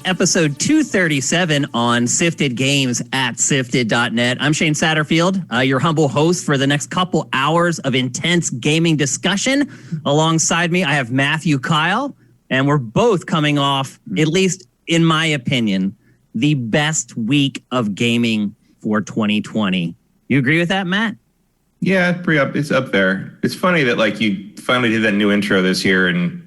Episode 237 on Sifted Games at sifted.net. I'm Shane Satterfield, your humble host for the next couple hours of intense gaming discussion. Alongside me, I have Matthew Kyle, and we're both coming off, at least in my opinion, the best week of gaming for 2020. You agree with that, Matt? Yeah, it's up there. It's funny that like you finally did that new intro this year and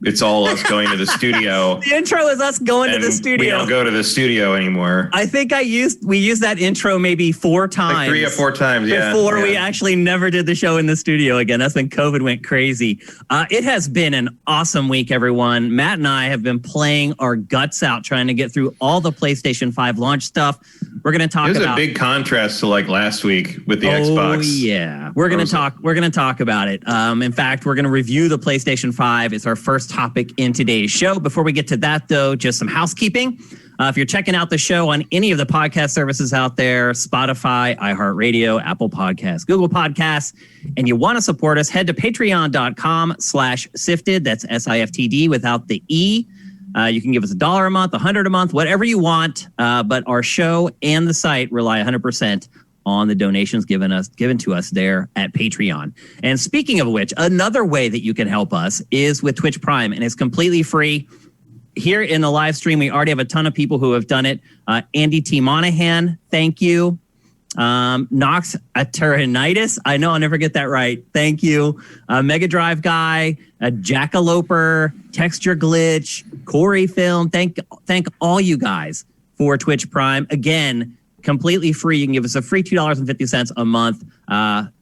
it's all us going to the studio. The intro is us going to the studio. We don't go to the studio anymore. I think we used that intro maybe 4 times. Like 3 or 4 times, yeah. Before we actually never did the show in the studio again. That's when COVID went crazy. It has been an awesome week, everyone. Matt and I have been playing our guts out trying to get through all the PlayStation 5 launch stuff. We're going to talk about... There's a big contrast to like last week with the Xbox. Oh, yeah. We're going to talk about it. In fact, we're going to review the PlayStation 5. It's our first topic in today's show. Before we get to that, though, just some housekeeping. If you're checking out the show on any of the podcast services out there, Spotify, iHeartRadio, Apple Podcasts, Google Podcasts, and you want to support us, head to patreon.com/sifted. That's SIFTD without the E. You can give us $1 a month, $100 a month, whatever you want. But our show and the site rely 100% on the donations given to us there at Patreon. And speaking of which, another way that you can help us is with Twitch Prime, and it's completely free. Here in the live stream, we already have a ton of people who have done it. Andy T. Monahan, thank you. Nox Aterinitis, I know I'll never get that right. Thank you. Mega Drive Guy, Jackaloper, Texture Glitch, Corey Film. Thank all you guys for Twitch Prime. Again, completely free. You can give us a free $2.50 a month.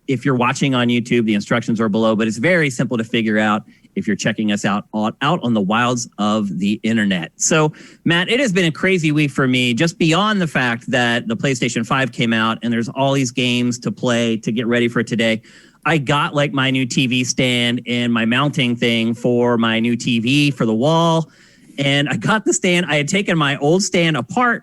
If you're watching on YouTube, the instructions are below, but it's very simple to figure out if you're checking us out on the wilds of the internet. So, Matt, it has been a crazy week for me, just beyond the fact that the PlayStation 5 came out and there's all these games to play to get ready for today. I got like my new TV stand and my mounting thing for my new TV for the wall. And I got the stand. I had taken my old stand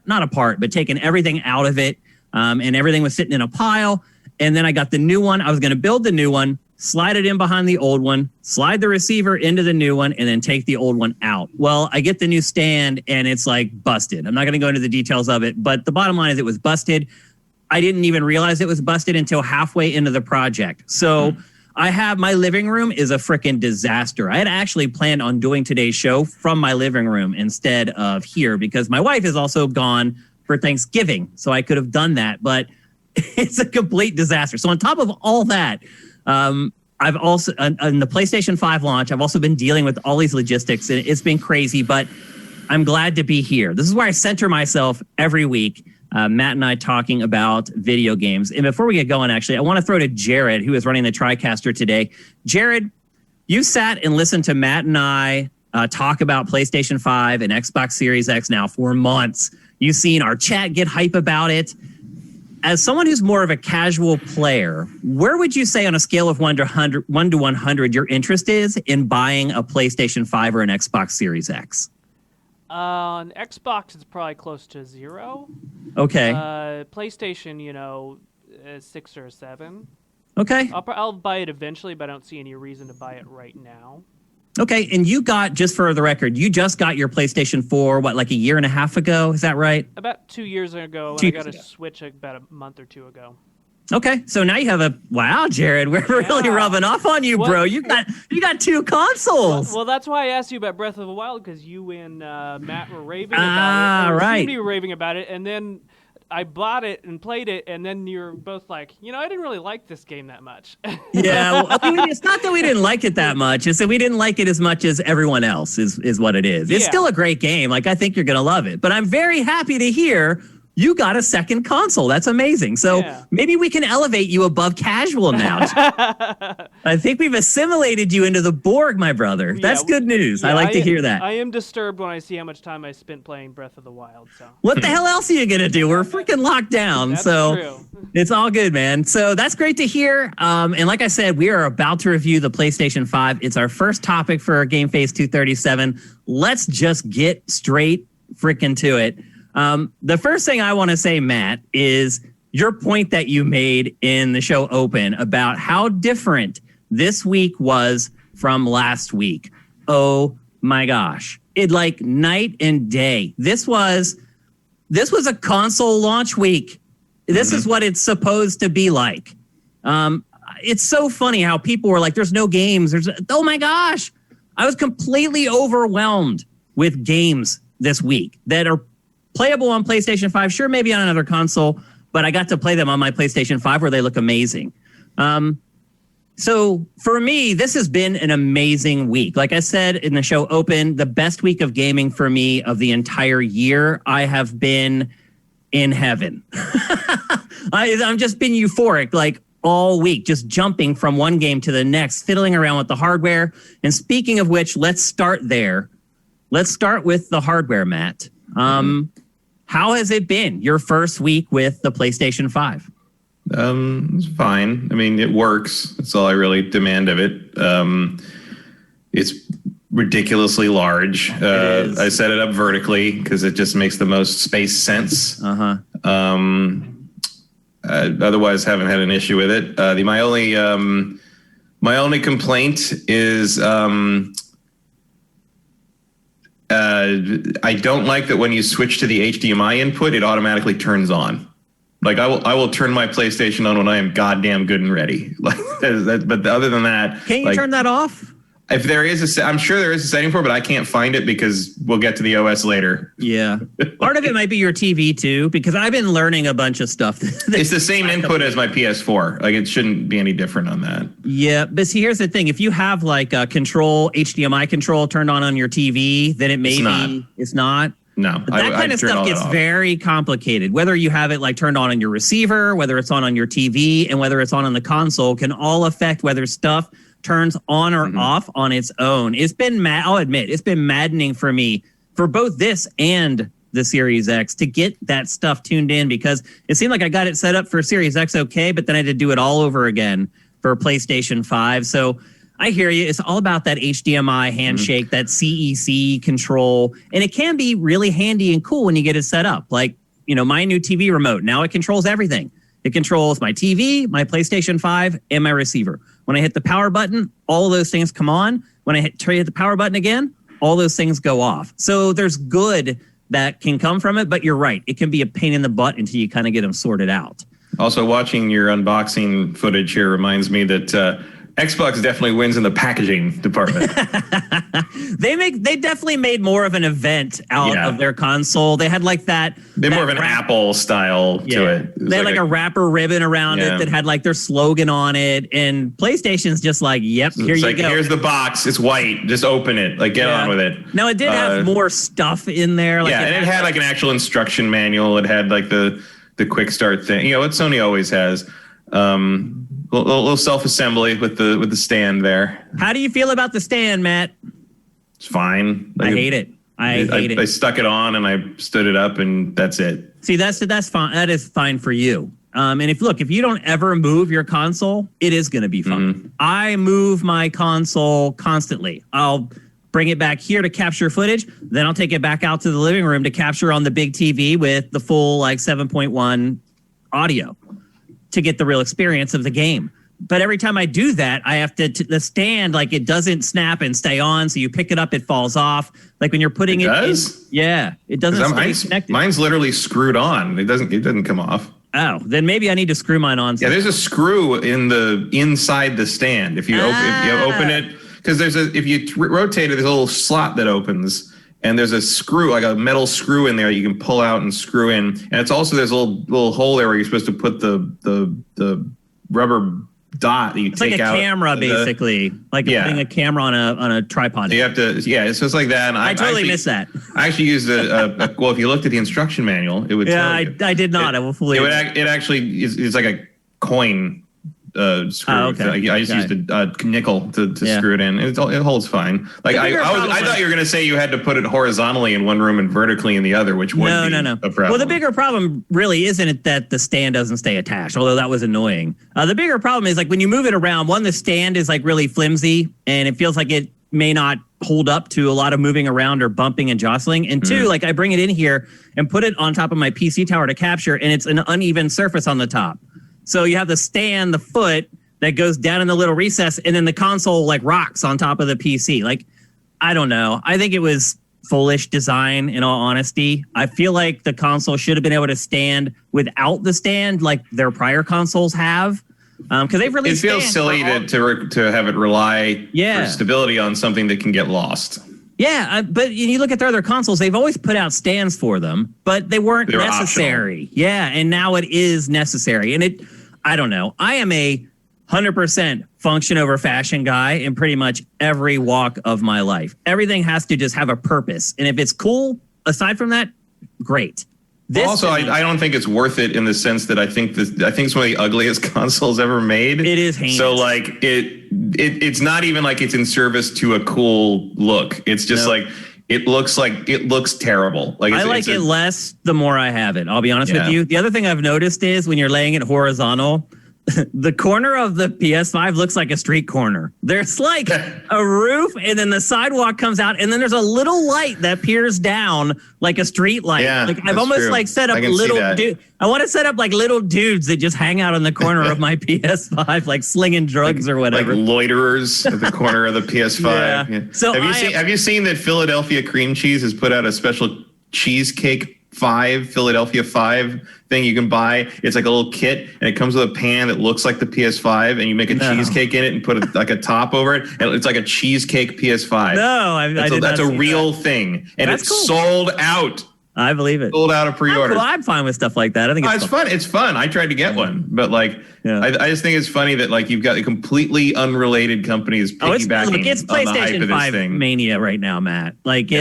not apart, but taken everything out of it. And everything was sitting in a pile. And then I got the new one. I was going to build the new one, slide it in behind the old one, slide the receiver into the new one, and then take the old one out. Well, I get the new stand and it's like busted. I'm not going to go into the details of it, but the bottom line is it was busted. I didn't even realize it was busted until halfway into the project. So I have my living room is a freaking disaster. I had actually planned on doing today's show from my living room instead of here because my wife is also gone for Thanksgiving. So I could have done that, but it's a complete disaster. So on top of all that, I've also, on the PlayStation 5 launch, I've also been dealing with all these logistics and it's been crazy, but I'm glad to be here. This is where I center myself every week. Matt and I talking about video games. And before we get going, actually, I want to throw to Jared, who is running the TriCaster today. Jared, you sat and listened to Matt and I talk about PlayStation 5 and Xbox Series X now for months. You've seen our chat get hype about it. As someone who's more of a casual player, where would you say on a scale of 1 to 100 your interest is in buying a PlayStation 5 or an Xbox Series X? On Xbox, it's probably close to 0. Okay. PlayStation, 6 or 7. Okay. I'll buy it eventually, but I don't see any reason to buy it right now. Okay, and you got, just for the record, you just got your PlayStation 4, like a year and a half ago? Is that right? About 2 years ago. I got a Switch about a month or 2 ago. Okay, so now you have wow, Jared, we're really rubbing off on you, bro. You got 2 consoles. Well, that's why I asked you about Breath of the Wild, because you and Matt were raving about it. Right. You were raving about it, and then I bought it and played it, and then you're both like, I didn't really like this game that much. Yeah, well, it's not that we didn't like it that much. It's that we didn't like it as much as everyone else is what it is. It's still a great game. Like, I think you're going to love it. But I'm very happy to hear you got a second console. That's amazing. So maybe we can elevate you above casual now. I think we've assimilated you into the Borg, my brother. That's good news. I like to hear that. I am disturbed when I see how much time I spent playing Breath of the Wild. So what the hell else are you going to do? We're freaking locked down. That's so true. It's all good, man. So that's great to hear. And like I said, we are about to review the PlayStation 5. It's our first topic for GameFace 237. Let's just get straight freaking to it. The first thing I want to say, Matt, is your point that you made in the show open about how different this week was from last week. Oh my gosh. It like night and day. This was a console launch week. This is what it's supposed to be like. It's so funny how people were like, there's no games. Oh my gosh. I was completely overwhelmed with games this week that are playable on PlayStation 5. Sure, maybe on another console, but I got to play them on my PlayStation 5 where they look amazing. So for me, this has been an amazing week. Like I said in the show open, the best week of gaming for me of the entire year. I have been in heaven. I've just been euphoric like all week, just jumping from one game to the next, fiddling around with the hardware. And speaking of which, let's start there. Let's start with the hardware, Matt. How has it been your first week with the PlayStation 5? It's fine. I mean, it works. That's all I really demand of it. It's ridiculously large. I set it up vertically because it just makes the most space sense. Otherwise, haven't had an issue with it. My only complaint is I don't like that when you switch to the HDMI input, it automatically turns on. Like I will turn my PlayStation on when I am goddamn good and ready. Like, but other than that, can't you turn that off? If there is I'm sure there is a setting for it, but I can't find it because we'll get to the OS later. Yeah, part of it might be your TV too, because I've been learning a bunch of stuff. It's the same input as my PS4. Like it shouldn't be any different on that. Yeah, but see, here's the thing: if you have like a HDMI control turned on your TV, then it may it's not. No, but that kind of stuff gets very complicated. Whether you have it like turned on your receiver, whether it's on your TV, and whether it's on the console can all affect whether stuff turns on or off on its own. It's been I'll admit, it's been maddening for me for both this and the Series X to get that stuff tuned in, because it seemed like I got it set up for Series X okay, but then I had to do it all over again for PlayStation 5. So I hear you. It's all about that HDMI handshake, that CEC control. And it can be really handy and cool when you get it set up. Like, my new TV remote, now it controls everything. It controls my TV, my PlayStation 5, and my receiver. When I hit the power button, all of those things come on. When I hit the power button again, all those things go off. So there's good that can come from it, but you're right. It can be a pain in the butt until you kind of get them sorted out. Also, watching your unboxing footage here reminds me that Xbox definitely wins in the packaging department. They definitely made more of an event out of their console. They had like that. They're more of an Apple style to it. They had like a wrapper ribbon around it that had like their slogan on it. And PlayStation's just like, yep, here you go. Here's the box. It's white. Just open it. Like get on with it. Now it did have more stuff in there. Like and it had like an actual instruction manual. It had like the quick start thing. What Sony always has. A little self-assembly with the stand there. How do you feel about the stand, Matt? It's fine. I hate it. I hate it. I stuck it on and I stood it up and that's it. See, that's fine. That is fine for you. And if you don't ever move your console, it is going to be fun. I move my console constantly. I'll bring it back here to capture footage. Then I'll take it back out to the living room to capture on the big TV with the full 7.1 audio to get the real experience of the game. But every time I do that, I have to the stand, it doesn't snap and stay on. So you pick it up, it falls off. Like when you're putting it in. Yeah, it doesn't stay connected. Mine's literally screwed on. It doesn't come off. Oh, then maybe I need to screw mine on. Yeah, there's a screw inside the stand. If you open it, because if you rotate it, there's a little slot that opens. And there's a screw, like a metal screw in there you can pull out and screw in. And it's also there's a little hole there where you're supposed to put the rubber dot that you take out. It's like a camera, basically. Putting a camera on a tripod. You have to, so it's like that. And I totally missed that. I actually used well, if you looked at the instruction manual, it would tell you. I did not. I will fully. It actually is like a coin screw. Oh, okay. I just used a nickel to screw it in. It holds fine. I thought you were going to say you had to put it horizontally in one room and vertically in the other, which would be a problem. Well, the bigger problem really isn't it that the stand doesn't stay attached, although that was annoying. The bigger problem is when you move it around, the stand is really flimsy and it feels like it may not hold up to a lot of moving around or bumping and jostling. And two, like I bring it in here and put it on top of my PC tower to capture, and it's an uneven surface on the top. So you have the stand, the foot that goes down in the little recess, and then the console like rocks on top of the PC. Like, I don't know. I think it was foolish design, in all honesty. I feel like the console should have been able to stand without the stand like their prior consoles have. Because they've released. It feels silly to have it rely for stability on something that can get lost. Yeah, but you look at their other consoles; they've always put out stands for them, but they weren't necessary. Optional. Yeah, and now it is necessary. And I don't know. I am a 100% function over fashion guy in pretty much every walk of my life. Everything has to just have a purpose, and if it's cool, aside from that, great. I don't think it's worth it in the sense that I think it's one of the ugliest consoles ever made. It is heinous. So like it's not even like it's in service to a cool look. It's just like it looks terrible. Like I like it less the more I have it. I'll be honest with you. The other thing I've noticed is when you're laying it horizontal, the corner of the PS5 looks like a street corner. There's like a roof, and then the sidewalk comes out, and then there's a little light that peers down like a street light. Yeah, like I've almost true. Like set up little dude. I want to set up like little dudes that just hang out in the corner of my PS5, like slinging drugs or whatever. Like loiterers at the corner of the PS5. Yeah. So have you seen that Philadelphia Cream Cheese has put out a special cheesecake Philadelphia 5 thing you can buy? It's like a little kit, and it comes with a pan that looks like the PS5, and you make a cheesecake in it and put like a top over it, and it's like a cheesecake PS5. No, that's a real thing, and it's sold out. I believe it. Sold out of pre-orders. I'm fine with stuff like that. I think it's fun. It's fun. I tried to get one, but like, I just think it's funny that like you've got completely unrelated companies piggybacking it's PlayStation 5 mania right now, Matt. Like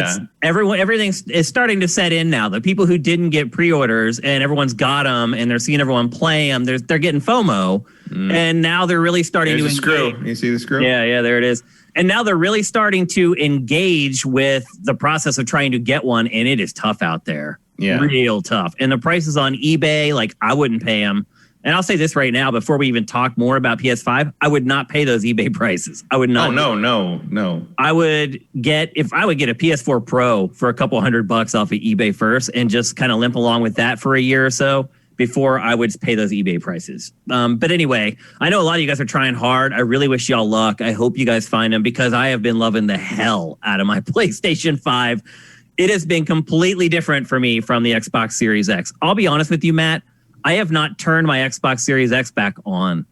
everything is starting to set in now. The people who didn't get pre-orders and everyone's got them and they're seeing everyone play them. They're getting FOMO, and now they're really starting to screw. You see the screw? Yeah, there it is. And now they're really starting to engage with the process of trying to get one, and it is tough out there. Yeah. Real tough. And the prices on eBay, like I wouldn't pay them. And I'll say this right now, before we even talk more about PS5, I would not pay those eBay prices. I would not. Oh, no. I would get a PS4 Pro for a couple $100 off of eBay first and just kind of limp along with that for a year or so before I would pay those eBay prices. But anyway, I know a lot of you guys are trying hard. I really wish y'all luck. I hope you guys find them because I have been loving the hell out of my PlayStation 5. It has been completely different for me from the Xbox Series X. I'll be honest with you, Matt. I have not turned my Xbox Series X back on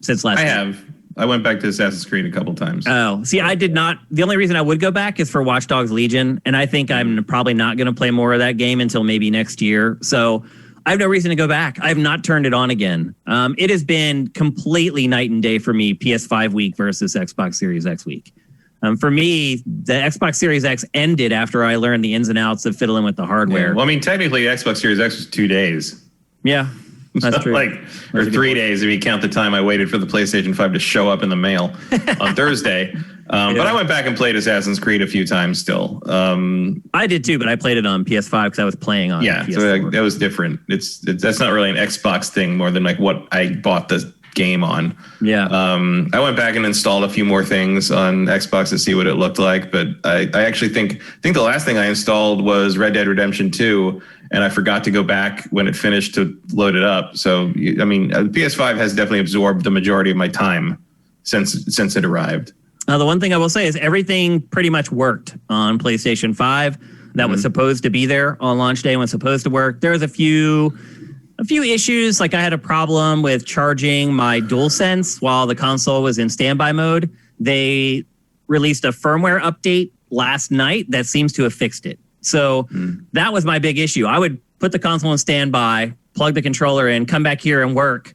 since last year. I went back to Assassin's Creed a couple times. Oh, see, I did not. The only reason I would go back is for Watch Dogs Legion, and I think I'm probably not going to play more of that game until maybe next year. So I have no reason to go back. I have not turned it on again. It has been completely night and day for me, PS5 week versus Xbox Series X week. For me, the Xbox Series X ended after I learned the ins and outs of fiddling with the hardware. Yeah. Well, I mean, technically, Xbox Series X was 2 days. Yeah, that's true. Or 3 days if you count the time I waited for the PlayStation 5 to show up in the mail on Thursday. But I went back and played Assassin's Creed a few times still. I did too, but I played it on PS5 because I was playing on PS4. So that was different. That's not really an Xbox thing more than like what I bought the game on. Yeah. I went back and installed a few more things on Xbox to see what it looked like, but I actually think the last thing I installed was Red Dead Redemption 2, and I forgot to go back when it finished to load it up. So I mean, PS5 has definitely absorbed the majority of my time since it arrived. The one thing I will say is everything pretty much worked on PlayStation 5 that was supposed to be there on launch day and was supposed to work. There was a few issues. Like I had a problem with charging my DualSense while the console was in standby mode. They released a firmware update last night that seems to have fixed it. So that was my big issue. I would put the console in standby, plug the controller in, come back here and work,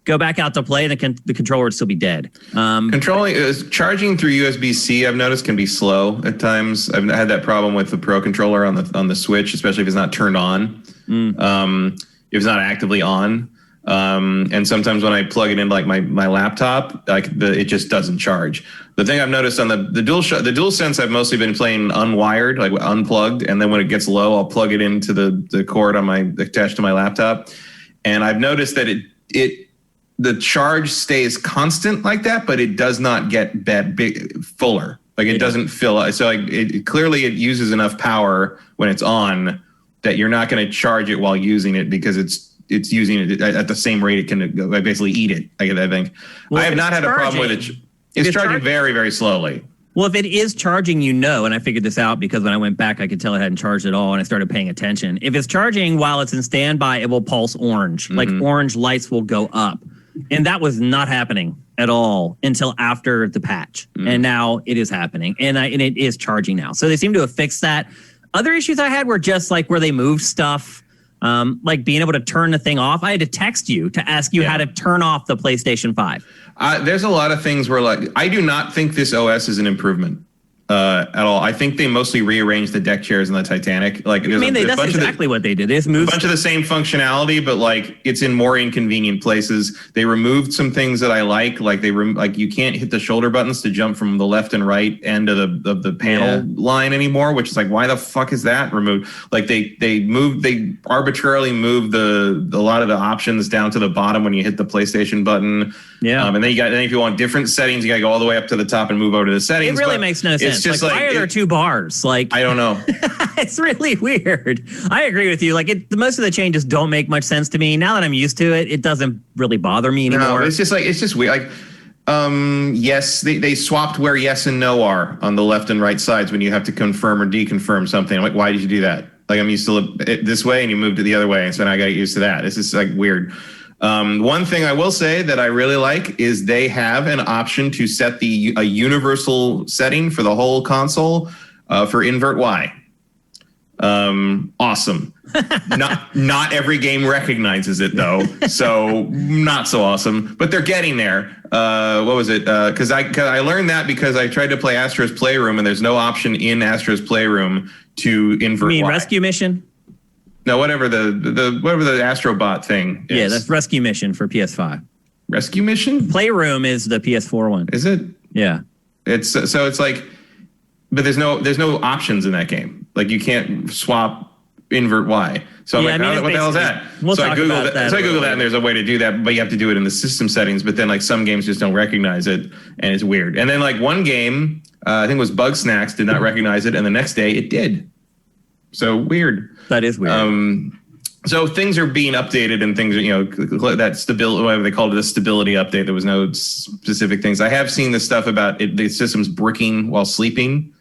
go back out to play, and the controller would still be dead. Charging through USB-C, I've noticed, can be slow at times. I've had that problem with the Pro controller on the Switch, especially if it's not turned on. If it's not actively on. And sometimes when I plug it into like my laptop, it just doesn't charge. The thing I've noticed on the DualSense, I've mostly been playing unwired, like unplugged, and then when it gets low, I'll plug it into the cord attached to my laptop. And I've noticed that the charge stays constant like that, but it does not get fuller. Like it doesn't fill. So like clearly it uses enough power when it's on that you're not going to charge it while using it because it's using it at the same rate it can basically eat it. I think. Well, I have not had a problem with it. It's charging very, very slowly. Well, if it is charging, and I figured this out because when I went back, I could tell it hadn't charged at all, and I started paying attention. If it's charging while it's in standby, it will pulse orange. Like orange lights will go up. And that was not happening at all until after the patch. And now it is happening. And it is charging now. So they seem to have fixed that. Other issues I had were just like where they moved stuff, like being able to turn the thing off. I had to text you to ask you how to turn off the PlayStation 5. There's a lot of things where like I do not think this OS is an improvement at all. I think they mostly rearranged the deck chairs in the Titanic. Like, that's exactly what they did. They just moved a bunch of the same functionality, but like it's in more inconvenient places. They removed some things that I like like you can't hit the shoulder buttons to jump from the left and right end of the panel line anymore, which is like, why the fuck is that removed? Like they arbitrarily moved a lot of the options down to the bottom when you hit the PlayStation button. Yeah, and then if you want different settings, you gotta go all the way up to the top and move over to the settings. It really makes no sense. Just like why are there two bars? Like I don't know. It's really weird. I agree with you. Like most of the changes don't make much sense to me. Now that I'm used to it, it doesn't really bother me anymore. No, it's just weird. Like yes, they swapped where yes and no are on the left and right sides when you have to confirm or deconfirm something. I'm like, why did you do that? Like I'm used to it this way and you moved it the other way, and so now I got used to that. It's just like weird. One thing I will say that I really like is they have an option to set a universal setting for the whole console for invert Y. Awesome. Not every game recognizes it though, so not so awesome. But they're getting there. What was it? Because I learned that because I tried to play Astro's Playroom and there's no option in Astro's Playroom to invert. You mean Y. Rescue Mission? No, whatever the Astrobot thing is. Yeah, that's Rescue Mission for PS5. Rescue Mission? Playroom is the PS4 one. Is it? Yeah. It's like, but there's no options in that game. Like you can't swap invert Y. So I'm like, what the hell is that? So I Googled that and there's a way to do that, but you have to do it in the system settings. But then like some games just don't recognize it and it's weird. And then like one game, I think it was Bugsnax, did not recognize it, and the next day it did. So weird. That is weird. So things are being updated and things, that stability, whatever they called it, a stability update. There was no specific things. I have seen the stuff about the system's bricking while sleeping,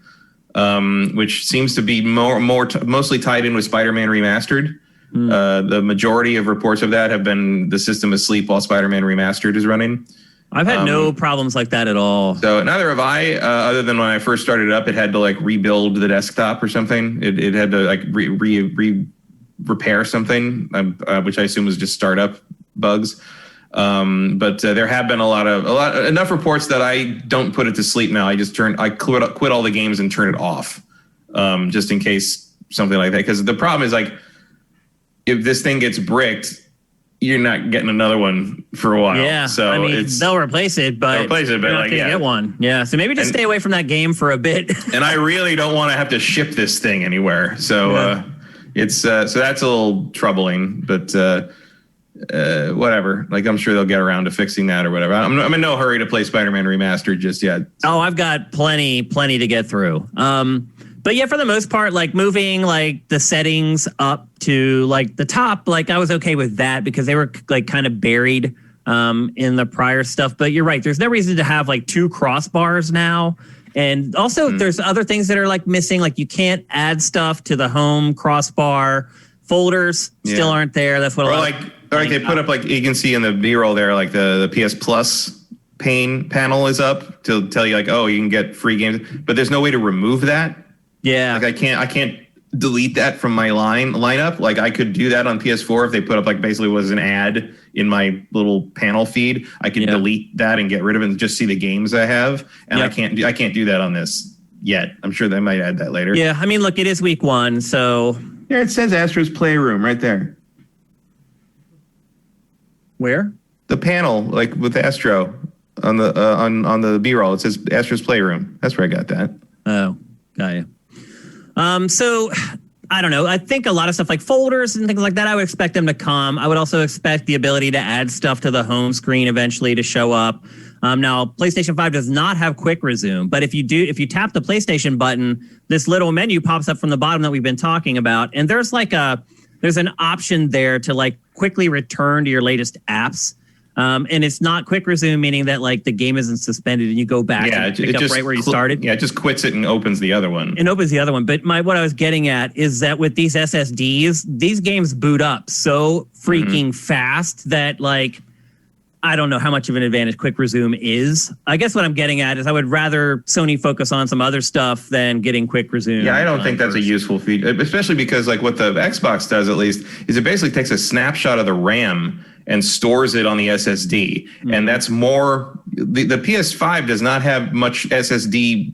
which seems to be mostly tied in with Spider-Man Remastered. The majority of reports of that have been the system asleep while Spider-Man Remastered is running. I've had no problems like that at all. So neither have I, other than when I first started it up, it had to like rebuild the desktop or something. It had to like repair something, which I assume was just startup bugs. But there have been enough reports that I don't put it to sleep now. I quit all the games and turn it off, just in case something like that. Because the problem is like, if this thing gets bricked, you're not getting another one for a while. Yeah, so I mean, they'll replace it, but get one. Yeah, so maybe just stay away from that game for a bit. And I really don't want to have to ship this thing anywhere. So it's so that's a little troubling, but whatever. Like I'm sure they'll get around to fixing that or whatever. I'm in no hurry to play Spider-Man Remastered just yet. Oh, I've got plenty to get through. But yeah, for the most part, like moving like the settings up to like the top, like I was okay with that because they were like kind of buried in the prior stuff. But you're right. There's no reason to have like two crossbars now. And also there's other things that are like missing. Like you can't add stuff to the home crossbar. Folders still aren't there. That's what they put up, like you can see in the B-roll there, like the PS Plus panel is up to tell you like, oh, you can get free games, but there's no way to remove that. Yeah, like I can't delete that from my lineup. Like I could do that on PS4 if they put up like basically was an ad in my little panel feed. I can delete that and get rid of it and just see the games I have. And I can't do that on this yet. I'm sure they might add that later. Yeah, I mean, look, it is week 1, so yeah, it says Astro's Playroom right there. Where? The panel, like with Astro on the on the B-roll, it says Astro's Playroom. That's where I got that. Oh, got you. So I don't know. I think a lot of stuff like folders and things like that, I would expect them to come. I would also expect the ability to add stuff to the home screen eventually to show up. Now, PlayStation 5 does not have quick resume, but if you tap the PlayStation button, this little menu pops up from the bottom that we've been talking about, and there's an option there to like quickly return to your latest apps. And it's not quick resume, meaning that like the game isn't suspended and you go back and pick up right where you started. Yeah, it just quits it and opens the other one. But what I was getting at is that with these SSDs, these games boot up so freaking fast that like, I don't know how much of an advantage quick resume is. I guess what I'm getting at is I would rather Sony focus on some other stuff than getting quick resume. Yeah, I don't think that's a useful feature, especially because like what the Xbox does at least is it basically takes a snapshot of the RAM and stores it on the SSD. And that's more, the PS5 does not have much SSD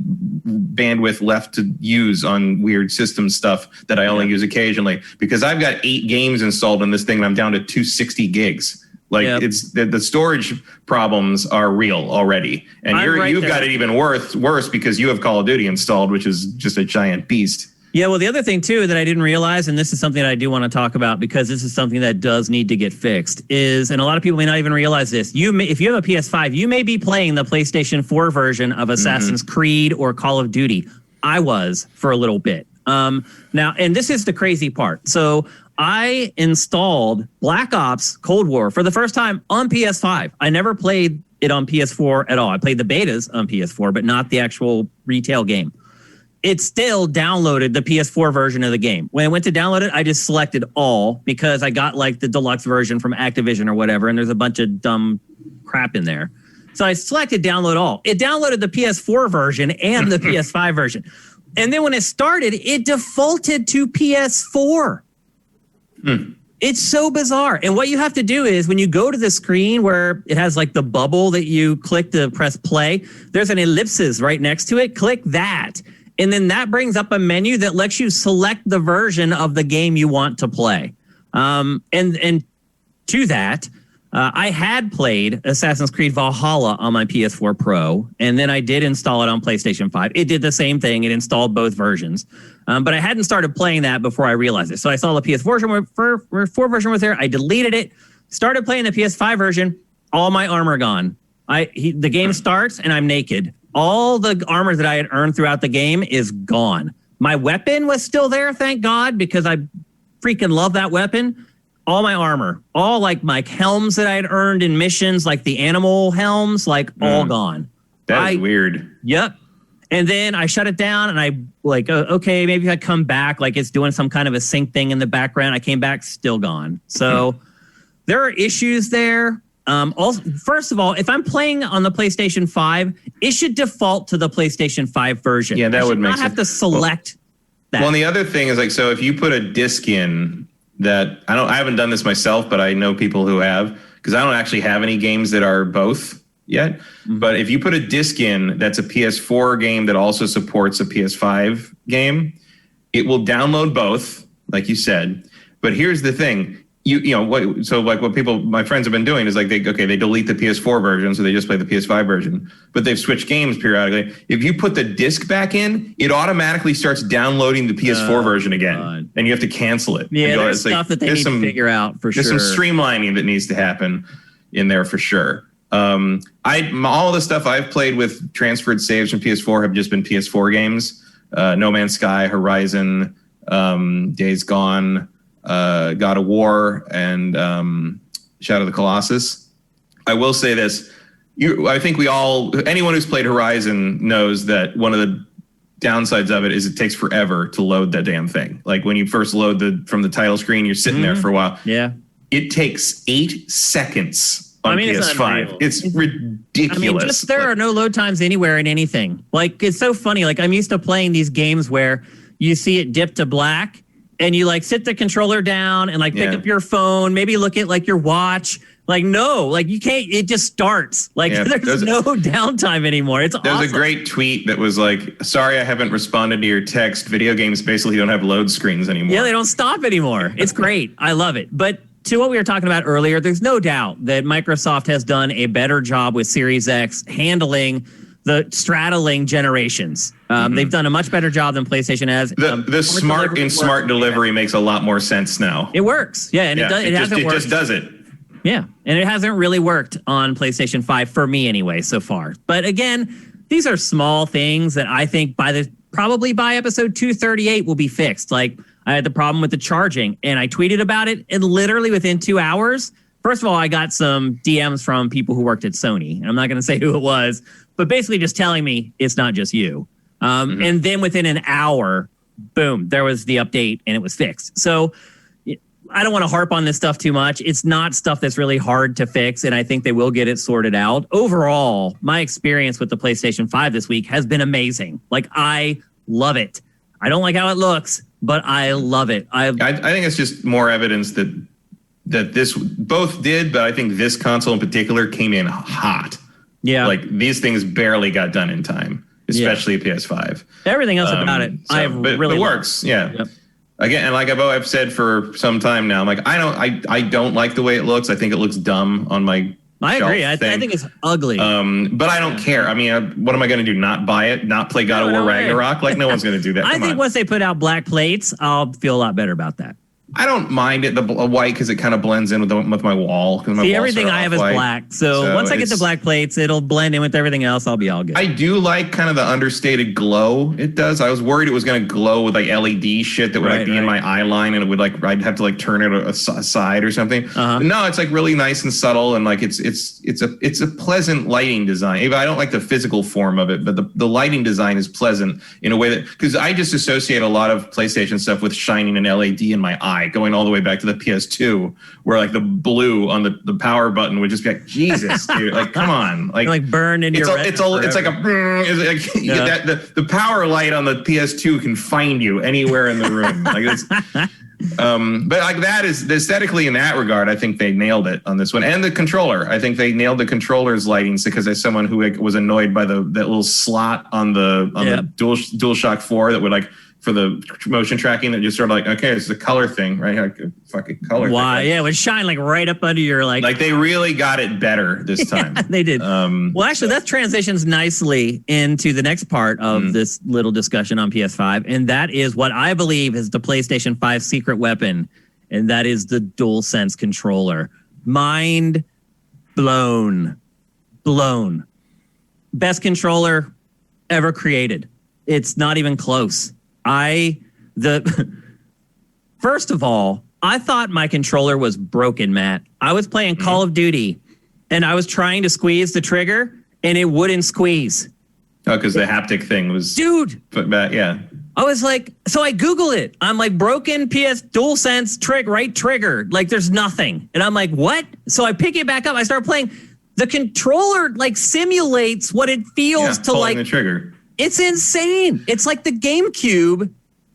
bandwidth left to use on weird system stuff that I only use occasionally, because I've got 8 games installed on this thing and I'm down to 260 gigs. Like it's the storage problems are real already, and you've got it even worse because you have Call of Duty installed, which is just a giant beast. Yeah, well, the other thing too that I didn't realize, and this is something that I do want to talk about because this is something that does need to get fixed, is, and a lot of people may not even realize this. If you have a PS5, you may be playing the PlayStation 4 version of Assassin's Creed or Call of Duty. I was for a little bit. Now, and this is the crazy part. So I installed Black Ops Cold War for the first time on PS5. I never played it on PS4 at all. I played the betas on PS4, but not the actual retail game. It still downloaded the PS4 version of the game. When I went to download it, I just selected all because I got like the deluxe version from Activision or whatever, and there's a bunch of dumb crap in there. So I selected download all. It downloaded the PS4 version and the PS5 version. And then when it started, it defaulted to PS4. It's so bizarre. And what you have to do is when you go to the screen where it has like the bubble that you click to press play, there's an ellipsis right next to it. Click that. And then that brings up a menu that lets you select the version of the game you want to play. And to that, I had played Assassin's Creed Valhalla on my PS4 Pro, and then I did install it on PlayStation 5. It did the same thing. It installed both versions. But I hadn't started playing that before I realized it. So I saw the PS4 version was there. I deleted it, started playing the PS5 version. All my armor gone. The game starts, and I'm naked. All the armor that I had earned throughout the game is gone. My weapon was still there, thank God, because I freaking love that weapon. All my armor, all like my helms that I had earned in missions, like the animal helms, like all gone. That's weird. Yep. And then I shut it down and I like, okay, maybe if I come back, like it's doing some kind of a sync thing in the background. I came back, still gone. So there are issues there. Also, first of all, if I'm playing on the PlayStation 5, it should default to the PlayStation 5 version. Yeah, that would make sense. I should not have to select that. Well, and the other thing is like, so if you put a disc in that, I haven't done this myself, but I know people who have, because I don't actually have any games that are both yet. But if you put a disc in that's a PS4 game that also supports a PS5 game, it will download both, like you said. But here's the thing. What my friends have been doing is like they delete the PS4 version, so they just play the PS5 version, but they've switched games periodically. If you put the disc back in, it automatically starts downloading the PS4 version again, and you have to cancel it. Yeah, there's stuff that they need to figure out for sure. There's some streamlining that needs to happen in there for sure. All the stuff I've played with transferred saves from PS4 have just been PS4 games. No Man's Sky, Horizon, Days Gone, God of War, and Shadow of the Colossus. I will say this. I think anyone who's played Horizon knows that one of the downsides of it is it takes forever to load that damn thing. Like when you first load from the title screen, you're sitting there for a while. Yeah. It takes 8 seconds on PS5. It's ridiculous. There are no load times anywhere in anything. Like, it's so funny. Like, I'm used to playing these games where you see it dip to black, and you like sit the controller down and like pick up your phone, maybe look at like your watch. Like, no, like you can't, it just starts. Like there's no downtime anymore. It's awesome. There's a great tweet that was like, sorry, I haven't responded to your text. Video games basically don't have load screens anymore. Yeah, they don't stop anymore. It's great. I love it. But to what we were talking about earlier, there's no doubt that Microsoft has done a better job with Series X handling the straddling generations. They've done a much better job than PlayStation has. The smart delivery makes a lot more sense now. It works. Yeah, and it hasn't worked. It just does it. Yeah, and it hasn't really worked on PlayStation 5 for me anyway so far. But again, these are small things that I think probably by episode 238 will be fixed. Like I had the problem with the charging and I tweeted about it, and literally within 2 hours, first of all, I got some DMs from people who worked at Sony. I'm not going to say who it was, but basically just telling me it's not just you. And then within an hour, boom, there was the update and it was fixed. So I don't want to harp on this stuff too much. It's not stuff that's really hard to fix, and I think they will get it sorted out. Overall, my experience with the PlayStation 5 this week has been amazing. Like, I love it. I don't like how it looks, but I love it. I think it's just more evidence that this both did, but I think this console in particular came in hot. Yeah. Like, these things barely got done in time, especially PS5. Everything else about it, but it works. Yeah. Yep. Again, and like I've said for some time now, I'm like, I don't like the way it looks. I think it looks dumb on my I agree. I think it's ugly. But I don't care. I mean, what am I going to do? Not buy it? Not play God of War Ragnarok? Like, no one's going to do that. I think once they put out black plates, I'll feel a lot better about that. I don't mind it, the white, because it kind of blends in with my wall. See, everything I have is black. So once I get the black plates, it'll blend in with everything else. I'll be all good. I do like kind of the understated glow it does. I was worried it was going to glow with like LED shit that would be in my eye line, and it would like I'd have to like turn it aside or something. No, it's like really nice and subtle, and like it's a pleasant lighting design. Even I don't like the physical form of it, but the lighting design is pleasant in a way that, because I just associate a lot of PlayStation stuff with shining an LED in my eye, going all the way back to the PS2, where like the blue on the power button would just be like, Jesus, dude, like come on, like burn in your retina. It's like the power light on the PS2 can find you anywhere in the room. Like it's, but like that is aesthetically in that regard, I think they nailed it on this one, and the controller. I think they nailed the controller's lighting, because as someone who was annoyed by that little slot on the DualShock 4 that would like, for the motion tracking, that just sort of like, okay, it's the color thing, right? Like fucking color. Wow, yeah, it would shine like right up under your like they really got it better this time. Yeah, they did. Well, actually, that transitions nicely into the next part of this little discussion on PS5, and that is what I believe is the PlayStation 5 secret weapon, and that is the DualSense controller. Mind blown. Best controller ever created. It's not even close. First of all, I thought my controller was broken, Matt. I was playing Call of Duty, and I was trying to squeeze the trigger, and it wouldn't squeeze. Oh, because the haptic thing was... Dude! Put back, yeah. I was like... So I Google it. I'm like, broken PS DualSense right trigger. Like, there's nothing. And I'm like, what? So I pick it back up. I start playing. The controller, like, simulates what it feels to, like... the trigger. It's insane. It's like the GameCube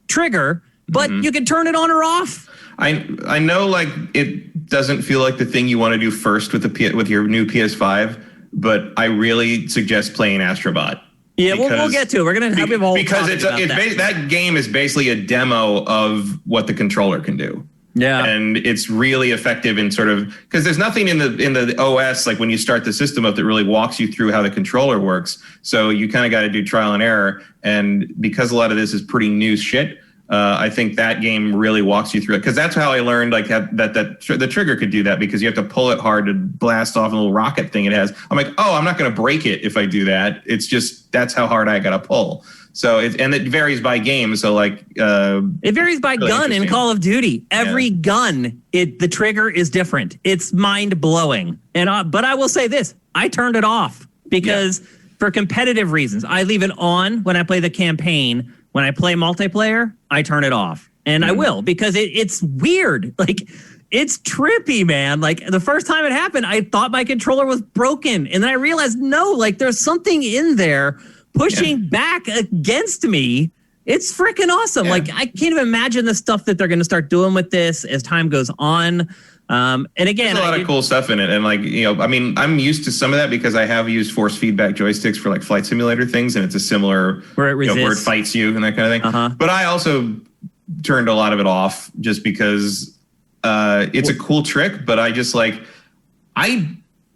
trigger, but you can turn it on or off. I know, like, it doesn't feel like the thing you want to do first with your new PS5, but I really suggest playing Astrobot. Yeah, we'll get to it. We're gonna have a whole because that game is basically a demo of what the controller can do. Yeah, and it's really effective in sort of, because there's nothing in the OS, like when you start the system up, that really walks you through how the controller works. So you kind of got to do trial and error. And because a lot of this is pretty new shit, I think that game really walks you through it. Because that's how I learned like that the trigger could do that, because you have to pull it hard to blast off a little rocket thing it has. I'm like, oh, I'm not going to break it if I do that. It's just, that's how hard I got to pull. So it varies by game. So like it varies by really gun in Call of Duty. Every gun, the trigger is different. It's mind blowing. And but I will say this: I turned it off because for competitive reasons, I leave it on when I play the campaign. When I play multiplayer, I turn it off, and I will, because it's weird. Like, it's trippy, man. Like, the first time it happened, I thought my controller was broken, and then I realized no, like there's something in there pushing back against me. It's freaking awesome. Like, I can't even imagine the stuff that they're going to start doing with this as time goes on. And again, there's a lot of cool stuff in it. And like, I mean, I'm used to some of that because I have used force feedback joysticks for like flight simulator things. And it's a similar where it fights you and that kind of thing. But I also turned a lot of it off just because it's a cool trick. But I just like,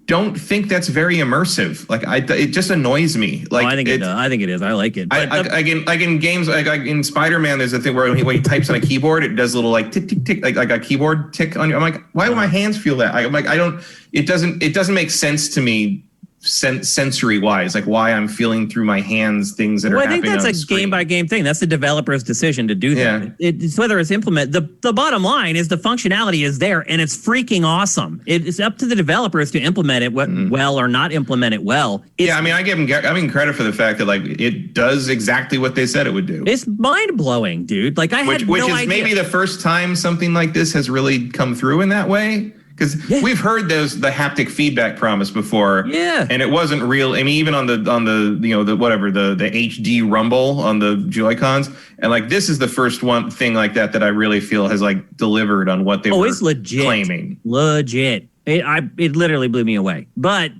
don't think that's very immersive. Like it just annoys me. Like I think it does. I think it is. I like it. But like in games, like in Spider-Man, there's a thing where when he types on a keyboard, it does a little like tick tick tick, like a keyboard tick on you. I'm like, why do my hands feel that? I'm like, I don't. It doesn't make sense to me. Sensory wise, like why I'm feeling through my hands things that are happening. I think that's a game by game thing. That's the developer's decision to do that. It's whether it's implemented. The bottom line is the functionality is there and it's freaking awesome. It's up to the developers to implement it well or not implement it well. I mean, I give them credit for the fact that like it does exactly what they said it would do. It's mind blowing, dude. Like which is idea. Maybe the first time something like this has really come through in that way. Because we've heard the haptic feedback promise before, and it wasn't real. I mean, even on the the HD rumble on the Joy-Cons, and like this is the first one thing like that I really feel has like delivered on what they were it's legit. Claiming. Legit. It literally blew me away. But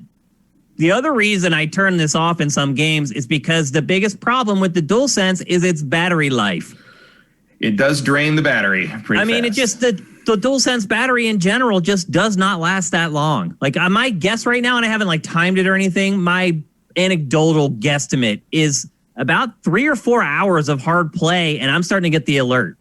the other reason I turn this off in some games is because the biggest problem with the DualSense is its battery life. It does drain the battery pretty fast. It just the DualSense battery in general just does not last that long. Like I might guess right now, and I haven't like timed it or anything, my anecdotal guesstimate is about 3 or 4 hours of hard play, and I'm starting to get the alert.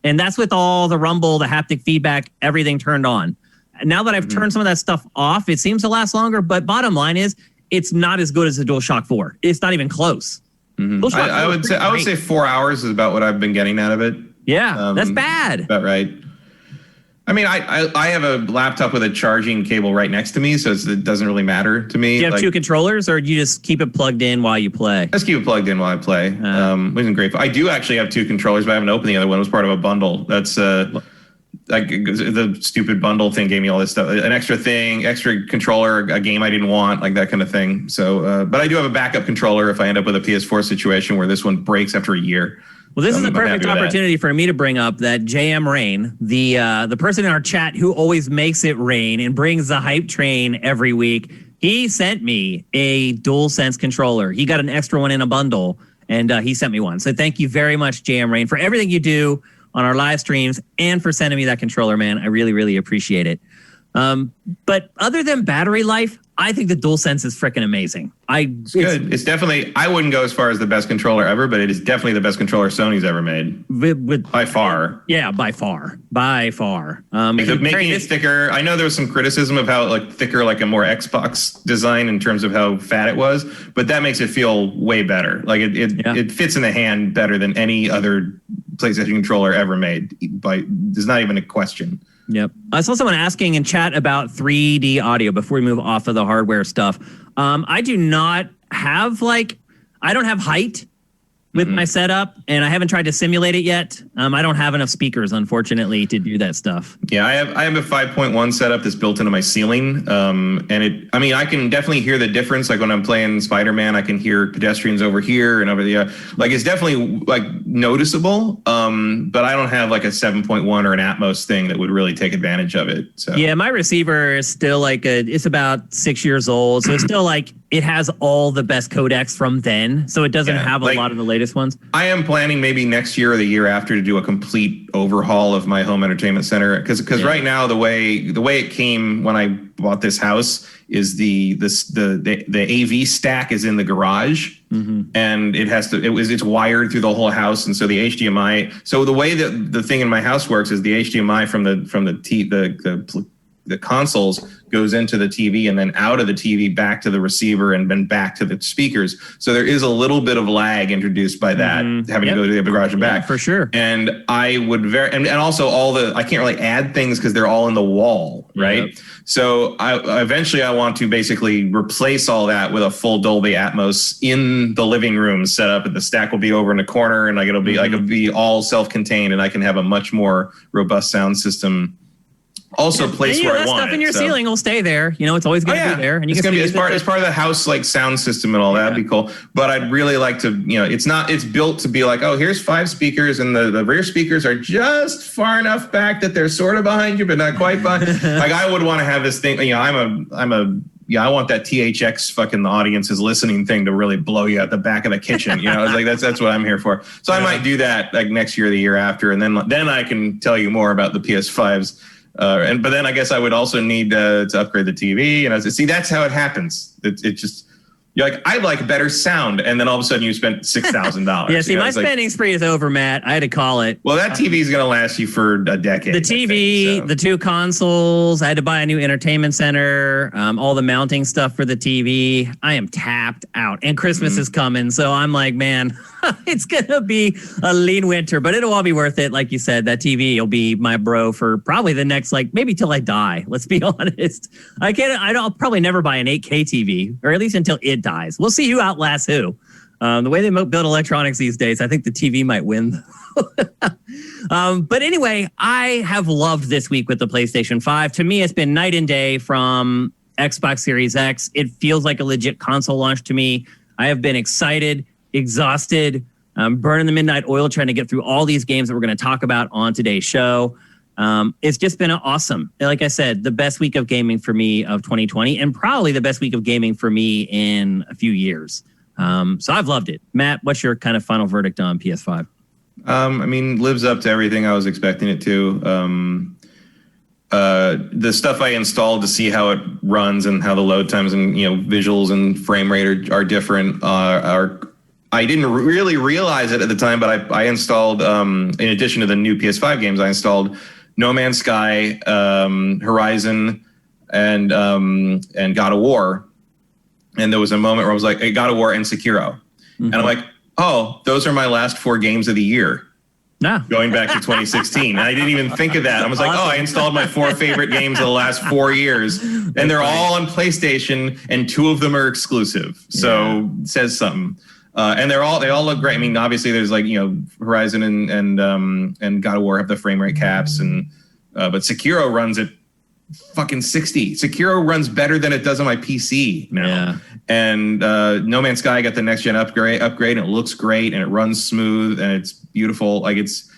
And that's with all the rumble, the haptic feedback, everything turned on. Now that I've turned some of that stuff off, it seems to last longer, but bottom line is it's not as good as the DualShock 4. It's not even close. I would say 4 hours is about what I've been getting out of it. Yeah, that's bad. About right. I mean, I have a laptop with a charging cable right next to me, so it doesn't really matter to me. Do you have two controllers, or do you just keep it plugged in while you play? Just keep it plugged in while I play. Which isn't great. I do actually have two controllers, but I haven't opened the other one. It was part of a bundle. That's like the stupid bundle thing gave me all this stuff, an extra thing, extra controller, a game I didn't want, like that kind of thing. So, but I do have a backup controller if I end up with a PS4 situation where this one breaks after a year. Well, this is a perfect opportunity for me to bring up that JM Rain, the person in our chat who always makes it rain and brings the hype train every week. He sent me a DualSense controller. He got an extra one in a bundle, and he sent me one. So thank you very much, JM Rain, for everything you do on our live streams and for sending me that controller, man. I really, really appreciate it. But other than battery life, I think the DualSense is freaking amazing. It's good. It's definitely, I wouldn't go as far as the best controller ever, but it is definitely the best controller Sony's ever made. By far. Yeah, by far. Making it thicker. I know there was some criticism of how like thicker, like a more Xbox design in terms of how fat it was, but that makes it feel way better. Like it fits in the hand better than any other PlayStation controller ever made. There's not even a question. Yep. I saw someone asking in chat about 3D audio before we move off of the hardware stuff. I do not have I don't have height with my setup, and I haven't tried to simulate it yet. I don't have enough speakers, unfortunately, to do that stuff. Yeah, I have a 5.1 setup that's built into my ceiling, and I can definitely hear the difference. Like when I'm playing Spider-Man, I can hear pedestrians over here and over there. Like it's definitely like noticeable, but I don't have like a 7.1 or an Atmos thing that would really take advantage of it. So yeah, my receiver is still it's about 6 years old, so it's still it has all the best codecs from then, so it doesn't have a lot of the latest ones. I am planning maybe next year or the year after to do a complete overhaul of my home entertainment center because right now the way it came when I bought this house is the AV stack is in the garage, and it's wired through the whole house, and so the HDMI. So the way that the thing in my house works is the HDMI from the consoles goes into the TV and then out of the TV back to the receiver and then back to the speakers. So there is a little bit of lag introduced by that, having to go to the garage and back. For sure. And I would and also I can't really add things because they're all in the wall, right? Yep. So eventually I want to basically replace all that with a full Dolby Atmos in the living room setup, and the stack will be over in the corner, and it'll be all self-contained, and I can have a much more robust sound system. Also, place where I want that stuff in your ceiling will stay there. It's always going to be there, and it's going to be as part of the house, like sound system and all that. That'd be cool. But I'd really like to, it's built to be like, oh, here's 5 speakers, and the rear speakers are just far enough back that they're sort of behind you, but not quite behind. Like I would want to have this thing. I want that THX fucking the audience is listening thing to really blow you out the back of the kitchen. It's like that's what I'm here for. So I might do that like next year or the year after, and then I can tell you more about the PS5's But then I guess I would also need to upgrade the TV. And see, that's how it happens. It just, you're like, I'd like better sound. And then all of a sudden you spent $6,000. Yeah, see, my spending spree is over, Matt. I had to call it. Well, that TV is going to last you for a decade. The TV, the 2 consoles. I had to buy a new entertainment center, all the mounting stuff for the TV. I am tapped out. And Christmas is coming. So I'm like, man, it's going to be a lean winter, but it'll all be worth it. Like you said, that TV will be my bro for probably the next, maybe till I die. Let's be honest. I'll probably never buy an 8K TV, or at least until it dies. We'll see who outlasts who. The way they build electronics these days, I think the TV might win. But anyway, I have loved this week with the PlayStation 5. To me, it's been night and day from Xbox Series X. It feels like a legit console launch to me. I have been excited, exhausted, burning the midnight oil trying to get through all these games that we're going to talk about on today's show. It's just been awesome. Like I said, the best week of gaming for me of 2020, and probably the best week of gaming for me in a few years. So I've loved it. Matt, what's your kind of final verdict on PS5? Lives up to everything I was expecting it to. The stuff I installed to see how it runs and how the load times and visuals and frame rate are different I didn't really realize it at the time, but I installed in addition to the new PS5 games, I installed No Man's Sky, Horizon, and God of War. And there was a moment where I was like, hey, God of War and Sekiro. And I'm like, oh, those are my last 4 games of the year. Going back to 2016. And I didn't even think of that. I was like, I installed my 4 favorite games of the last 4 years. And they're all on PlayStation, and 2 of them are exclusive. So it says something. And they all look great. Obviously there's Horizon and God of War have the frame rate caps, but Sekiro runs at fucking 60. Sekiro runs better than it does on my PC now. Yeah. And No Man's Sky got the next gen upgrade, and it looks great, and it runs smooth, and it's beautiful. Like it's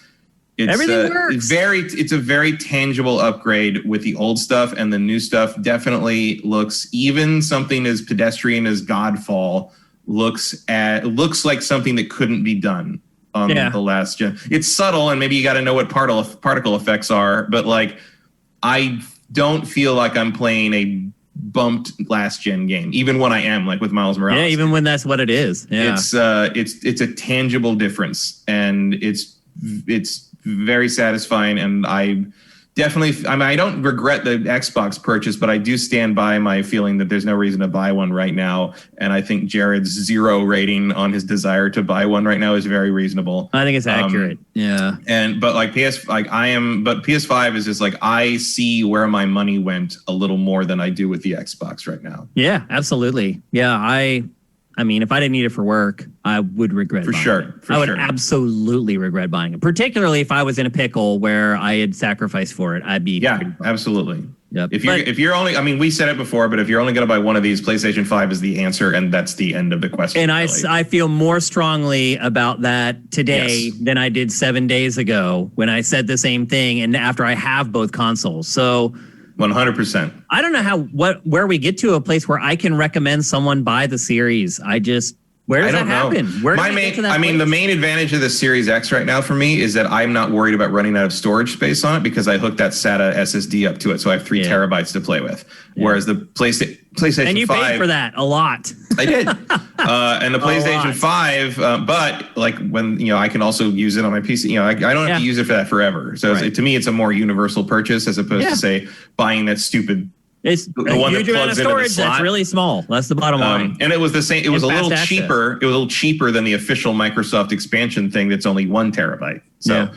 everything works. It's a very tangible upgrade with the old stuff, and the new stuff definitely looks, even something as pedestrian as Godfall looks like something that couldn't be done on the last gen. It's subtle, and maybe you got to know what particle effects are, but I don't feel like I'm playing a bumped last gen game, even when I am, like with Miles Morales. Yeah, even when that's what it is. Yeah, it's a tangible difference, and it's very satisfying. And I definitely, I don't regret the Xbox purchase, but I do stand by my feeling that there's no reason to buy one right now. And I think Jared's 0 rating on his desire to buy one right now is very reasonable. I think it's accurate. Yeah. But PS5 is just I see where my money went a little more than I do with the Xbox right now. Yeah, absolutely. Yeah, if I didn't need it for work, I would regret buying it. I would absolutely regret buying it, particularly if I was in a pickle where I had sacrificed for it. I'd be absolutely. Yep. If you're only, we said it before, but if you're only going to buy one of these, PlayStation 5 is the answer, and that's the end of the question. And I feel more strongly about that today than I did 7 days ago when I said the same thing, and after I have both consoles. So 100%. I don't know where we get to a place where I can recommend someone buy the series. Where does that happen? Where the main advantage of the Series X right now for me is that I'm not worried about running out of storage space on it, because I hooked that SATA SSD up to it, so I have 3 terabytes to play with. Yeah. Whereas the PlayStation 5, and you paid for that a lot. I did. And the PlayStation 5, but when I can also use it on my PC. I don't have to use it for that forever. So to me, it's a more universal purchase as opposed to say buying that stupid. It's the one huge amount of storage that's really small. That's the bottom line. And it was the same. It was a little cheaper. It was a little cheaper than the official Microsoft expansion thing that's only 1 terabyte. So,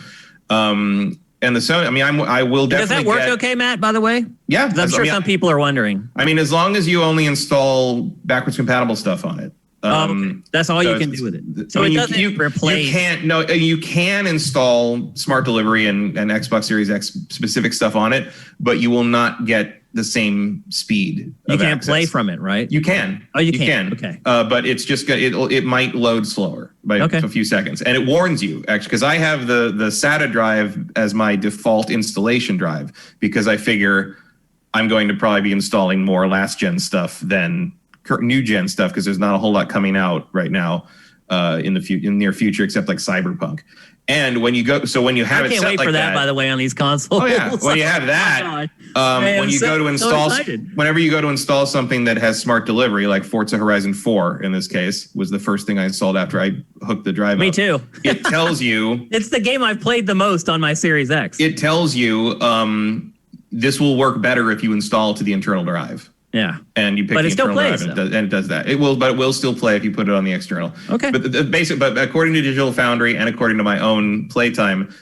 and the Sony. I will definitely. Does that work okay, Matt? By the way, yeah. I'm sure some people are wondering. As long as you only install backwards compatible stuff on it. That's all you can do with it. So it doesn't replace. You can install Smart Delivery and Xbox Series X specific stuff on it, but you will not get the same speed. You can't play from it, right? You can. Oh, you can. Okay. But it's just it might load slower by a few seconds, and it warns you actually, because I have the SATA drive as my default installation drive, because I figure I'm going to probably be installing more last gen stuff than new gen stuff, because there's not a whole lot coming out right now. in the near future, except like Cyberpunk. And when you go, so when you have I it can't set wait like for that, by the way, on these consoles. Oh yeah, when you have that, when you go to install, whenever you go to install something that has smart delivery, like Forza Horizon 4 in this case, was the first thing I installed after I hooked the drive. Me too. It tells you it's the game I've played the most on my Series X. It tells you this will work better if you install to the internal drive. Yeah, and you pick the internal drive, and it does that. But it will still play if you put it on the external. Okay. But but according to Digital Foundry and according to my own playtime,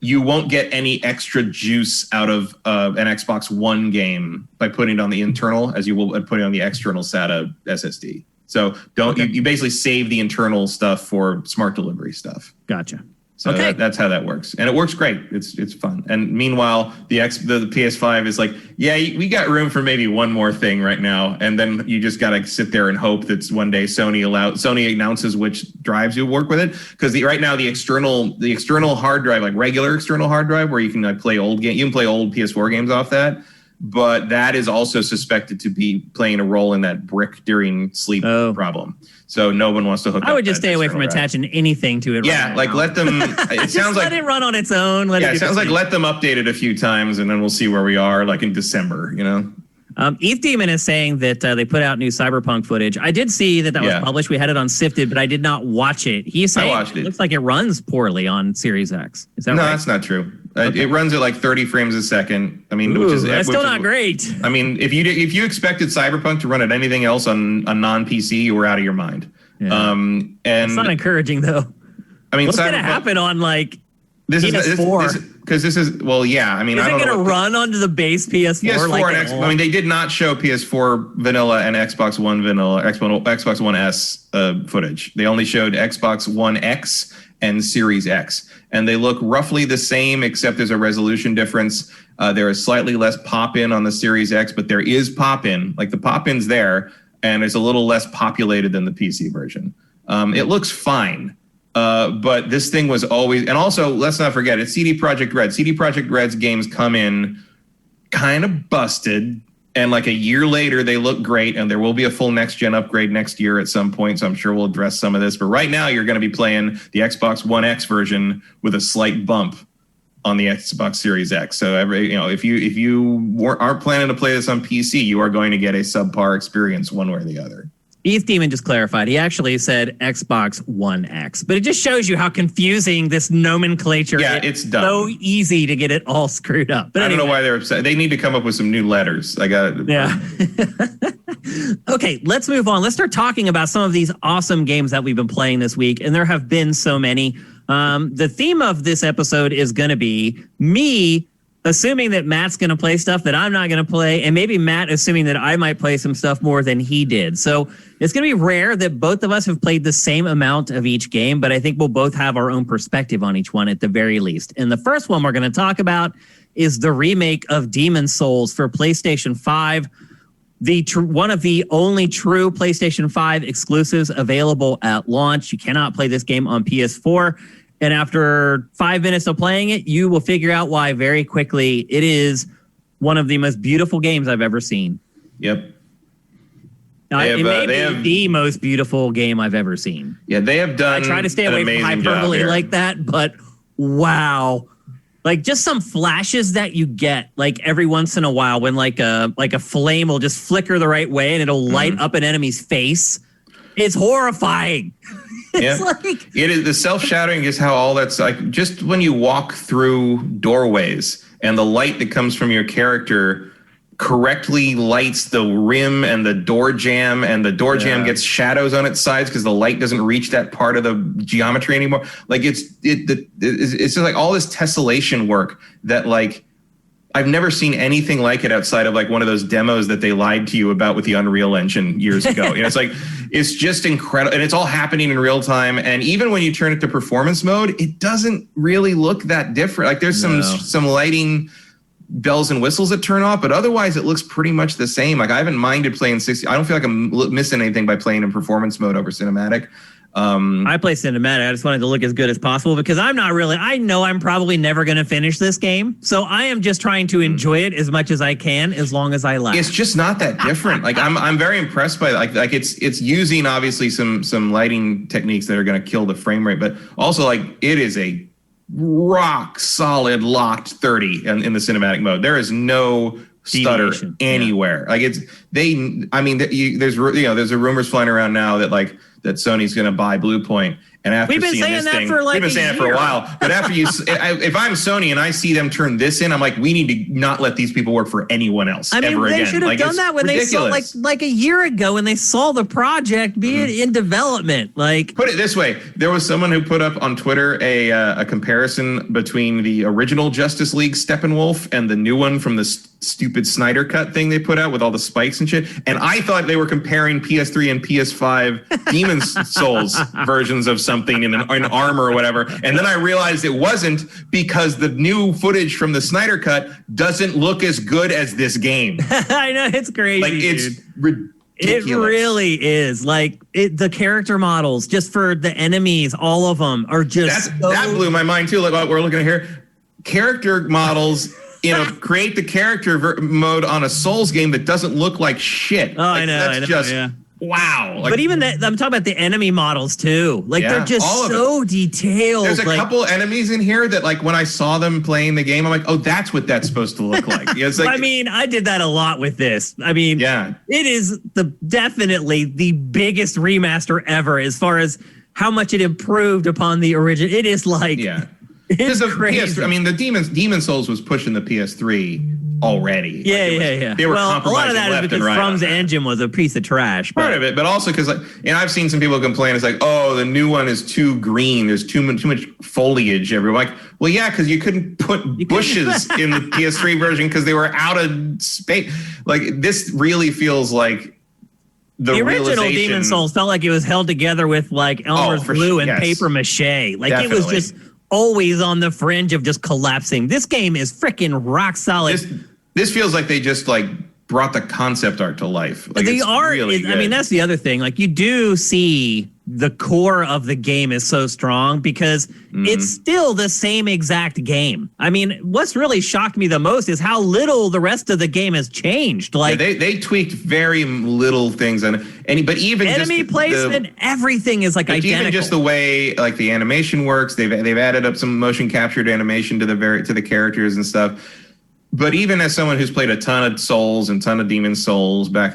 you won't get any extra juice out of an Xbox One game by putting it on the internal as you will put it on the external SATA SSD. So you basically save the internal stuff for smart delivery stuff. Gotcha. So that's how that works, and it works great. It's fun. And meanwhile, the PS5 is like, yeah, we got room for maybe one more thing right now, and then you just gotta sit there and hope that one day Sony announces which drives you work with it. Because right now the external hard drive, like regular external hard drive, where you can play old games, you can play old PS4 games off that. But that is also suspected to be playing a role in that brick during sleep problem. So no one wants to hook up. I would just stay away from attaching anything to it. Yeah, let them. It sounds like let it run on its own. It sounds like let them update it a few times, and then we'll see where we are, like in December. ETH Demon is saying that they put out new Cyberpunk footage. I did see that was published. We had it on Sifted, but I did not watch it. He's saying it looks like it runs poorly on Series X. Is that right? No, that's not true. It runs at like 30 frames a second. I mean, that's still not great. I mean, if you expected Cyberpunk to run at anything else on a non-PC, you were out of your mind. Yeah. And it's not encouraging though. I mean, what's going to happen on this PS4? Because this is I mean, is it going to run onto the base PS4? PS4 and I mean, they did not show PS4 vanilla and Xbox One vanilla, Xbox One S footage. They only showed Xbox One X and Series X, and they look roughly the same, except there's a resolution difference. There is slightly less pop-in on the Series X, but there is pop-in. Like the pop-in's there, and it's a little less populated than the PC version. It looks fine. But this thing was always, and also let's not forget, it's CD Projekt Red. CD Projekt Red's games come in kind of busted, and like a year later they look great, and there will be a full next gen upgrade next year at some point, so I'm sure we'll address some of this. But right now you're going to be playing the Xbox One X version with a slight bump on the Xbox Series X. So if you aren't planning to play this on PC, you are going to get a subpar experience one way or the other. ETH Demon just clarified. He actually said Xbox One X, but it just shows you how confusing this nomenclature is. Yeah, it's dumb. So easy to get it all screwed up. But I don't know why they're upset. They need to come up with some new letters. Yeah. Okay, let's move on. Let's start talking about some of these awesome games that we've been playing this week, and there have been so many. The theme of this episode is going to be me assuming that Matt's going to play stuff that I'm not going to play, and maybe Matt assuming that I might play some stuff more than he did. So it's going to be rare that both of us have played the same amount of each game, but I think we'll both have our own perspective on each one at the very least. And the first one we're going to talk about is the remake of Demon's Souls for PlayStation 5. One of the only true PlayStation 5 exclusives available at launch. You cannot play this game on PS4. And after 5 minutes of playing it, you will figure out why very quickly. It is one of the most beautiful games I've ever seen. Yep. It may be the most beautiful game I've ever seen. Yeah, they have done. I try to stay away from hyperbole like that, but wow. Like just some flashes that you get like every once in a while when like a flame will just flicker the right way and it'll light up an enemy's face. It's horrifying. It's it is the self-shadowing is how all that's like. Just when you walk through doorways and the light that comes from your character correctly lights the rim and the door jamb, and the door jamb gets shadows on its sides because the light doesn't reach that part of the geometry anymore. Like it's just like all this tessellation work that like I've never seen anything like it outside of like one of those demos that they lied to you about with the Unreal Engine years ago. It's like, it's just incredible. And it's all happening in real time. And even when you turn it to performance mode, it doesn't really look that different. Like there's some lighting bells and whistles that turn off, but otherwise it looks pretty much the same. Like I haven't minded playing 60. I don't feel like I'm missing anything by playing in performance mode over cinematic. I play cinematic. I just wanted to look as good as possible because I know I'm probably never going to finish this game. So I am just trying to enjoy it as much as I can, as long as I laugh. It's just not that different. Like I'm very impressed by like it's using obviously some lighting techniques that are going to kill the frame rate, but also like it is a rock solid locked 30 in the cinematic mode. There is no stutter anywhere. Like there's rumors flying around now that Sony's going to buy Blue Point. And after we've been saying that for like we've been saying it for a while. But after if I'm Sony and I see them turn this in, I'm like, we need to not let these people work for anyone else ever again. They should have done that when ridiculous. They saw like a year ago when they saw the project being in development. Like, put it this way, there was someone who put up on Twitter a comparison between the original Justice League Steppenwolf and the new one from the stupid Snyder Cut thing they put out with all the spikes and shit. And I thought they were comparing PS3 and PS5 Demon's Souls versions of something in armor or whatever. And then I realized it wasn't, because the new footage from the Snyder Cut doesn't look as good as this game. I know, it's crazy. Like, it's ridiculous. It really is. Like, the character models, just for the enemies, all of them are just that blew my mind too. Like what we're looking at here, character models. Create the character mode on a Souls game that doesn't look like shit. Oh, I know. Wow. But even that, I'm talking about the enemy models too. Like, they're just so detailed. There's a couple enemies in here that, like, when I saw them playing the game, I'm like, oh, that's what that's supposed to look like. It's like, I mean, I did that a lot with this. I mean, it is definitely the biggest remaster ever as far as how much it improved upon the original. It is like... It's crazy. I mean, the Demon Souls was pushing the PS3 already. They were compromising. A lot of that is because From's engine was a piece of trash. Part of it, but also because, I've seen some people complain. It's like, oh, the new one is too green. There's too much foliage everywhere. Like, well, yeah, because you couldn't put bushes in the PS3 version because they were out of space. Like, this really feels like the original Demon Souls felt like it was held together with like Elmer's glue and paper mache. Like, it was just always on the fringe of just collapsing. This game is freaking rock solid. This feels like they just brought the concept art to life. Like, the art really is, I mean, that's the other thing. Like, you do see the core of the game is so strong because it's still the same exact game. I mean, what's really shocked me the most is how little the rest of the game has changed. Like, they tweaked very little things but even enemy placement, everything is identical. Even just the way the animation works, they've added up some motion captured animation to the characters and stuff. But even as someone who's played a ton of Souls and ton of Demon Souls back,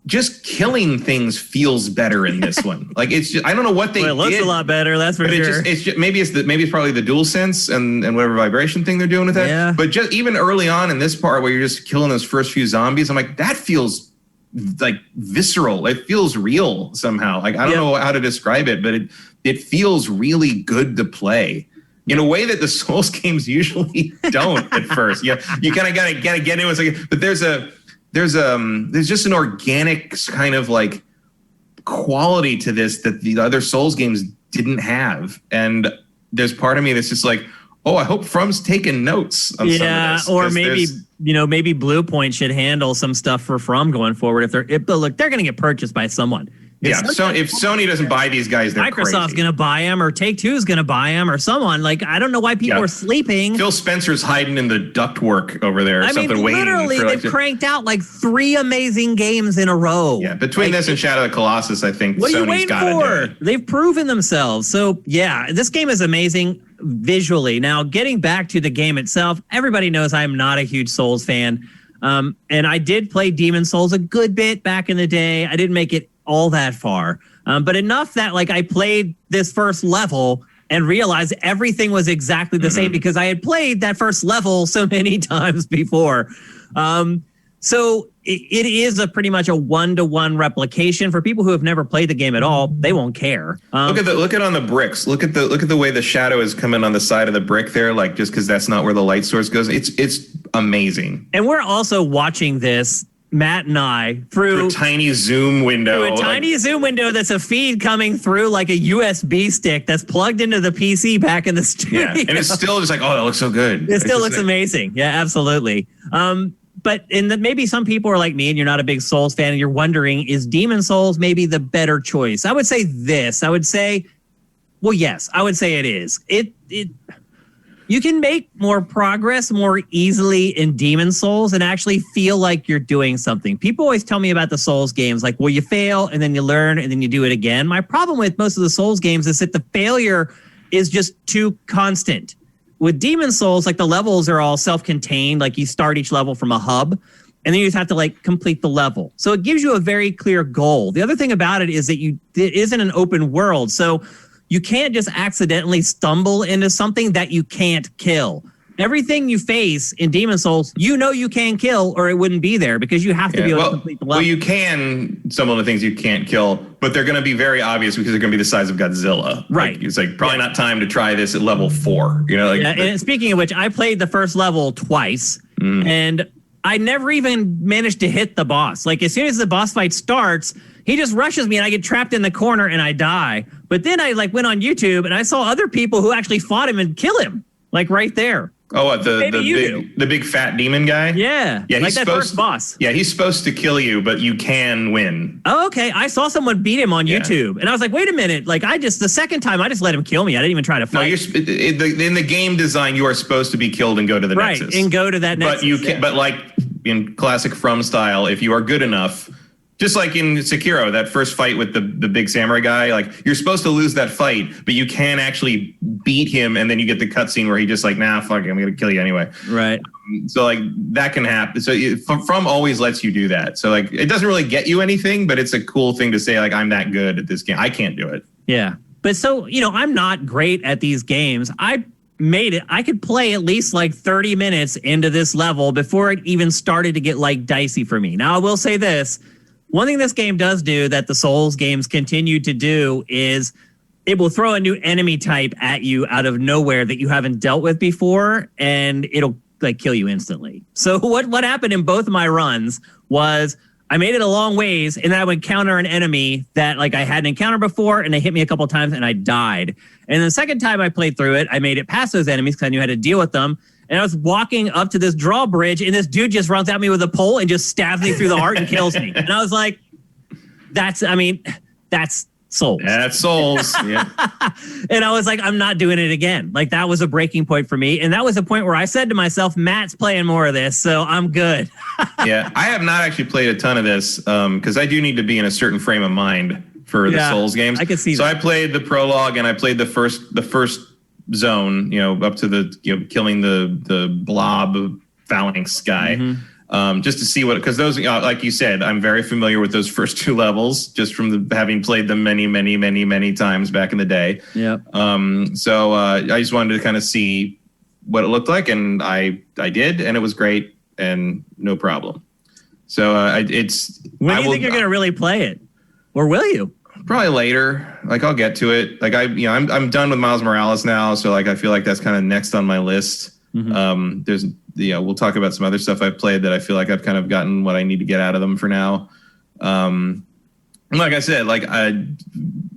just killing things feels better in this one. Like, it's just, I don't know what they did. It looks a lot better, that's for sure. It's just, maybe it's probably the DualSense and whatever vibration thing they're doing with that. Yeah. But just even early on in this part where you're just killing those first few zombies, I'm like, that feels visceral. It feels real somehow. Like, I don't know how to describe it, but it feels really good to play in a way that the Souls games usually don't at first. You kind of gotta get into it. But there's just an organic kind of quality to this that the other Souls games didn't have. And there's part of me that's just like, oh, I hope From's taking notes on some of this. Or maybe Blue Point should handle some stuff for From going forward. They're going to get purchased by someone. So if Sony doesn't buy these guys, they're Microsoft's going to buy them, or Take-Two's going to buy them, or someone. Like, I don't know why people are sleeping. Phil Spencer's hiding in the ductwork over there or something. Literally, they've cranked out 3 amazing games in a row. Yeah, between this and Shadow of the Colossus, I think what Sony's got to do it. They've proven themselves. So, yeah, this game is amazing visually. Now, getting back to the game itself, everybody knows I'm not a huge Souls fan. And I did play Demon Souls a good bit back in the day. I didn't make it all that far, but enough that I played this first level and realized everything was exactly the same because I had played that first level so many times before. So it is pretty much a 1-to-1 replication. For people who have never played the game at all, they won't care. Look at on the bricks. Look at the way the shadow is coming on the side of the brick there. Just because that's not where the light source goes. It's amazing. And we're also watching this, Matt and I, through a tiny zoom window. Through a tiny zoom window that's a feed coming through a USB stick that's plugged into the PC back in the studio. Yeah, and it's still just oh, that looks so good. It still looks amazing. Yeah, absolutely. maybe some people are like me and you're not a big Souls fan and you're wondering, is Demon Souls maybe the better choice? I would say this. I would say, well, yes, I would say it is. You can make more progress more easily in Demon Souls and actually feel like you're doing something. People always tell me about the Souls games, like, well, you fail and then you learn and then you do it again. My problem with most of the Souls games is that the failure is just too constant. With Demon Souls, like the levels are all self-contained. Like you start each level from a hub and then you just have to like complete the level. So it gives you a very clear goal. The other thing about it is that it isn't an open world. So you can't just accidentally stumble into something that you can't kill. Everything you face in Demon Souls, you know you can kill or it wouldn't be there because you have to be able to complete the level. Well, you can, some of the things you can't kill, but they're going to be very obvious because they're going to be the size of Godzilla. Right. Like, it's like probably not time to try this at level 4. You know, like, and speaking of which, I played the first level twice and I never even managed to hit the boss. Like as soon as the boss fight starts, he just rushes me and I get trapped in the corner and I die. But then I like went on YouTube and I saw other people who actually fought him and kill him, like right there. Oh, what, the big fat demon guy? Yeah, yeah, like that first boss. Yeah, he's supposed to kill you, but you can win. Oh, okay. I saw someone beat him on YouTube, and I was like, wait a minute. Like, the second time, I just let him kill me. I didn't even try to fight. No, in the game design, you are supposed to be killed and go to the Nexus. Right, and go to that Nexus. But you can, but like in classic From style, if you are good enough, just like in Sekiro, that first fight with the big samurai guy, like you're supposed to lose that fight, but you can actually beat him, and then you get the cutscene where he just like, nah, fuck it, I'm gonna kill you anyway. Right. So like that can happen. So From always lets you do that. So like it doesn't really get you anything, but it's a cool thing to say like I'm that good at this game. I can't do it. Yeah, but so I'm not great at these games. I made it. I could play at least like 30 minutes into this level before it even started to get like dicey for me. Now I will say this. One thing this game does do that the Souls games continue to do is it will throw a new enemy type at you out of nowhere that you haven't dealt with before, and it'll like kill you instantly. So what happened in both of my runs was I made it a long ways, and then I would encounter an enemy that like I hadn't encountered before, and they hit me a couple of times, and I died. And the second time I played through it, I made it past those enemies because I knew how to deal with them. And I was walking up to this drawbridge, and this dude just runs at me with a pole and just stabs me through the heart and kills me. And I was like, that's Souls. That's Souls. Yeah. And I was like, I'm not doing it again. Like that was a breaking point for me. And that was a point where I said to myself, Matt's playing more of this, so I'm good. Yeah. I have not actually played a ton of this because I do need to be in a certain frame of mind for the Souls games. I can see that. So I played the prologue and I played the first zone, up to the killing the blob phalanx guy, just to see what, because those like you said, I'm very familiar with those first two levels just from having played them many times back in the day. Yeah. So I just wanted to kind of see what it looked like, and I did, and it was great and no problem. So when do you think you're gonna really play it, or will you? Probably later. Like I'll get to it. Like I'm done with Miles Morales now, so like I feel like that's kind of next on my list. There's we'll talk about some other stuff I've played that I feel like I've kind of gotten what I need to get out of them for now. Like I said, like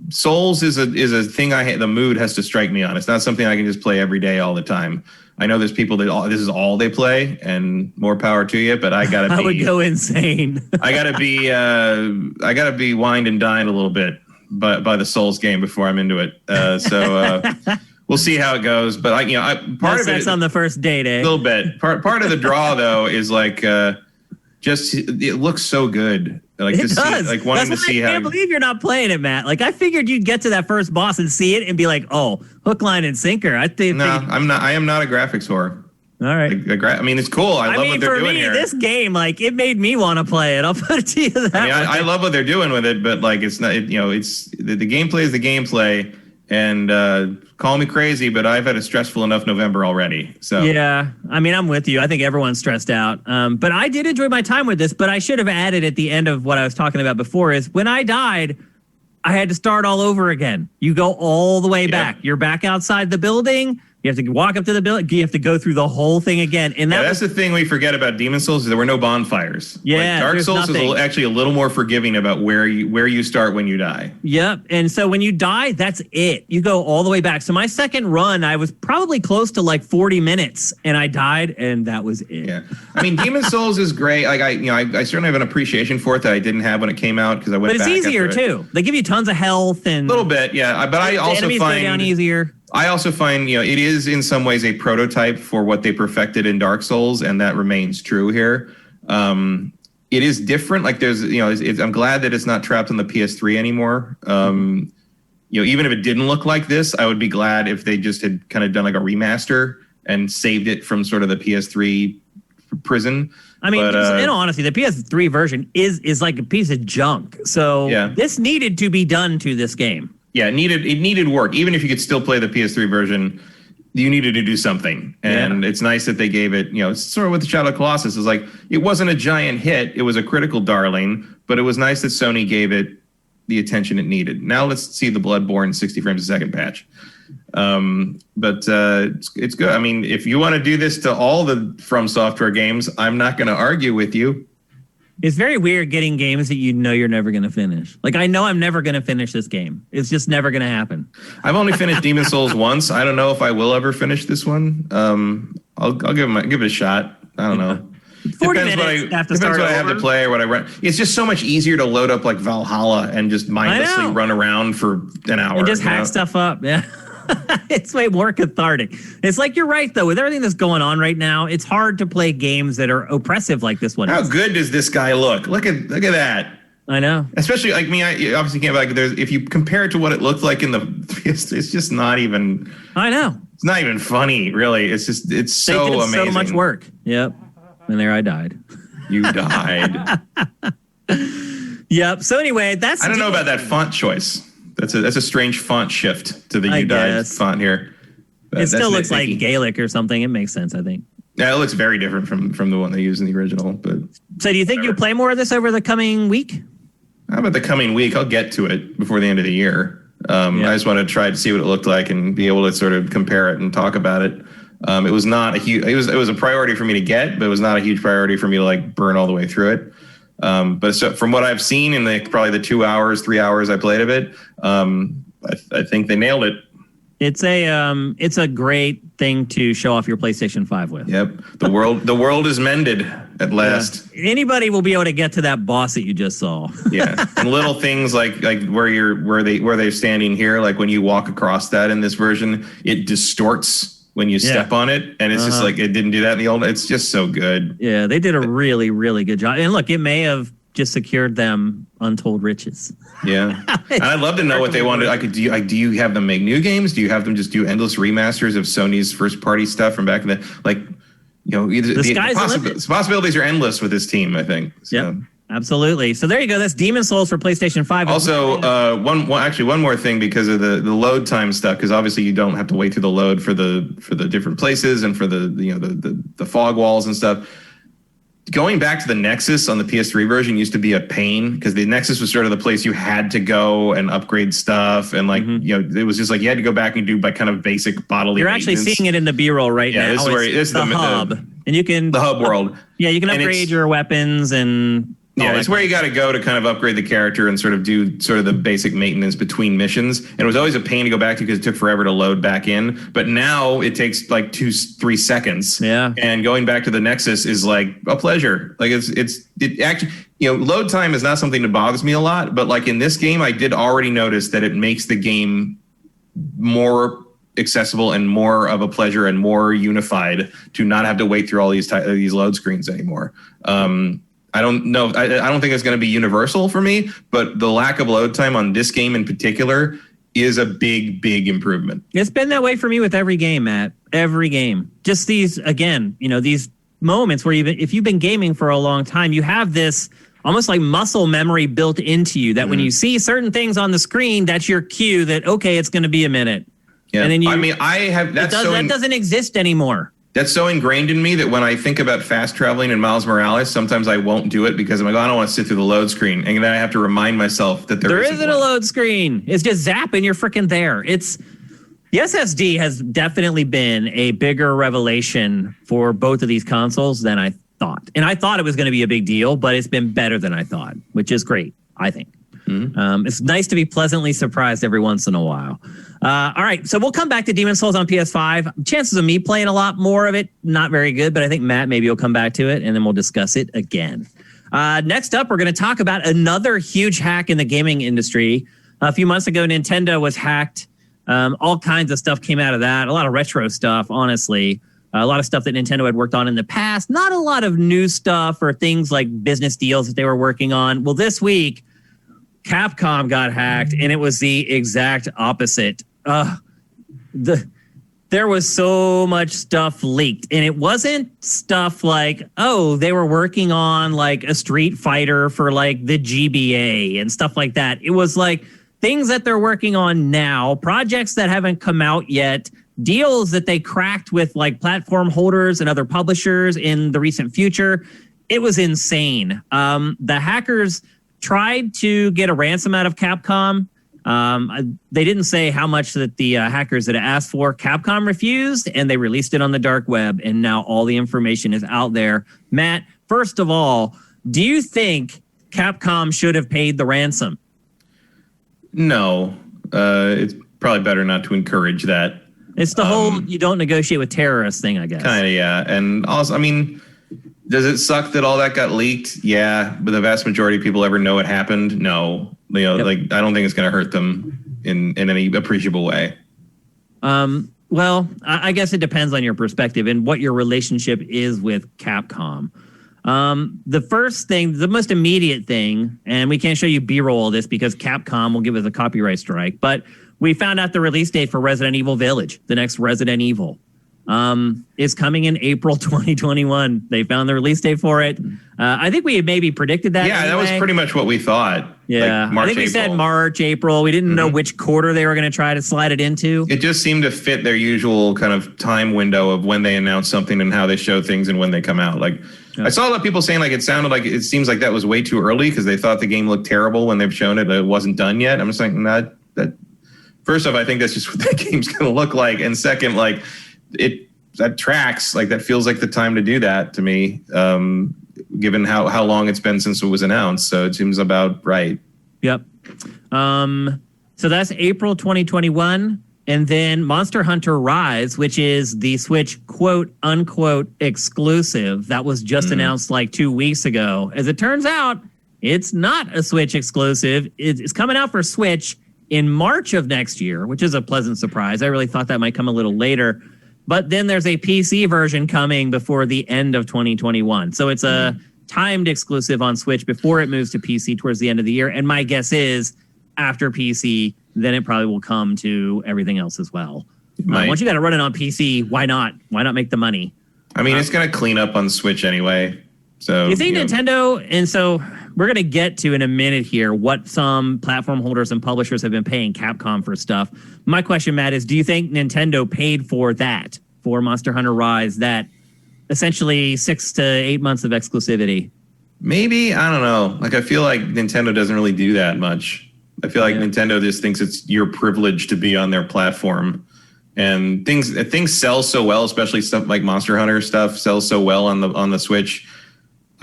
Souls is a thing the mood has to strike me on. It's not something I can just play every day all the time. I know there's people that this is all they play, and more power to you. But I gotta be. I would go insane. I gotta be wined and dined a little bit by the Souls game before I'm into it. We'll see how it goes. But part of it on the first date, a little bit. Part of the draw though is like just it looks so good. Like it does. Like wanting to see how. I can't believe you're not playing it, Matt. Like I figured you'd get to that first boss and see it and be like, "Oh, hook, line, and sinker." I'm not. I am not a graphics whore. All right. I mean, it's cool. I love what they're doing here. For me, this game, like, it made me want to play it. I'll put it to you that way. I love what they're doing with it, but like, it's not. It's the gameplay is the gameplay. And call me crazy, but I've had a stressful enough November already. So yeah, I mean, I'm with you. I think everyone's stressed out. But I did enjoy my time with this. But I should have added at the end of what I was talking about before is when I died, I had to start all over again. You go all the way back. You're back outside the building. You have to walk up to the building. You have to go through the whole thing again. And that's the thing we forget about Demon Souls is there were no bonfires. Yeah, Dark Souls is actually a little more forgiving about where you start when you die. Yep. And so when you die, that's it. You go all the way back. So my second run, I was probably close to like 40 minutes, and I died, and that was it. Yeah. I mean, Demon Souls is great. Like I certainly have an appreciation for it that I didn't have when it came out because I went back. But it's easier too. They give you tons of health and a little bit, yeah. But I also enemies go down easier. I also find, it is in some ways a prototype for what they perfected in Dark Souls, and that remains true here. It is different. Like there's, I'm glad that it's not trapped on the PS3 anymore. Even if it didn't look like this, I would be glad if they just had kind of done like a remaster and saved it from sort of the PS3 prison. I mean, in all honesty, the PS3 version is like a piece of junk. So this needed to be done to this game. Yeah, it needed work. Even if you could still play the PS3 version, you needed to do something. And it's nice that they gave it, it's sort of with the Shadow of the Colossus. It's like, it wasn't a giant hit. It was a critical darling, but it was nice that Sony gave it the attention it needed. Now let's see the Bloodborne 60 frames a second patch. But it's good. I mean, if you want to do this to all the From Software games, I'm not going to argue with you. It's very weird getting games that you're never going to finish. Like, I know I'm never going to finish this game. It's just never going to happen. I've only finished Demon Souls once. I don't know if I will ever finish this one. I'll give it a shot. I don't know. 40 minutes depends what I have to play or what I run. It's just so much easier to load up like Valhalla and just mindlessly run around for an hour. And just hack stuff up. Yeah. It's way more cathartic. It's like you're right, though. With everything that's going on right now, it's hard to play games that are oppressive like this one. How good does this guy look? Look at that. I know. Especially like me, I obviously can't like if you compare it to what it looked like in the it's just not even. I know. It's not even funny, really. It's just so amazing. So much work. Yep. And there I died. You died. Yep. So anyway, I don't know about that font choice. That's a strange font shift to the You Died font here. It still looks like Gaelic or something. It makes sense, I think. Yeah, it looks very different from the one they used in the original. But so do you think you'll play more of this over the coming week? How about the coming week? I'll get to it before the end of the year. I just want to try to see what it looked like and be able to sort of compare it and talk about it. It was not a huge. It was a priority for me to get, but it was not a huge priority for me to like burn all the way through it. But so from what I've seen in probably the 3 hours I played of it, I think they nailed it. It's a great thing to show off your PlayStation 5 with. Yep. The world is mended at last. Yeah. Anybody will be able to get to that boss that you just saw. Yeah. And little things like where they're standing here, like when you walk across that in this version, it distorts when you step on it, and it's just like it didn't do that in the old. It's just so good. Yeah, they did a really, really good job. And look, it may have just secured them untold riches. Yeah, and I'd love to know what they wanted. Do you have them make new games? Do you have them just do endless remasters of Sony's first party stuff from back in the possibilities are endless with this team, I think. So. Yep. Absolutely. So there you go. That's Demon Souls for PlayStation 5. Also, one more thing because of the load time stuff, because obviously you don't have to wait through the load for the different places and for the fog walls and stuff. Going back to the Nexus on the PS3 version used to be a pain because the Nexus was sort of the place you had to go and upgrade stuff. And it was just like you had to go back and do by kind of basic bodily You're actually seeing it in the B-roll right now. This is where it's the hub. And you can... The hub world. Yeah, you can upgrade your weapons and... Yeah, it's where you got to go to kind of upgrade the character and sort of do sort of the basic maintenance between missions. And it was always a pain to go back to because it took forever to load back in. But now it takes like 2-3 seconds. Yeah. And going back to the Nexus is like a pleasure. Like it actually, load time is not something that bothers me a lot. But like in this game, I did already notice that it makes the game more accessible and more of a pleasure and more unified to not have to wait through all these load screens anymore. I don't know. I don't think it's going to be universal for me, but the lack of load time on this game in particular is a big, big improvement. It's been that way for me with every game, Matt. Every game. Just these moments where if you've been gaming for a long time, you have this almost like muscle memory built into you that when you see certain things on the screen, that's your cue that, okay, it's going to be a minute. Yeah. And then that doesn't exist anymore. That's so ingrained in me that when I think about fast traveling in Miles Morales, sometimes I won't do it because I'm like, I don't want to sit through the load screen. And then I have to remind myself that there isn't a load screen. It's just zap and you're freaking there. The SSD has definitely been a bigger revelation for both of these consoles than I thought. And I thought it was going to be a big deal, but it's been better than I thought, which is great, I think. It's nice to be pleasantly surprised every once in a while. All right, so we'll come back to Demon's Souls on PS5. Chances of me playing a lot more of it, not very good, but I think Matt maybe will come back to it, and then we'll discuss it again. Next up, we're going to talk about another huge hack in the gaming industry. A few months ago, Nintendo was hacked. All kinds of stuff came out of that. A lot of retro stuff, honestly. A lot of stuff that Nintendo had worked on in the past. Not a lot of new stuff or things like business deals that they were working on. Well, this week, Capcom got hacked, and it was the exact opposite. There was so much stuff leaked, and it wasn't stuff like, oh, they were working on like a Street Fighter for like the GBA and stuff like that. It was like things that they're working on now, projects that haven't come out yet, deals that they cracked with like platform holders and other publishers in the recent future. It was insane. The hackers tried to get a ransom out of Capcom. They didn't say how much that the hackers had asked for. Capcom refused, and they released it on the dark web, and now all the information is out there. Matt, first of all, do you think Capcom should have paid the ransom? No. It's probably better not to encourage that. It's the whole you don't negotiate with terrorists thing, I guess. Kind of, yeah. And also, I mean, does it suck that all that got leaked? Yeah, but the vast majority of people ever know it happened? No. You know, like I don't think it's going to hurt them in any appreciable way. Well, I guess it depends on your perspective and what your relationship is with Capcom. The first thing, the most immediate thing, and we can't show you B-roll of this because Capcom will give us a copyright strike, but we found out the release date for Resident Evil Village, the next Resident Evil. Is coming in April 2021. They found the release date for it. I think we had maybe predicted that. Yeah, anyway. That was pretty much what we thought. Yeah, like March, I think we said March, April. We didn't know which quarter they were going to try to slide it into. It just seemed to fit their usual kind of time window of when they announce something and how they show things and when they come out. Like I saw a lot of people saying like it sounded like it seems like that was way too early because they thought the game looked terrible when they've shown it. It wasn't done yet. I'm just like that. First off, I think that's just what that game's going to look like, and second, like that tracks, like that feels like the time to do that to me, given how long it's been since it was announced. So it seems about right. Yep. So that's April 2021. And then Monster Hunter Rise, which is the Switch quote unquote exclusive that was just announced like 2 weeks ago. As it turns out, it's not a Switch exclusive. It's coming out for Switch in March of next year, which is a pleasant surprise. I really thought that might come a little later. But then there's a PC version coming before the end of 2021. So it's a timed exclusive on Switch before it moves to PC towards the end of the year. And my guess is after PC, then it probably will come to everything else as well. Once you got to run it on PC, why not? Why not make the money? I mean, it's going to clean up on Switch anyway. So you think Nintendo, and so we're going to get to in a minute here what some platform holders and publishers have been paying Capcom for stuff. My question, Matt, is do you think Nintendo paid for that, for Monster Hunter Rise, that essentially 6 to 8 months of exclusivity? Maybe, I don't know. Like, I feel like Nintendo doesn't really do that much. I feel like Nintendo just thinks it's your privilege to be on their platform. And things sell so well, especially stuff like Monster Hunter stuff sells so well on the Switch.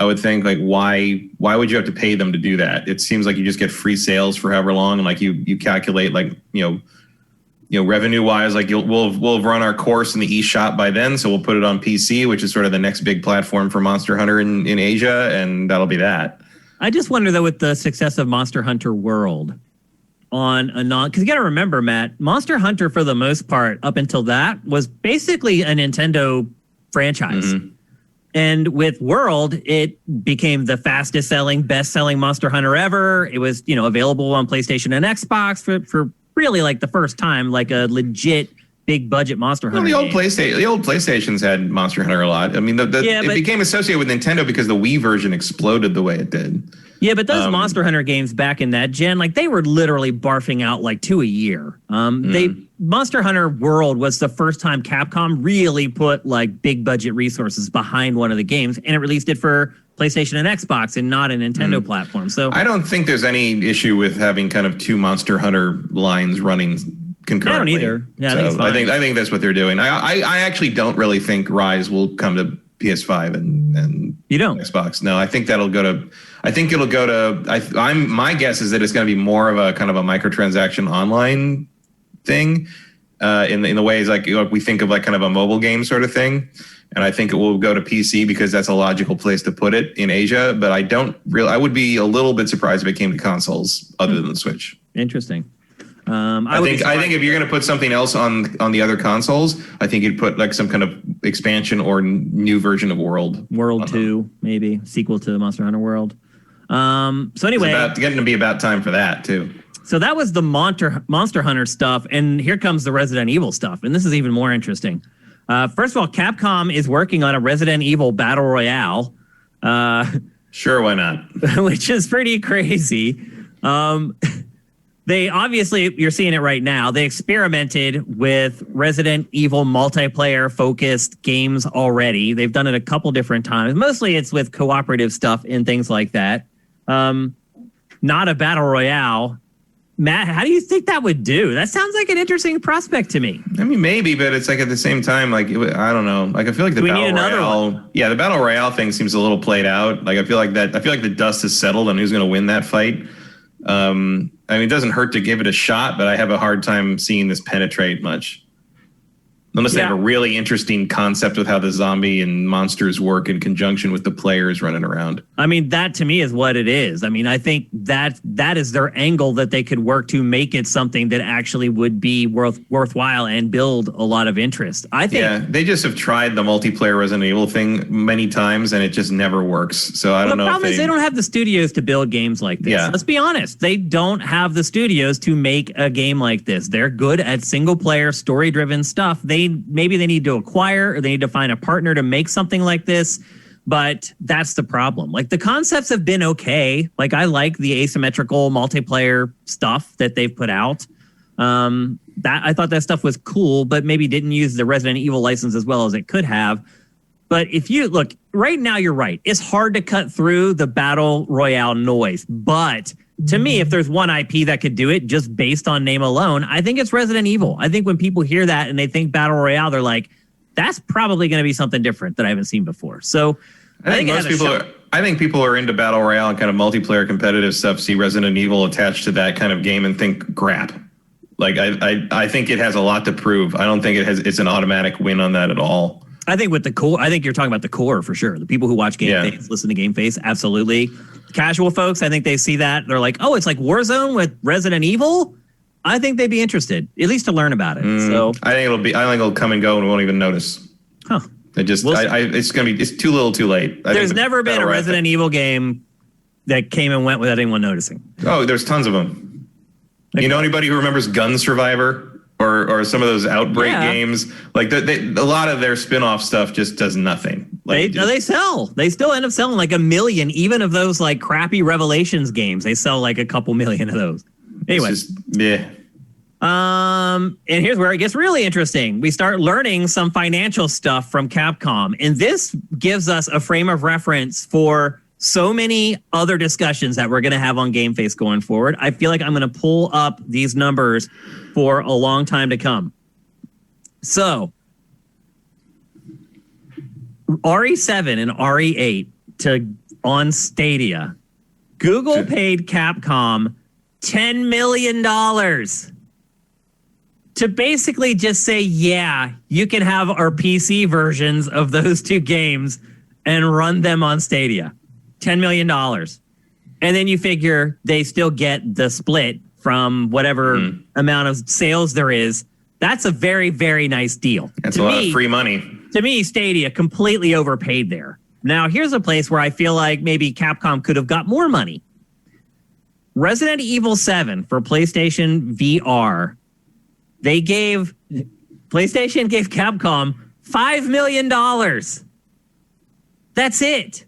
I would think, like, why would you have to pay them to do that? It seems like you just get free sales for however long, and like you calculate, like, you know, revenue wise, like we'll run our course in the eShop by then, so we'll put it on PC, which is sort of the next big platform for Monster Hunter in Asia, and that'll be that. I just wonder though, with the success of Monster Hunter World on a because you got to remember, Matt, Monster Hunter for the most part up until that was basically a Nintendo franchise. And with World, it became the fastest selling, best selling Monster Hunter ever. It was, available on PlayStation and Xbox for really like the first time, like a legit big budget Monster Hunter. The old PlayStations had Monster Hunter a lot. I mean, it became associated with Nintendo because the Wii version exploded the way it did. Yeah, but those Monster Hunter games back in that gen, like they were literally barfing out like 2 a year. Monster Hunter World was the first time Capcom really put like big budget resources behind one of the games, and it released it for PlayStation and Xbox and not a Nintendo platform. So I don't think there's any issue with having kind of two Monster Hunter lines running concurrently. I don't either. Yeah, so I think that's what they're doing. I actually don't really think Rise will come to PS5 and you don't Xbox. No, I think that'll go to. I think it'll go to. My guess is that it's going to be more of a kind of a microtransaction online thing, in the ways like we think of like kind of a mobile game sort of thing. And I think it will go to PC because that's a logical place to put it in Asia. But I would be a little bit surprised if it came to consoles other than the Switch. Interesting. I think if you're going to put something else on the other consoles, I think you'd put like some kind of expansion or new version of World 2, maybe sequel to Monster Hunter World. So anyway, it's getting to be about time for that too. So that was the Monster Hunter stuff, and here comes the Resident Evil stuff, and this is even more interesting. First of all, Capcom is working on a Resident Evil Battle Royale. Sure, why not? Which is pretty crazy. They obviously, you're seeing it right now, they experimented with Resident Evil multiplayer-focused games already. They've done it a couple different times. Mostly it's with cooperative stuff and things like that. Not a Battle Royale. Matt, how do you think that would do? That sounds like an interesting prospect to me. I mean, maybe, but it's like at the same time, like I don't know. Like I feel like the Battle Royale, the Battle Royale thing seems a little played out. Like I feel like the dust has settled on who's going to win that fight. I mean, it doesn't hurt to give it a shot, but I have a hard time seeing this penetrate much. Unless they have a really interesting concept with how the zombie and monsters work in conjunction with the players running around. I mean, that to me is what it is. I mean, I think that is their angle that they could work to make it something that actually would be worthwhile and build a lot of interest. I think. Yeah, they just have tried the multiplayer Resident Evil thing many times, and it just never works. So I don't know. The problem is they don't have the studios to build games like this. Yeah. Let's be honest. They don't have the studios to make a game like this. They're good at single-player, story-driven stuff. Maybe they need to acquire or they need to find a partner to make something like this, but that's the problem. Like the concepts have been okay. Like I like the asymmetrical multiplayer stuff that they've put out. That I thought that stuff was cool, but maybe didn't use the Resident Evil license as well as it could have. But if you look right now, you're right. It's hard to cut through the Battle Royale noise, but to me, if there's one IP that could do it just based on name alone, I think it's Resident Evil. I think when people hear that and they think Battle Royale, they're like, that's probably going to be something different that I haven't seen before. So I think people are into Battle Royale and kind of multiplayer competitive stuff, see Resident Evil attached to that kind of game and think crap. Like I think it has a lot to prove. I don't think it's an automatic win on that at all. I think with the core, I think you're talking about the core for sure. The people who watch GameFace, listen to GameFace, absolutely. Casual folks, I think they see that. They're like, oh, it's like Warzone with Resident Evil? I think they'd be interested, at least to learn about it. So I think it'll come and go and we won't even notice. Huh. It's too little too late. There's never been a Resident Evil game that came and went without anyone noticing. Oh, there's tons of them. You know anybody who remembers Gun Survivor? Or some of those Outbreak games, like a lot of their spin-off stuff just does nothing. Like they sell. They still end up selling like 1 million, even of those like crappy Revelations games. They sell like a couple million of those. Anyway, and here's where it gets really interesting. We start learning some financial stuff from Capcom, and this gives us a frame of reference for so many other discussions that we're going to have on GameFace going forward. I feel like I'm going to pull up these numbers for a long time to come. So, RE7 and RE8 on Stadia. Google paid Capcom $10 million to basically just say, yeah, you can have our PC versions of those two games and run them on Stadia. $10 million. And then you figure they still get the split from whatever amount of sales there is. That's a very, very nice deal. That's a lot of free money. To me, Stadia completely overpaid there. Now, here's a place where I feel like maybe Capcom could have got more money. Resident Evil 7 for PlayStation VR. PlayStation gave Capcom $5 million. That's it.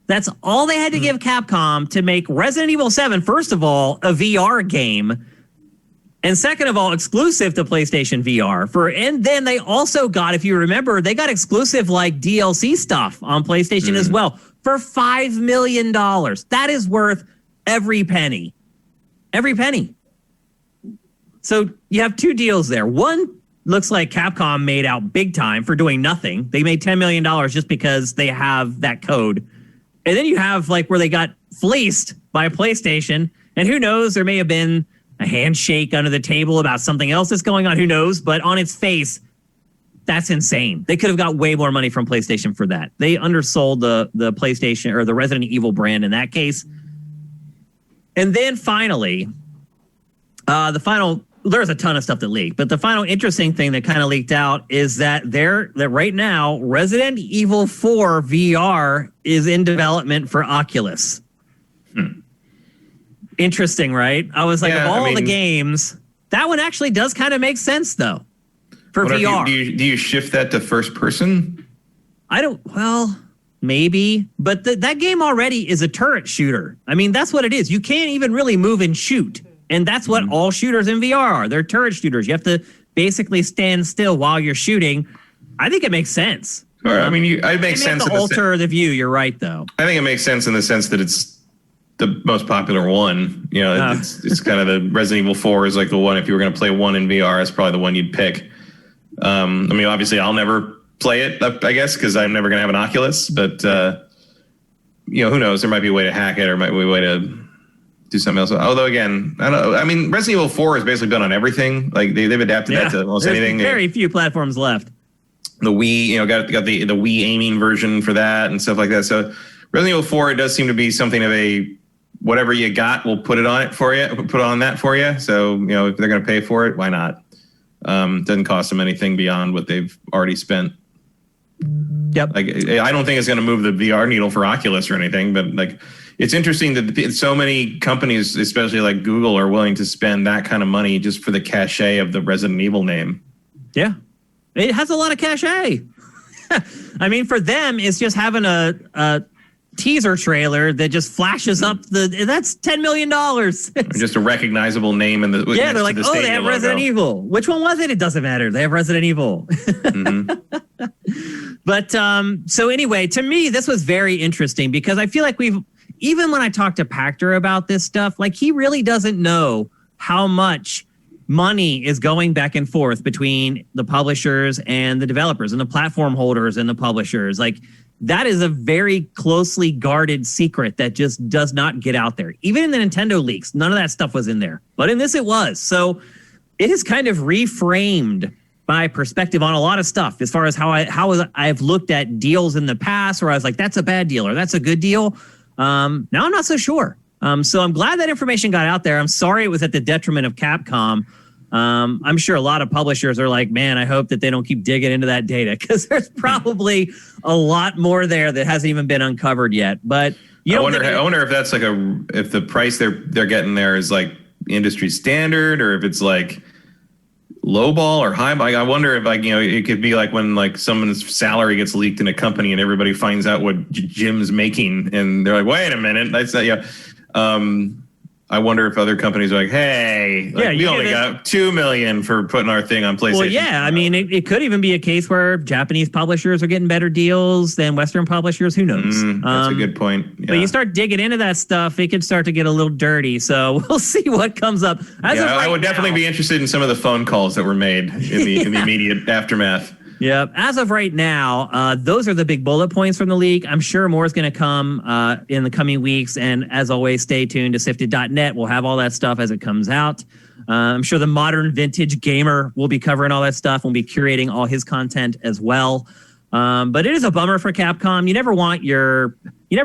That's all they had to give Capcom to make Resident Evil 7, first of all, a VR game. And second of all, exclusive to PlayStation VR. And then they also got, if you remember, they got exclusive like DLC stuff on PlayStation as well for $5 million. That is worth every penny. Every penny. So you have two deals there. One looks like Capcom made out big time for doing nothing. They made $10 million just because they have that code. And then you have like where they got fleeced by PlayStation. And who knows, there may have been a handshake under the table about something else that's going on. Who knows? But on its face, that's insane. They could have got way more money from PlayStation for that. They undersold the PlayStation or the Resident Evil brand in that case. And then finally, there's a ton of stuff that leaked, but the final interesting thing that kind of leaked out is that right now, Resident Evil 4 VR is in development for Oculus. Interesting, right? I was like, the games, that one actually does kind of make sense though for VR. Do you shift that to first person? Maybe, but that game already is a turret shooter. I mean, that's what it is. You can't even really move and shoot. And that's what all shooters in VR are. They're turret shooters. You have to basically stand still while you're shooting. I think it makes sense. Sure. I mean, it makes sense. To alter the view. You're right, though. I think it makes sense in the sense that it's the most popular one. You know, it's kind of the Resident Evil 4 is like the one. If you were going to play one in VR, it's probably the one you'd pick. I mean, obviously, I'll never play it, I guess, because I'm never going to have an Oculus. But who knows? There might be a way to hack it, or might be a way to do something else. Although again, I don't know. I mean, Resident Evil 4 has basically been on everything. Like they've adapted that to almost anything. Very few platforms left. The Wii, got the Wii aiming version for that and stuff like that. So Resident Evil 4, it does seem to be something of a whatever you got, we'll put it on it for you. Put on that for you. So if they're going to pay for it, why not? Doesn't cost them anything beyond what they've already spent. Yep. Like I don't think it's going to move the VR needle for Oculus or anything, but like. It's interesting that so many companies, especially like Google, are willing to spend that kind of money just for the cachet of the Resident Evil name. Yeah, it has a lot of cachet. I mean, for them, it's just having a teaser trailer that just flashes up that's $10 million. Just a recognizable name in the they're like, they have Resident Evil. Which one was it? It doesn't matter. They have Resident Evil. But so anyway, to me, this was very interesting because I feel like even when I talk to Pactor about this stuff, like he really doesn't know how much money is going back and forth between the publishers and the developers and the platform holders and the publishers. Like that is a very closely guarded secret that just does not get out there. Even in the Nintendo leaks, none of that stuff was in there. But in this, it was. So it has kind of reframed my perspective on a lot of stuff as far as how I've looked at deals in the past where I was like, that's a bad deal or that's a good deal. Now I'm not so sure. So I'm glad that information got out there. I'm sorry it was at the detriment of Capcom. I'm sure a lot of publishers are like, man, I hope that they don't keep digging into that data because there's probably a lot more there that hasn't even been uncovered yet. But I wonder if that's like if the price they're getting there is like industry standard or if it's like lowball or high. I wonder if it could be like when like someone's salary gets leaked in a company and everybody finds out what Jim's making and they're like, wait a minute, that's not I wonder if other companies are like, hey, we only got $2 million for putting our thing on PlayStation. Well, yeah, I mean, it could even be a case where Japanese publishers are getting better deals than Western publishers. Who knows? That's a good point. Yeah. But you start digging into that stuff, it could start to get a little dirty. So we'll see what comes up. I would definitely be interested in some of the phone calls that were made in the immediate aftermath. Yeah. As of right now, those are the big bullet points from the leak. I'm sure more is going to come in the coming weeks. And as always, stay tuned to sifted.net. We'll have all that stuff as it comes out. I'm sure the modern vintage gamer will be covering all that stuff. We'll be curating all his content as well. But it is a bummer for Capcom. You never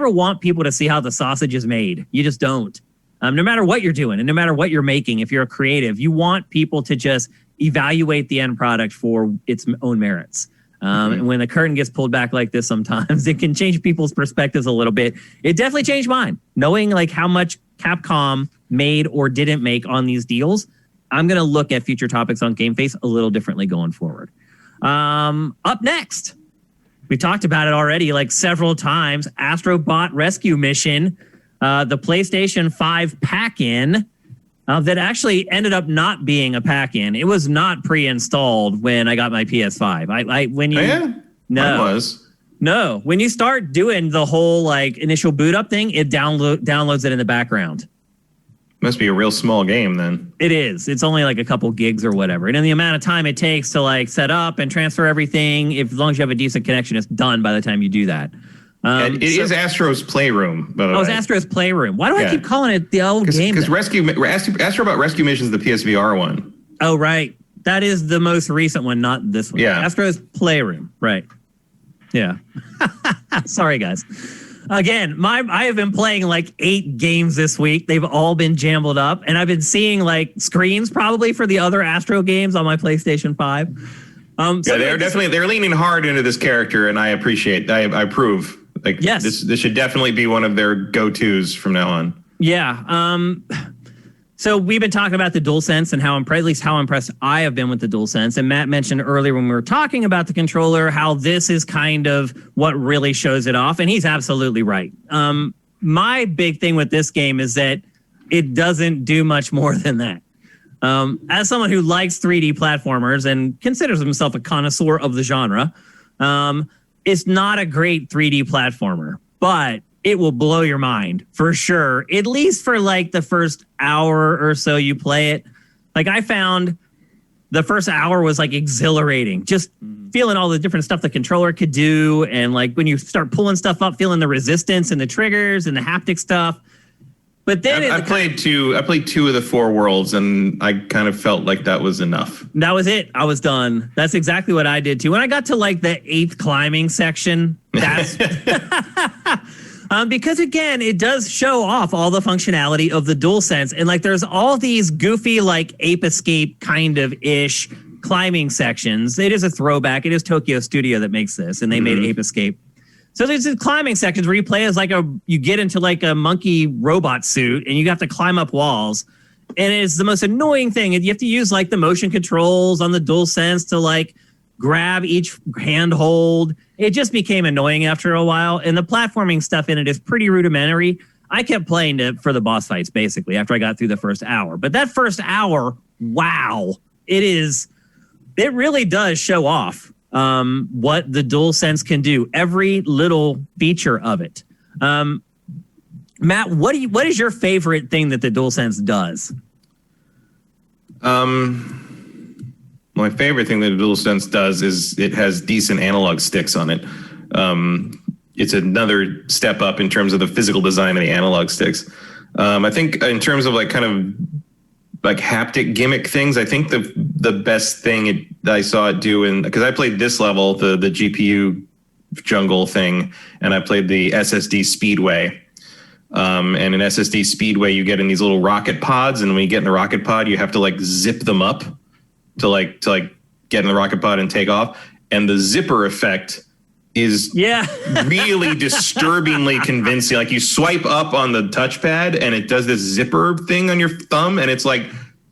want people to see how the sausage is made. You just don't. No matter what you're doing and no matter what you're making, if you're a creative, you want people to just evaluate the end product for its own merits. And when the curtain gets pulled back like this, sometimes it can change people's perspectives a little bit. It definitely changed mine. Knowing like how much Capcom made or didn't make on these deals, I'm going to look at future topics on GameFace a little differently going forward. Up next, we talked about it already like several times. Astro Bot Rescue Mission, the PlayStation 5 pack-in. That actually ended up not being a pack-in. It was not pre-installed when I got my PS5. No. When you start doing the whole like initial boot up thing, it downloads it in the background. Must be a real small game then. It is. It's only like a couple gigs or whatever. And in the amount of time it takes to like set up and transfer everything, as long as you have a decent connection, it's done by the time you do that. It is Astro's Playroom, by the way. Oh, it's Astro's Playroom. Why do I keep calling it the old game? Because Astro about Rescue Mission is the PSVR one. Oh, right. That is the most recent one, not this one. Yeah. Astro's Playroom. Right. Yeah. Sorry, guys. Again, I have been playing like 8 games this week. They've all been jumbled up, and I've been seeing like screens probably for the other Astro games on my PlayStation 5. They're leaning hard into this character, and I approve. Like, yes, this should definitely be one of their go-tos from now on. Yeah. So we've been talking about the DualSense and how impressed I have been with the DualSense. And Matt mentioned earlier when we were talking about the controller, how this is kind of what really shows it off. And he's absolutely right. My big thing with this game is that it doesn't do much more than that. As someone who likes 3D platformers and considers himself a connoisseur of the genre, it's not a great 3D platformer, but it will blow your mind for sure. At least for like the first hour or so you play it. Like I found the first hour was like exhilarating, just feeling all the different stuff the controller could do. And like when you start pulling stuff up, feeling the resistance and the triggers and the haptic stuff. But then I played 2 of the 4 worlds, and I kind of felt like that was enough. That was it. I was done. That's exactly what I did too. When I got to like the 8th climbing section, that's because again, it does show off all the functionality of the DualSense. And like there's all these goofy like Ape Escape kind of ish climbing sections. It is a throwback. It is Tokyo Studio that makes this, and they made Ape Escape. So there's these climbing sections where you play as like you get into like a monkey robot suit and you have to climb up walls. And it's the most annoying thing. You have to use like the motion controls on the DualSense to like grab each handhold. It just became annoying after a while. And the platforming stuff in it is pretty rudimentary. I kept playing it for the boss fights basically after I got through the first hour. But that first hour, wow, it really does show off what the DualSense can do, every little feature of it. Matt, what is your favorite thing that the DualSense does? My favorite thing that the DualSense does is it has decent analog sticks on it. It's another step up in terms of the physical design of the analog sticks. I think in terms of like kind of like haptic gimmick things, I think the best thing that I saw it do, because I played this level, the GPU jungle thing, and I played the SSD Speedway. And in SSD Speedway, you get in these little rocket pods, and when you get in the rocket pod, you have to like zip them up to get in the rocket pod and take off. And the zipper effect is really disturbingly convincing. Like you swipe up on the touchpad and it does this zipper thing on your thumb, and it's like,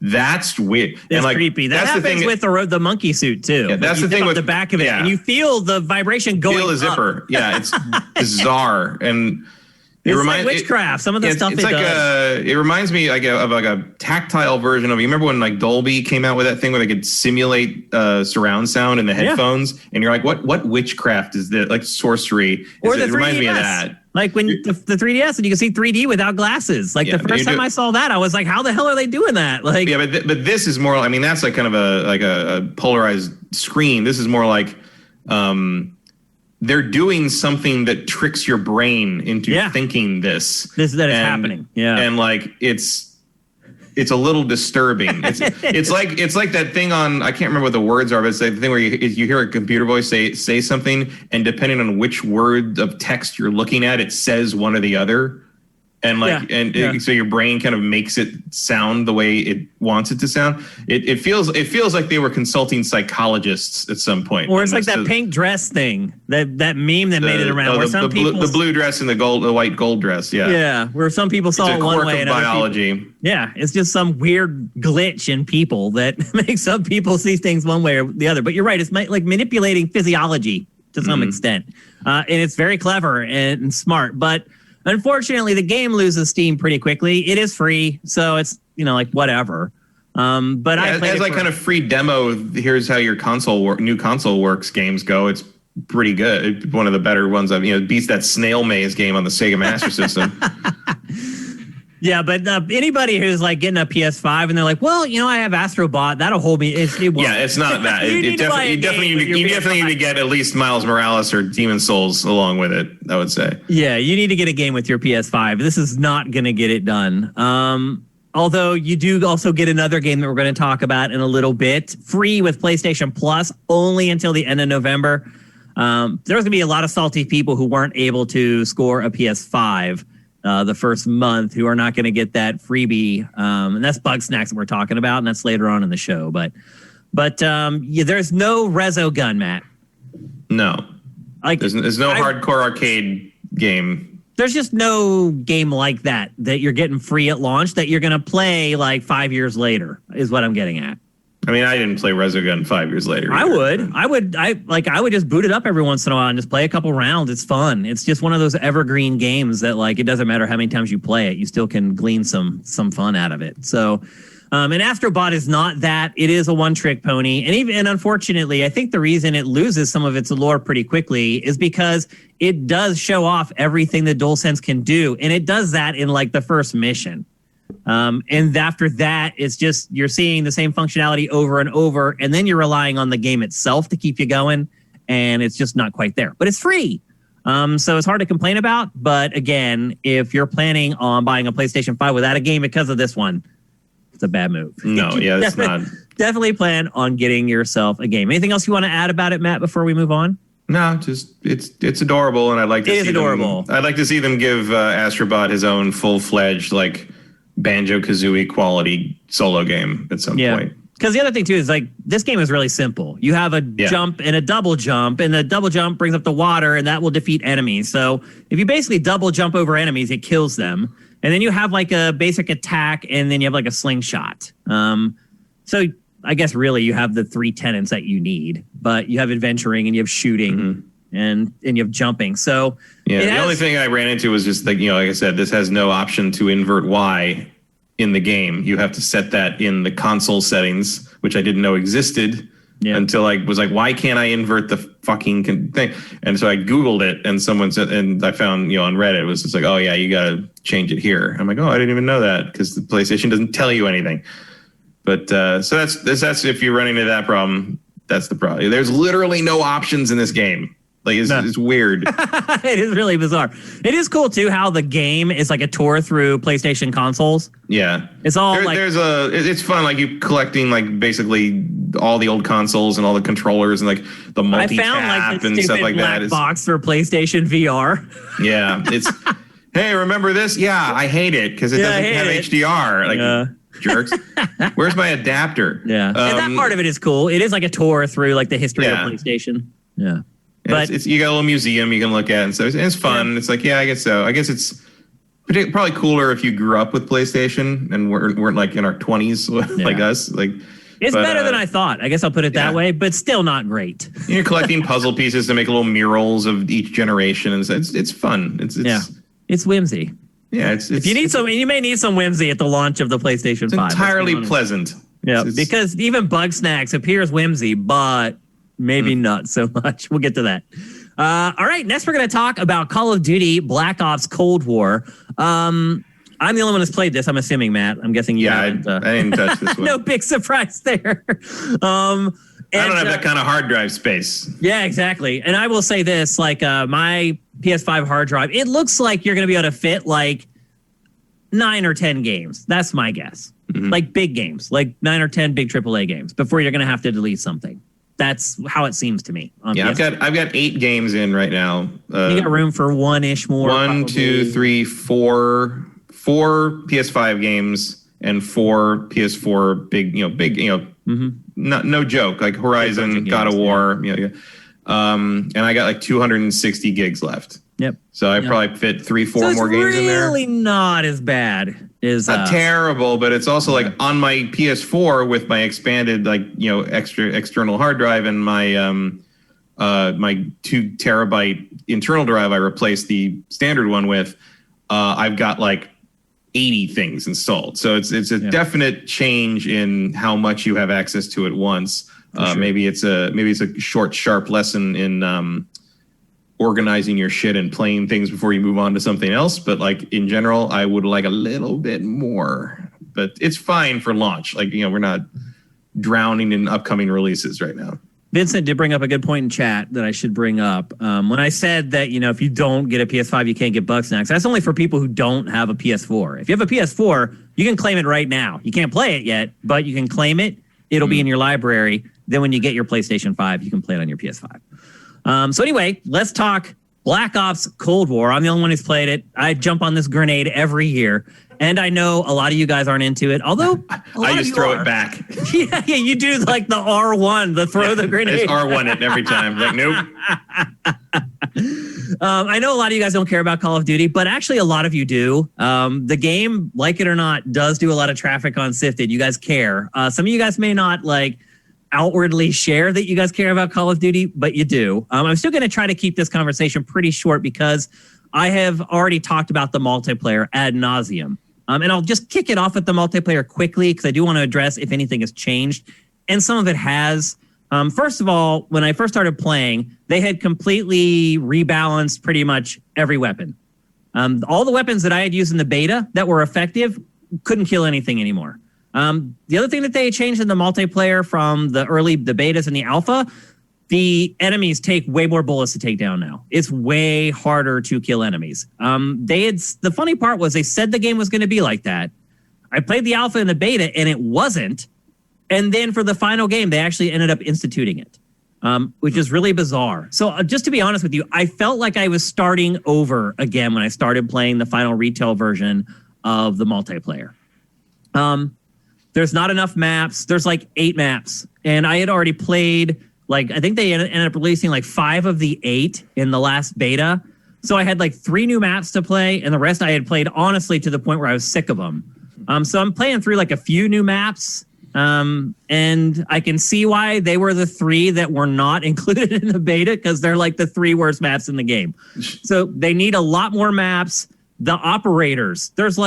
that's weird. It's and like, creepy. That happens with the monkey suit too. Yeah, that's the thing with the back of it, and you feel the vibration going feel the zipper. Up. Yeah, it's bizarre. And it's like witchcraft. Some of the stuff it's like does. It reminds me of like a tactile version of. You remember when like Dolby came out with that thing where they could simulate surround sound in the headphones, and you're like, what witchcraft is this? Like sorcery. Or the 3DS. It reminds me of that. Like when the 3DS, and you can see 3D without glasses. Like the first time I saw that, I was like, how the hell are they doing that? Like, yeah, but this is more. I mean, that's like kind of a polarized screen. This is more like. They're doing something that tricks your brain into thinking this is happening. Yeah. And like it's a little disturbing. It's like that thing on, I can't remember what the words are, but it's like the thing where you hear a computer voice say something, and depending on which word of text you're looking at, it says one or the other. And like, so your brain kind of makes it sound the way it wants it to sound. It feels like they were consulting psychologists at some point. Or it's like that pink dress thing, that meme that made it around. Where some people, the blue dress and the white gold dress. Yeah. Yeah. Where some people saw it one way and biology. People, it's just some weird glitch in people that makes some people see things one way or the other. But you're right. It's like manipulating physiology to some extent. And it's very clever and smart. But unfortunately, the game loses steam pretty quickly. It is free, so it's like whatever. But I played as like kind of free demo. Here's how your new console works. Games go. It's pretty good. It's one of the better ones. Beats that Snail Maze game on the Sega Master System. Yeah, but anybody who's like getting a PS5 and they're like, well, I have Astro Bot, that'll hold me. It's not that. You definitely need to get at least Miles Morales or Demon Souls along with it, I would say. Yeah, you need to get a game with your PS5. This is not going to get it done. Although you do also get another game that we're going to talk about in a little bit, free with PlayStation Plus, only until the end of November. There's going to be a lot of salty people who weren't able to score a PS5 the first month who are not going to get that freebie. And that's Bugsnax that we're talking about, and that's later on in the show. But there's no Rezo gun, Matt. No. There's no hardcore arcade game. There's just no game like that you're getting free at launch that you're going to play like 5 years later is what I'm getting at. I mean, I didn't play Resogun 5 years later. I would just boot it up every once in a while and just play a couple rounds. It's fun. It's just one of those evergreen games that like, it doesn't matter how many times you play it. You still can glean some fun out of it. So, and Astrobot is not that. It is a one-trick pony. And unfortunately, I think the reason it loses some of its allure pretty quickly is because it does show off everything the DualSense can do. And it does that in like the first mission. And after that, it's just you're seeing the same functionality over and over. And then you're relying on the game itself to keep you going. And it's just not quite there. But it's free. So it's hard to complain about. But again, if you're planning on buying a PlayStation 5 without a game because of this one, it's a bad move. No, yeah, it's not. Definitely plan on getting yourself a game. Anything else you want to add about it, Matt, before we move on? No, just it's adorable, and I'd like to see adorable. I'd like to see them give Astrobot his own full-fledged like Banjo-Kazooie quality solo game at some point. Because the other thing too is like this game is really simple. You have a jump and a double jump, and the double jump brings up the water, and that will defeat enemies. So if you basically double jump over enemies, it kills them. And then you have like a basic attack, and then you have like a slingshot. So I guess really you have the three tenets that you need, but you have adventuring and you have shooting and you have jumping. So the only thing I ran into was just like, like I said, this has no option to invert Y in the game. You have to set that in the console settings, which I didn't know existed until I was like, why can't I invert the fucking thing? And so I Googled it, and someone said, and I found, on Reddit, it was just like, oh yeah, you got to change it here. I'm like, oh, I didn't even know that because the PlayStation doesn't tell you anything. But so that's if you're running into that problem, that's the problem. There's literally no options in this game. Like it's weird. It is really bizarre. It is cool too how the game is like a tour through PlayStation consoles. Yeah, it's all it's fun. Like you collecting like basically all the old consoles and all the controllers and like the multi-tap and stuff like that. Black box for PlayStation VR. Yeah, it's hey, remember this? Yeah, I hate it because it doesn't have HDR. Like jerks. Where's my adapter? Yeah, and that part of it is cool. It is like a tour through like the history of PlayStation. Yeah. But it's you got a little museum you can look at and so it's fun. It's like, I guess so. I guess it's probably cooler if you grew up with PlayStation and weren't like in our 20s like us. Like it's better than I thought. I guess I'll put it that way, but still not great. You're collecting puzzle pieces to make little murals of each generation, and it's fun. It's whimsy. Yeah, it's if you need some, you may need some whimsy at the launch of the PlayStation 5. Entirely pleasant. Yeah, because even Bugsnax appears whimsy, but maybe not so much. We'll get to that. All right, next we're going to talk about Call of Duty Black Ops Cold War. I'm the only one who's played this, I'm assuming, Matt. I'm guessing you haven't. I didn't touch this one. No big surprise there. I don't have that kind of hard drive space. Yeah, exactly. And I will say this, like my PS5 hard drive, it looks like you're going to be able to fit like 9 or 10 games. That's my guess. Like big games, like 9 or 10 big AAA games before you're going to have to delete something. That's how it seems to me. Yeah, I've got 8 games in right now. You got room for one-ish more. 1, 2, 3, 4 PS5 games and 4 PS4 big. No joke, like Horizon, God of War. And I got like 260 gigs left. Yep. So I probably fit 3-4 more games in there. It's really not as bad. It's not terrible, but it's also like on my PS4 with my expanded external hard drive and my my 2 terabyte internal drive I replaced the standard one with. I've got like 80 things installed. So it's a definite change in how much you have access to at once. Sure. Maybe it's a short, sharp lesson in organizing your shit and playing things before you move on to something else. But like in general, I would like a little bit more. But it's fine for launch. Like, we're not drowning in upcoming releases right now. Vincent did bring up a good point in chat that I should bring up. When I said that, if you don't get a PS5, you can't get Bugsnax, that's only for people who don't have a PS4. If you have a PS4, you can claim it right now. You can't play it yet, but you can claim it. It'll be in your library. Then when you get your PlayStation 5, you can play it on your PS5. So anyway, let's talk Black Ops Cold War. I'm the only one who's played it. I jump on this grenade every year. And I know a lot of you guys aren't into it, although I just throw it back. Yeah, you do like the R1, the throw the grenade. It's R1 it every time. Like, nope. I know a lot of you guys don't care about Call of Duty, but actually a lot of you do. The game, like it or not, does do a lot of traffic on Sifted. You guys care. Some of you guys may not outwardly share that you guys care about Call of Duty, but you do. I'm still going to try to keep this conversation pretty short because I have already talked about the multiplayer ad nauseum. And I'll just kick it off with the multiplayer quickly because I do want to address if anything has changed. And some of it has. First of all, when I first started playing, they had completely rebalanced pretty much every weapon. All the weapons that I had used in the beta that were effective couldn't kill anything anymore. The other thing that they changed in the multiplayer from the betas and the alpha, the enemies take way more bullets to take down now. It's way harder to kill enemies. The funny part was they said the game was going to be like that. I played the alpha and the beta and it wasn't. And then for the final game, they actually ended up instituting it, which is really bizarre. So just to be honest with you, I felt like I was starting over again when I started playing the final retail version of the multiplayer. There's not enough maps. There's 8 maps. And I had already played, I think they ended up releasing 5 of the 8 in the last beta. So I had 3 new maps to play, and the rest I had played honestly to the point where I was sick of them. So I'm playing through a few new maps, and I can see why they were the 3 that were not included in the beta because they're the 3 worst maps in the game. So they need a lot more maps. The operators, there's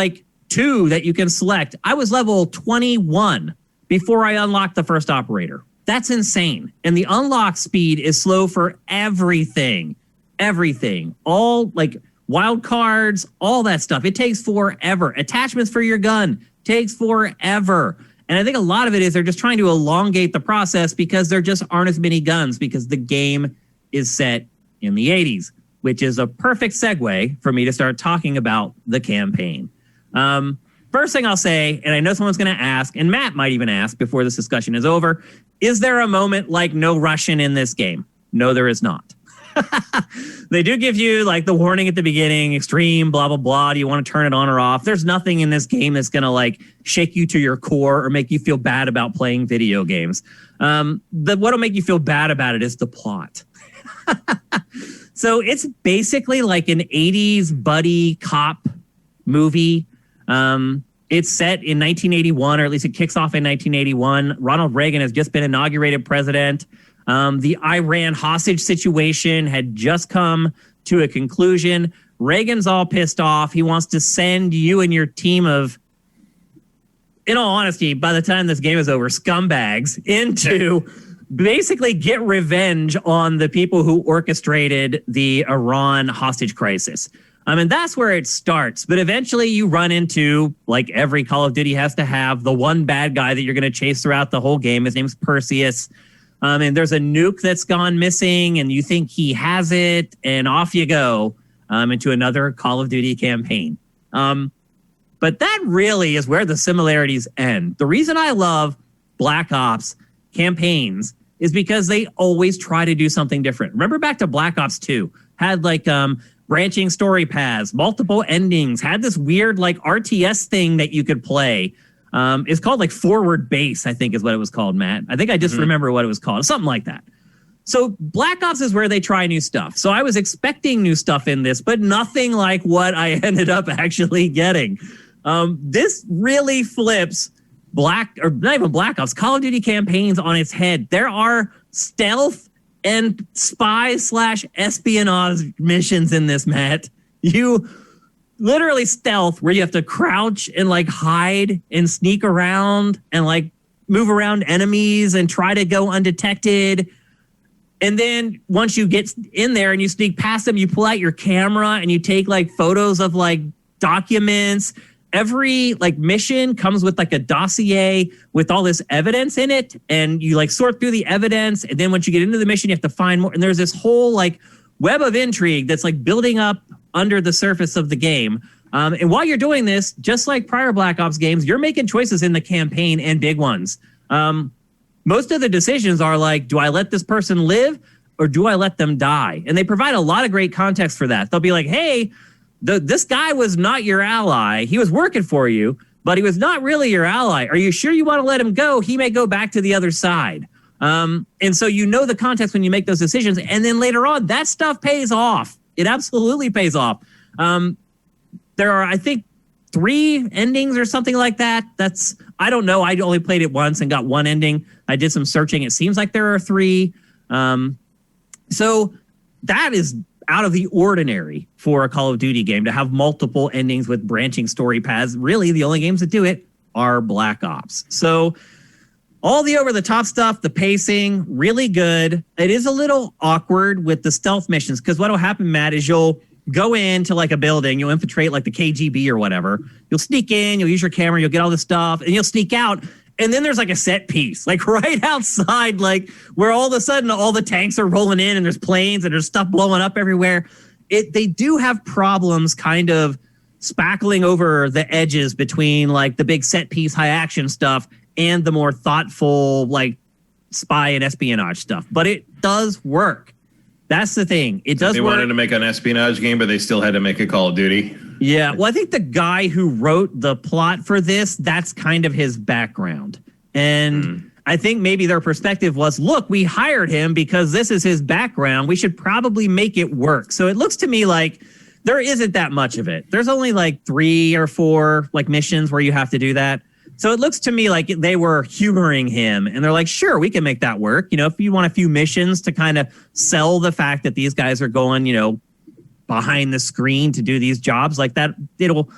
2 that you can select. I was level 21 before I unlocked the first operator. That's insane. And the unlock speed is slow for everything. Everything. All wild cards, all that stuff. It takes forever. Attachments for your gun takes forever. And I think a lot of it is they're just trying to elongate the process because there just aren't as many guns because the game is set in the 80s, which is a perfect segue for me to start talking about the campaign. First thing I'll say, and I know someone's going to ask, and Matt might even ask before this discussion is over, is there a moment like no Russian in this game? No, there is not. They do give you the warning at the beginning, extreme, blah, blah, blah. Do you want to turn it on or off? There's nothing in this game that's going to shake you to your core or make you feel bad about playing video games. What'll make you feel bad about it is the plot. So it's basically an 80s buddy cop movie. It's set in 1981, or at least it kicks off in 1981. Ronald Reagan has just been inaugurated president. The Iran hostage situation had just come to a conclusion. Reagan's all pissed off. He wants to send you and your team of, in all honesty, by the time this game is over, scumbags into basically get revenge on the people who orchestrated the Iran hostage crisis. And that's where it starts. But eventually you run into, every Call of Duty has to have, the one bad guy that you're going to chase throughout the whole game. His name's Perseus. And there's a nuke that's gone missing, and you think he has it, and off you go into another Call of Duty campaign. But that really is where the similarities end. The reason I love Black Ops campaigns is because they always try to do something different. Remember back to Black Ops 2, had branching story paths, multiple endings, had this weird RTS thing that you could play. It's called Forward Base, I think is what it was called, Matt. I think I just remember what it was called. Something like that. So Black Ops is where they try new stuff. So I was expecting new stuff in this, but nothing like what I ended up actually getting. This really flips not even Black Ops, Call of Duty campaigns on its head. There are stealth and spy/espionage missions in this, Matt. You literally stealth where you have to crouch and hide and sneak around and move around enemies and try to go undetected. And then once you get in there and you sneak past them, you pull out your camera and you take like photos of like documents. Every like mission comes with like a dossier with all this evidence in it. And you like sort through the evidence. And then once you get into the mission, you have to find more. And there's this whole like web of intrigue that's like building up under the surface of the game. And while you're doing this, just like prior Black Ops games, you're making choices in the campaign and big ones. Most of the decisions are like, do I let this person live or do I let them die? And they provide a lot of great context for that. They'll be like, hey, this guy was not your ally. He was working for you, but he was not really your ally. Are you sure you want to let him go? He may go back to the other side. And so you know the context when you make those decisions. And then later on, that stuff pays off. It absolutely pays off. There are, I think, 3 endings or something like that. I don't know. I only played it once and got one ending. I did some searching. It seems like there are 3. So that is out of the ordinary for a Call of Duty game to have multiple endings with branching story paths. Really, the only games that do it are Black Ops. So all the over-the-top stuff, the pacing, really good. It is a little awkward with the stealth missions because what will happen, Matt, is you'll go into like a building, you'll infiltrate like the KGB or whatever. You'll sneak in, you'll use your camera, you'll get all this stuff, and you'll sneak out. And then there's like a set piece, like right outside, like where all of a sudden all the tanks are rolling in and there's planes and there's stuff blowing up everywhere. They do have problems kind of spackling over the edges between like the big set piece, high action stuff and the more thoughtful like spy and espionage stuff. But it does work. That's the thing. It does work. They wanted to make an espionage game, but they still had to make a Call of Duty. Yeah. Well, I think the guy who wrote the plot for this, that's kind of his background. And I think maybe their perspective was, look, we hired him because this is his background. We should probably make it work. So it looks to me like there isn't that much of it. There's only like 3 or 4 like missions where you have to do that. So it looks to me like they were humoring him and they're like, sure, we can make that work. You know, if you want a few missions to kind of sell the fact that these guys are going, you know, behind the screen to do these jobs like that, it'll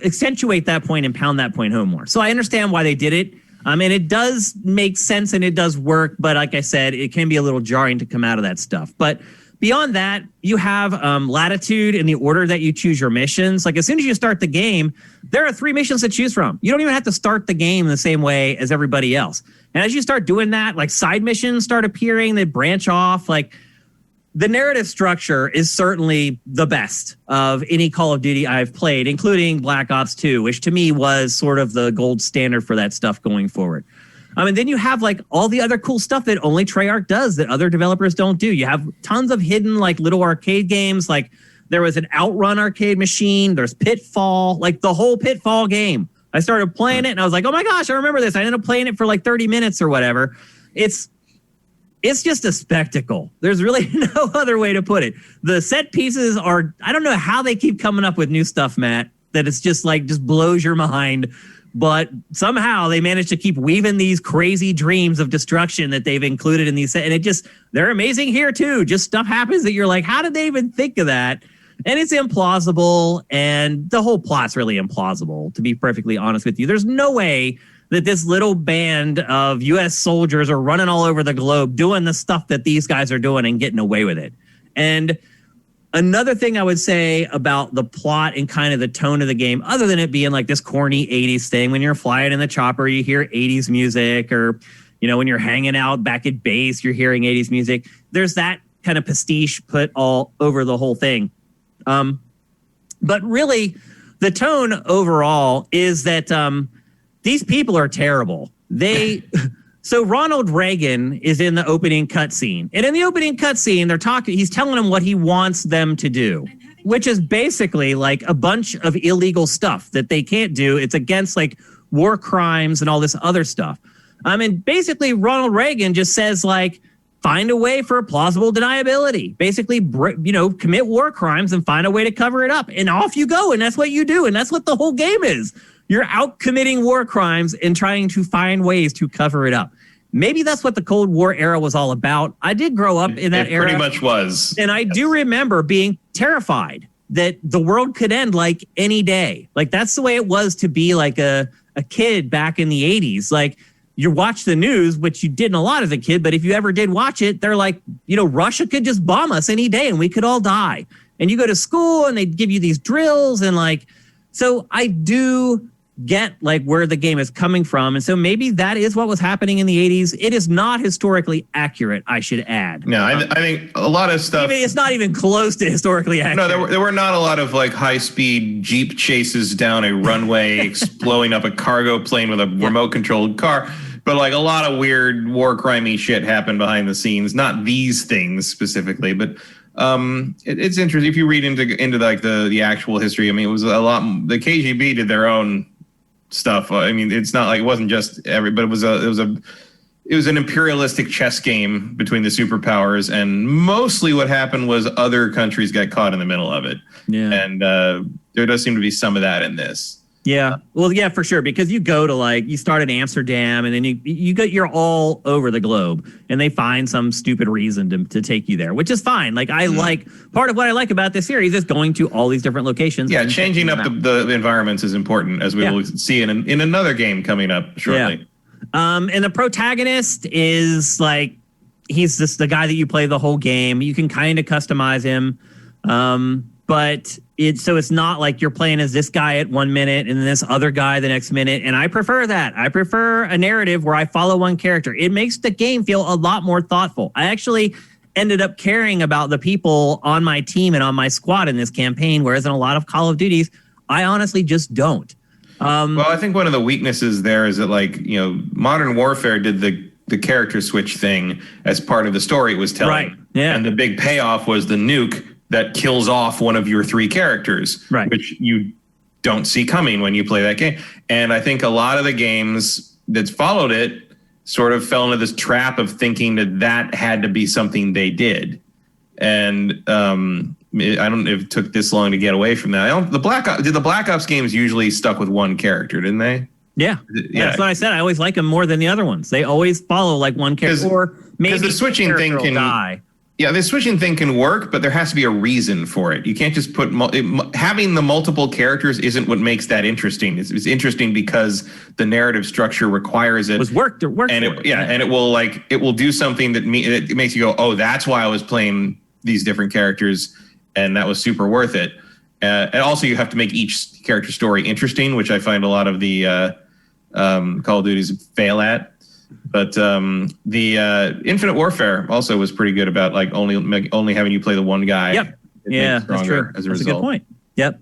accentuate that point and pound that point home more. So I understand why they did it. And it does make sense and it does work. But like I said, it can be a little jarring to come out of that stuff. But beyond that, you have latitude in the order that you choose your missions. Like as soon as you start the game, there are 3 missions to choose from. You don't even have to start the game the same way as everybody else. And as you start doing that, like side missions start appearing, they branch off. Like the narrative structure is certainly the best of any Call of Duty I've played, including Black Ops 2, which to me was sort of the gold standard for that stuff going forward. And then you have like all the other cool stuff that only Treyarch does that other developers don't do. You have tons of hidden like little arcade games. Like there was an Outrun arcade machine. There's Pitfall, like the whole Pitfall game. I started playing it and I was like, oh my gosh, I remember this. I ended up playing it for like 30 minutes or whatever. It's just a spectacle. There's really no other way to put it. The set pieces are, I don't know how they keep coming up with new stuff, Matt, that it's just like, just blows your mind. But somehow they managed to keep weaving these crazy dreams of destruction that they've included in these. And they're amazing here too. Just stuff happens that you're like, how did they even think of that? And it's implausible. And the whole plot's really implausible, to be perfectly honest with you. There's no way that this little band of U.S. soldiers are running all over the globe doing the stuff that these guys are doing and getting away with it. And another thing I would say about the plot and kind of the tone of the game, other than it being like this corny 80s thing, when you're flying in the chopper, you hear 80s music, or, you know, when you're hanging out back at base, you're hearing 80s music. There's that kind of pastiche put all over the whole thing. But really, the tone overall is that these people are terrible. So Ronald Reagan is in the opening cutscene. And in the opening cutscene, he's telling them what he wants them to do, which is basically like a bunch of illegal stuff that they can't do. It's against like war crimes and all this other stuff. And basically Ronald Reagan just says like, find a way for plausible deniability. Basically, commit war crimes and find a way to cover it up. And off you go. And that's what you do. And that's what the whole game is. You're out committing war crimes and trying to find ways to cover it up. Maybe that's what the Cold War era was all about. I did grow up in that era. It pretty much was. And I do remember being terrified that the world could end like any day. Like that's the way it was to be like a kid back in the 80s. Like you watch the news, which you didn't a lot as a kid, but if you ever did watch it, they're like, Russia could just bomb us any day and we could all die. And you go to school and they give you these drills and like, so I do get like where the game is coming from. And so maybe that is what was happening in the 80s. It is not historically accurate, I should add. No, I think a lot of stuff. It's not even close to historically accurate. No, there were not a lot of like high-speed Jeep chases down a runway, blowing up a cargo plane with a remote-controlled car. But like a lot of weird war crimey shit happened behind the scenes. Not these things specifically, but it's interesting if you read into like the actual history. I mean, it was a lot. The KGB did their own stuff. I mean, it's not like it wasn't just but it was an imperialistic chess game between the superpowers, and mostly what happened was other countries got caught in the middle of it. Yeah, and there does seem to be some of that in this. Yeah, well, yeah, for sure, because you go to like you start in Amsterdam, and then you're all over the globe, and they find some stupid reason to take you there, which is fine. Like like part of what I like about this series is going to all these different locations. Yeah, changing up the environments is important, as we will see in another game coming up shortly. Yeah. And the protagonist is like he's just the guy that you play the whole game. You can kind of customize him, but it's not like you're playing as this guy at 1 minute and then this other guy the next minute. And I prefer that. I prefer a narrative where I follow one character. It makes the game feel a lot more thoughtful. I actually ended up caring about the people on my team and on my squad in this campaign, whereas in a lot of Call of Duties, I honestly just don't. Well, I think one of the weaknesses there is that like, Modern Warfare did the character switch thing as part of the story it was telling. Right. Yeah. And the big payoff was the nuke that kills off one of your three characters, right, which you don't see coming when you play that game. And I think a lot of the games that followed it sort of fell into this trap of thinking that had to be something they did. And I don't know if it took this long to get away from that. The Black Ops games usually stuck with one character, didn't they? Yeah. That's what I said. I always like them more than the other ones. They always follow like one character, or maybe the switching thing can die. Yeah, the switching thing can work, but there has to be a reason for it. You can't just put having the multiple characters isn't what makes that interesting. It's interesting because the narrative structure requires it. It worked and it will do something that it makes you go, oh, that's why I was playing these different characters, and that was super worth it. And also, you have to make each character story interesting, which I find a lot of the Call of Duties fail at. But the Infinite Warfare also was pretty good about like only having you play the one guy. Yep. Yeah, that's true. That's a good point. Yep.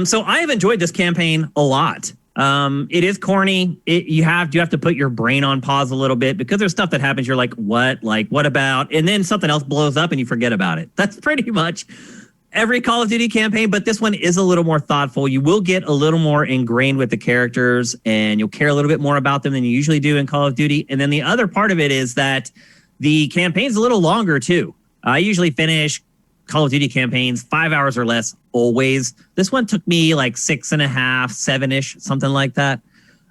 So I have enjoyed this campaign a lot. It is corny. You have to put your brain on pause a little bit because there's stuff that happens. You're like, what? Like, what about? And then something else blows up and you forget about it. That's pretty much every Call of Duty campaign, but this one is a little more thoughtful. You will get a little more ingrained with the characters and you'll care a little bit more about them than you usually do in Call of Duty. And then the other part of it is that the campaign's a little longer too. I usually finish Call of Duty campaigns 5 hours or less always. This one took me like 6.5, 7-ish, something like that.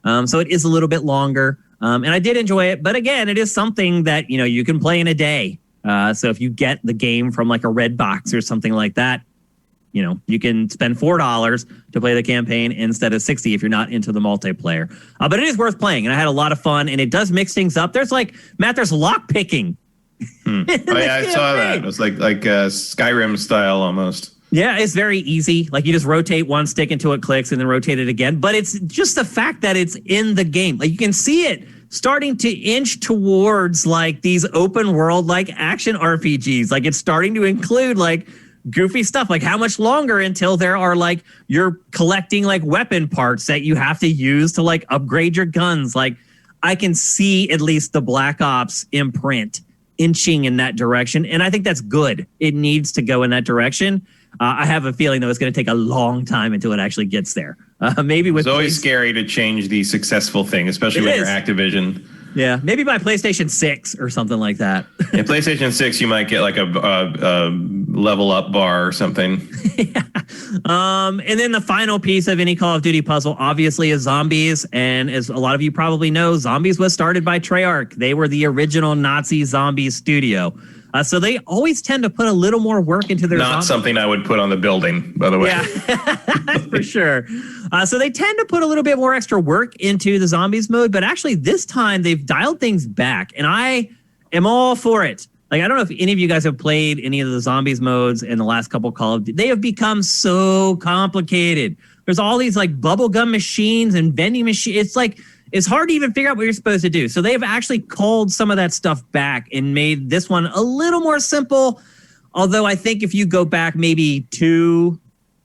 So it is a little bit longer. And I did enjoy it. But again, it is something that, you can play in a day. So if you get the game from like a red box or something like that, you can spend $4 to play the campaign instead of $60 if you're not into the multiplayer. But it is worth playing, and I had a lot of fun, and it does mix things up. There's lock picking. Oh yeah, I saw that. It was like Skyrim style almost. Yeah, it's very easy. Like you just rotate one stick until it clicks and then rotate it again. But it's just the fact that it's in the game. Like you can see it starting to inch towards like these open world like action RPGs. Like it's starting to include like goofy stuff. Like how much longer until there are like you're collecting like weapon parts that you have to use to like upgrade your guns. Like I can see at least the Black Ops imprint inching in that direction. And I think that's good. It needs to go in that direction. I have a feeling though it's going to take a long time until it actually gets there. Maybe with it's always scary to change the successful thing, especially when you're Activision. Yeah, maybe by PlayStation 6 or something like that. Yeah, PlayStation 6, you might get like a level up bar or something. Yeah. And then the final piece of any Call of Duty puzzle, obviously, is zombies. And as a lot of you probably know, Zombies was started by Treyarch. They were the original Nazi zombie studio. So they always tend to put a little more work into their Not something I would put on the building, by the way. Yeah, for sure. So they tend to put a little bit more extra work into the zombies mode, but actually this time they've dialed things back, and I am all for it. Like, I don't know if any of you guys have played any of the zombies modes in the last couple Call of Duty. They have become so complicated. There's all these like bubblegum machines and vending machines. It's like, it's hard to even figure out what you're supposed to do. So they've actually called some of that stuff back and made this one a little more simple. Although I think if you go back maybe 2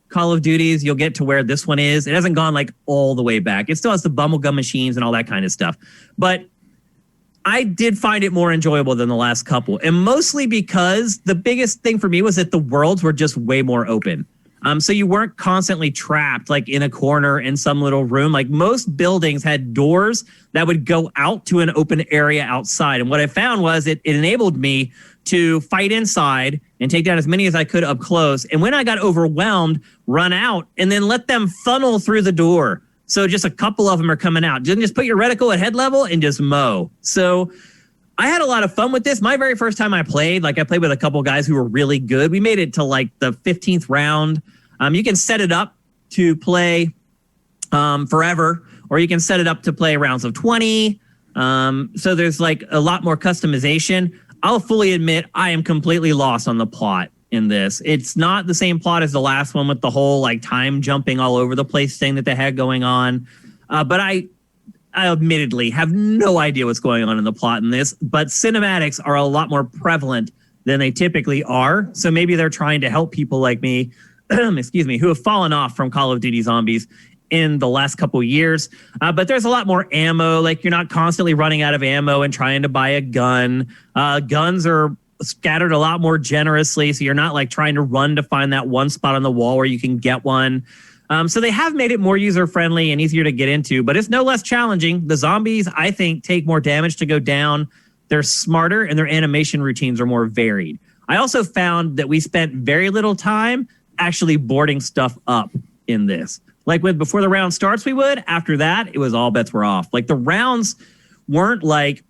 Call of Duties, you'll get to where this one is. It hasn't gone like all the way back. It still has the bubblegum machines and all that kind of stuff. But I did find it more enjoyable than the last couple. And mostly because the biggest thing for me was that the worlds were just way more open. So you weren't constantly trapped like in a corner in some little room. Like most buildings had doors that would go out to an open area outside. And what I found was it enabled me to fight inside and take down as many as I could up close. And when I got overwhelmed, run out and then let them funnel through the door. So just a couple of them are coming out. Just put your reticle at head level and just mow. So I had a lot of fun with this. My very first time I played with a couple guys who were really good. We made it to like the 15th round. You can set it up to play forever, or you can set it up to play rounds of 20. So there's like a lot more customization. I'll fully admit I am completely lost on the plot in this. It's not the same plot as the last one with the whole like time jumping all over the place thing that they had going on. But I admittedly have no idea what's going on in the plot in this, but cinematics are a lot more prevalent than they typically are. So maybe they're trying to help people like me, excuse me, who have fallen off from Call of Duty Zombies in the last couple of years. But there's a lot more ammo. Like you're not constantly running out of ammo and trying to buy a gun. Guns are scattered a lot more generously. So you're not like trying to run to find that one spot on the wall where you can get one. So they have made it more user-friendly and easier to get into, but it's no less challenging. The zombies, I think, take more damage to go down. They're smarter and their animation routines are more varied. I also found that we spent very little time actually boarding stuff up in this. Like before the round starts, we would. After that, it was all bets were off. Like the rounds weren't like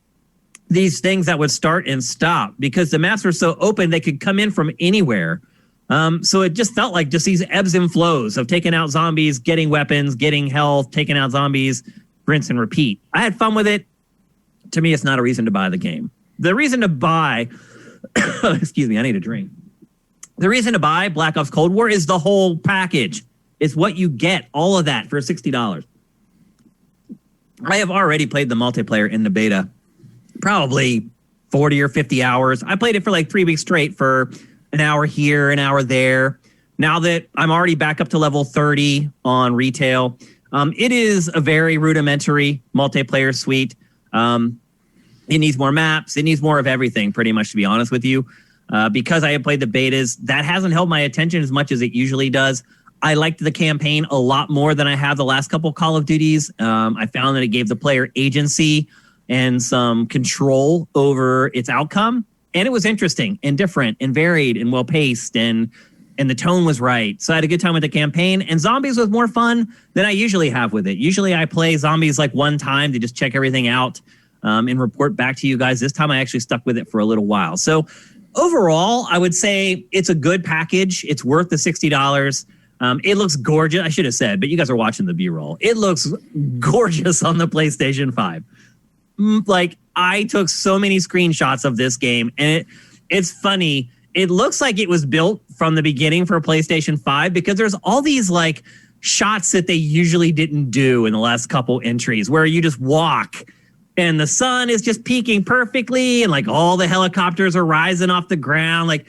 these things that would start and stop because the maps were so open they could come in from anywhere. So it just felt like just these ebbs and flows of taking out zombies, getting weapons, getting health, taking out zombies, rinse and repeat. I had fun with it. To me, it's not a reason to buy the game. The reason to buy, excuse me, I need a drink. The reason to buy Black Ops Cold War is the whole package. It's what you get, all of that for $60. I have already played the multiplayer in the beta, probably 40 or 50 hours. I played it for like 3 weeks straight for an hour here, an hour there. Now that I'm already back up to level 30 on retail, it is a very rudimentary multiplayer suite. It needs more maps. It needs more of everything, pretty much, to be honest with you. Because I have played the betas, that hasn't held my attention as much as it usually does. I liked the campaign a lot more than I have the last couple Call of Duties. I found that it gave the player agency and some control over its outcome. And it was interesting and different and varied and well-paced and the tone was right. So I had a good time with the campaign. And Zombies was more fun than I usually have with it. Usually I play Zombies like one time to just check everything out and report back to you guys. This time I actually stuck with it for a little while. So overall, I would say it's a good package. It's worth the $60. It looks gorgeous. I should have said, but you guys are watching the B-roll. It looks gorgeous on the PlayStation 5. Like, I took so many screenshots of this game, and it's funny. It looks like it was built from the beginning for PlayStation 5 because there's all these, like, shots that they usually didn't do in the last couple entries where you just walk and the sun is just peaking perfectly and, like, all the helicopters are rising off the ground. Like,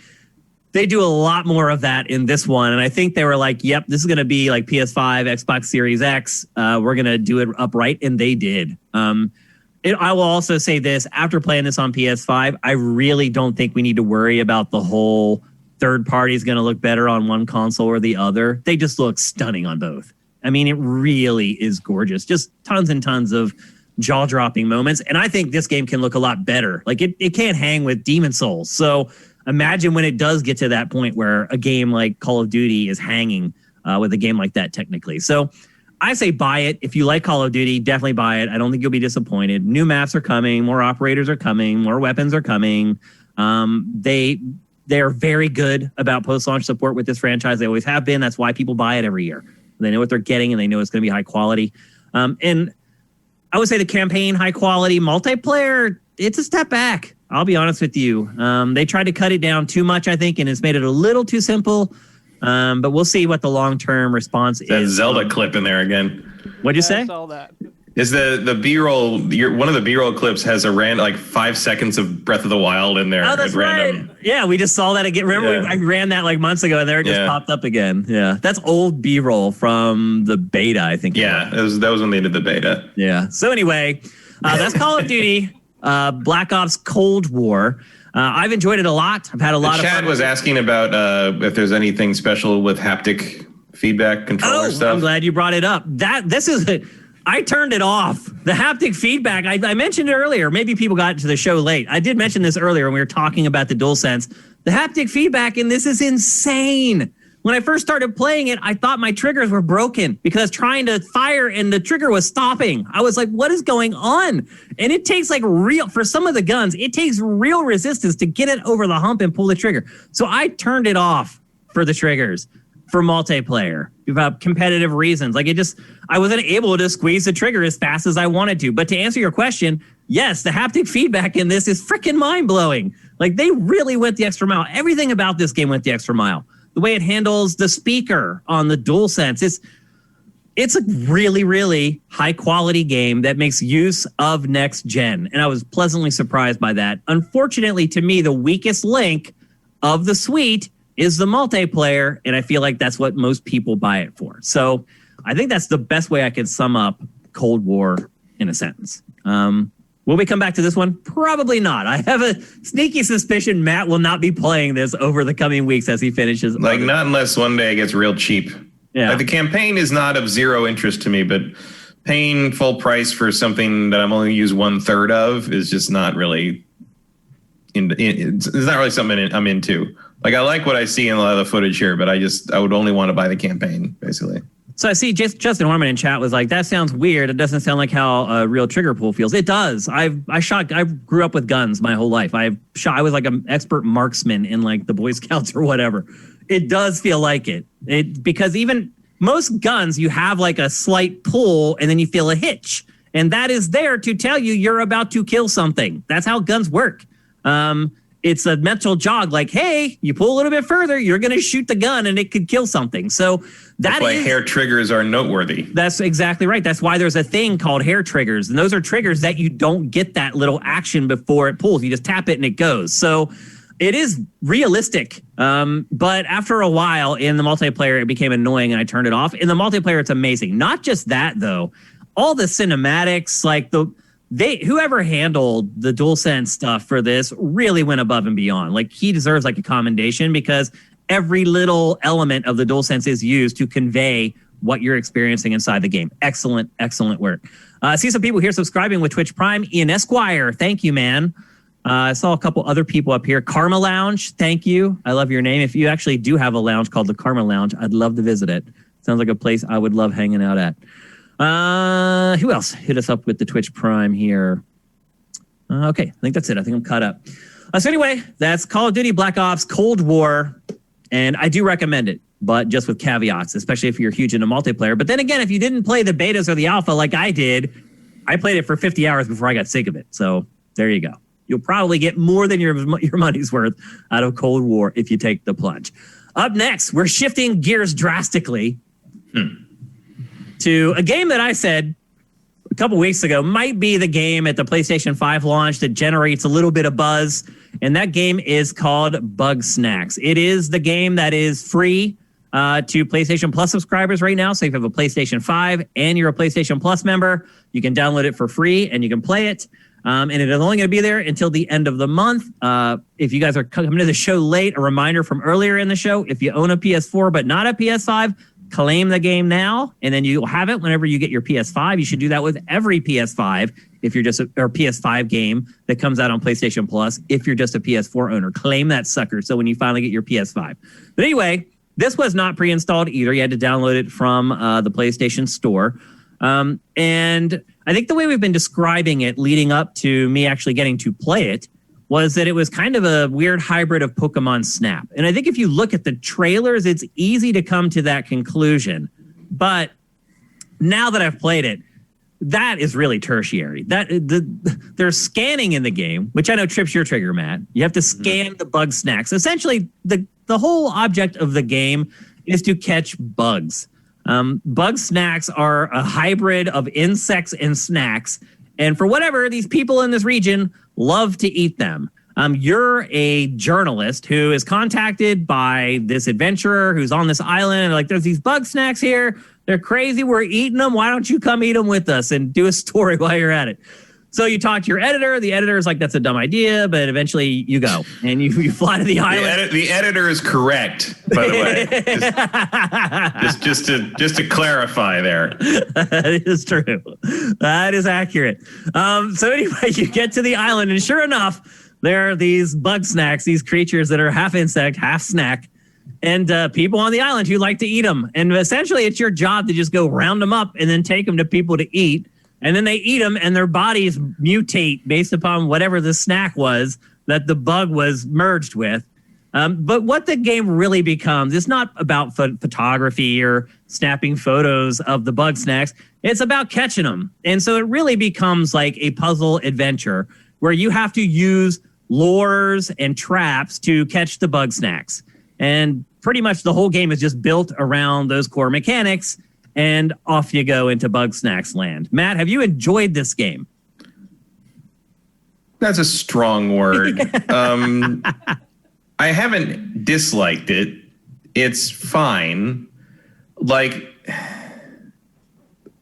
they do a lot more of that in this one. And I think they were like, yep, this is going to be like PS5, Xbox Series X. We're going to do it upright. And they did. I will also say this, after playing this on PS5, I really don't think we need to worry about the whole third party is going to look better on one console or the other. They just look stunning on both. I mean, it really is gorgeous. Just tons and tons of jaw-dropping moments. And I think this game can look a lot better. Like, it can't hang with Demon Souls. So imagine when it does get to that point where a game like Call of Duty is hanging with a game like that technically. So I say buy it. If you like Call of Duty, definitely buy it. I don't think you'll be disappointed. New maps are coming. More operators are coming. More weapons are coming. They are very good about post-launch support with this franchise. They always have been. That's why people buy it every year. They know what they're getting, and they know it's going to be high quality. And I would say the campaign, high quality, multiplayer, it's a step back. I'll be honest with you. They tried to cut it down too much, I think, and it's made it a little too simple. But we'll see what the long-term response is. That Zelda clip in there again. What'd you say? I saw that. Is the B-roll? One of the B-roll clips has a random 5 seconds of Breath of the Wild in there. Oh, that's right. Yeah, we just saw that again. Remember, I ran that months ago, and there it just popped up again. Yeah, that's old B-roll from the beta, I think. Yeah, that was when they did the beta. Yeah. So anyway, that's Call of Duty, Black Ops Cold War. I've enjoyed it a lot. I've had a lot of fun. Chad was asking about if there's anything special with haptic feedback controller stuff. I'm glad you brought it up. I turned it off. The haptic feedback, I mentioned it earlier. Maybe people got to the show late. I did mention this earlier when we were talking about the DualSense. The haptic feedback in this is insane. When I first started playing it, I thought my triggers were broken because I was trying to fire and the trigger was stopping. I was like, what is going on? And it takes for some of the guns, it takes real resistance to get it over the hump and pull the trigger. So I turned it off for the triggers. For multiplayer, about competitive reasons. I wasn't able to squeeze the trigger as fast as I wanted to. But to answer your question, yes, the haptic feedback in this is freaking mind-blowing. They really went the extra mile. Everything about this game went the extra mile. The way it handles the speaker on the DualSense, it's a really, really high-quality game that makes use of next gen. And I was pleasantly surprised by that. Unfortunately, to me, the weakest link of the suite is the multiplayer, and I feel like that's what most people buy it for. So I think that's the best way I can sum up Cold War in a sentence. Will we come back to this one? Probably not. I have a sneaky suspicion Matt will not be playing this over the coming weeks as he finishes. Not unless one day it gets real cheap. Yeah. The campaign is not of zero interest to me, but paying full price for something that I'm only use 1/3 of is just not really. It's not really something I'm into. I like what I see in a lot of the footage here, but I would only want to buy the campaign, basically. So I see Justin Orman in chat was like, that sounds weird. It doesn't sound like how a real trigger pull feels. It does. I grew up with guns my whole life. I was like an expert marksman in the Boy Scouts or whatever. It does feel like it. Because even most guns, you have a slight pull and then you feel a hitch. And that is there to tell you you're about to kill something. That's how guns work. It's a mental jog hey, you pull a little bit further, you're going to shoot the gun and it could kill something. So that's why hair triggers are noteworthy. That's exactly right. That's why there's a thing called hair triggers. And those are triggers that you don't get that little action before it pulls. You just tap it and it goes. So it is realistic. But after a while in the multiplayer, it became annoying and I turned it off. In the multiplayer, it's amazing. Not just that, though. All the cinematics, whoever handled the DualSense stuff for this really went above and beyond. He deserves a commendation because every little element of the DualSense is used to convey what you're experiencing inside the game. Excellent, excellent work. I see some people here subscribing with Twitch Prime. Ian Esquire, thank you, man. I saw a couple other people up here. Karma Lounge, thank you. I love your name. If you actually do have a lounge called the Karma Lounge, I'd love to visit it. Sounds like a place I would love hanging out at. Who else hit us up with the Twitch Prime here? Okay, I think that's it. I think I'm caught up. So anyway, that's Call of Duty Black Ops Cold War, and I do recommend it, but just with caveats, especially if you're huge into multiplayer. But then again, if you didn't play the betas or the alpha like I did, I played it for 50 hours before I got sick of it. So there you go. You'll probably get more than your money's worth out of Cold War if you take the plunge. Up next, we're shifting gears drastically to a game that I said a couple weeks ago might be the game at the PlayStation 5 launch that generates a little bit of buzz, and that game is called Bugsnax. It is the game that is free to PlayStation Plus subscribers right now. So if you have a PlayStation 5 and you're a PlayStation Plus member, you can download it for free and you can play it. And it is only going to be there until the end of the month. If you guys are coming to the show late, a reminder from earlier in the show, if you own a PS4 but not a PS5, claim the game now, and then you'll have it whenever you get your PS5. You should do that with every PS5 if you're just or PS5 game that comes out on PlayStation Plus. If you're just a PS4 owner, claim that sucker. So when you finally get your PS5. But anyway, this was not pre-installed either. You had to download it from the PlayStation Store. And I think the way we've been describing it leading up to me actually getting to play it was that it was kind of a weird hybrid of Pokemon Snap. And I think if you look at the trailers, it's easy to come to that conclusion. But now that I've played it, that is really tertiary. There's scanning in the game, which I know trips your trigger, Matt. You have to scan the Bugsnax. Essentially, the whole object of the game is to catch bugs. Bugsnax are a hybrid of insects and snacks. And for whatever, these people in this region love to eat them. You're a journalist who is contacted by this adventurer who's on this island. And like, there's these Bugsnax here. They're crazy. We're eating them. Why don't you come eat them with us and do a story while you're at it? So you talk to your editor. The editor is like, that's a dumb idea. But eventually you go and you fly to the island. The editor is correct, by the way. just to clarify there. That is true. That is accurate. So anyway, you get to the island and sure enough, there are these Bugsnax, these creatures that are half insect, half snack, and people on the island who like to eat them. And essentially it's your job to just go round them up and then take them to people to eat. And then they eat them and their bodies mutate based upon whatever the snack was that the bug was merged with. But what the game really becomes, it's not about photography or snapping photos of the Bugsnax. It's about catching them. And so it really becomes like a puzzle adventure where you have to use lures and traps to catch the Bugsnax. And pretty much the whole game is just built around those core mechanics. And off you go into Bugsnax land. Matt, have you enjoyed this game? That's a strong word. I haven't disliked it. It's fine. Like,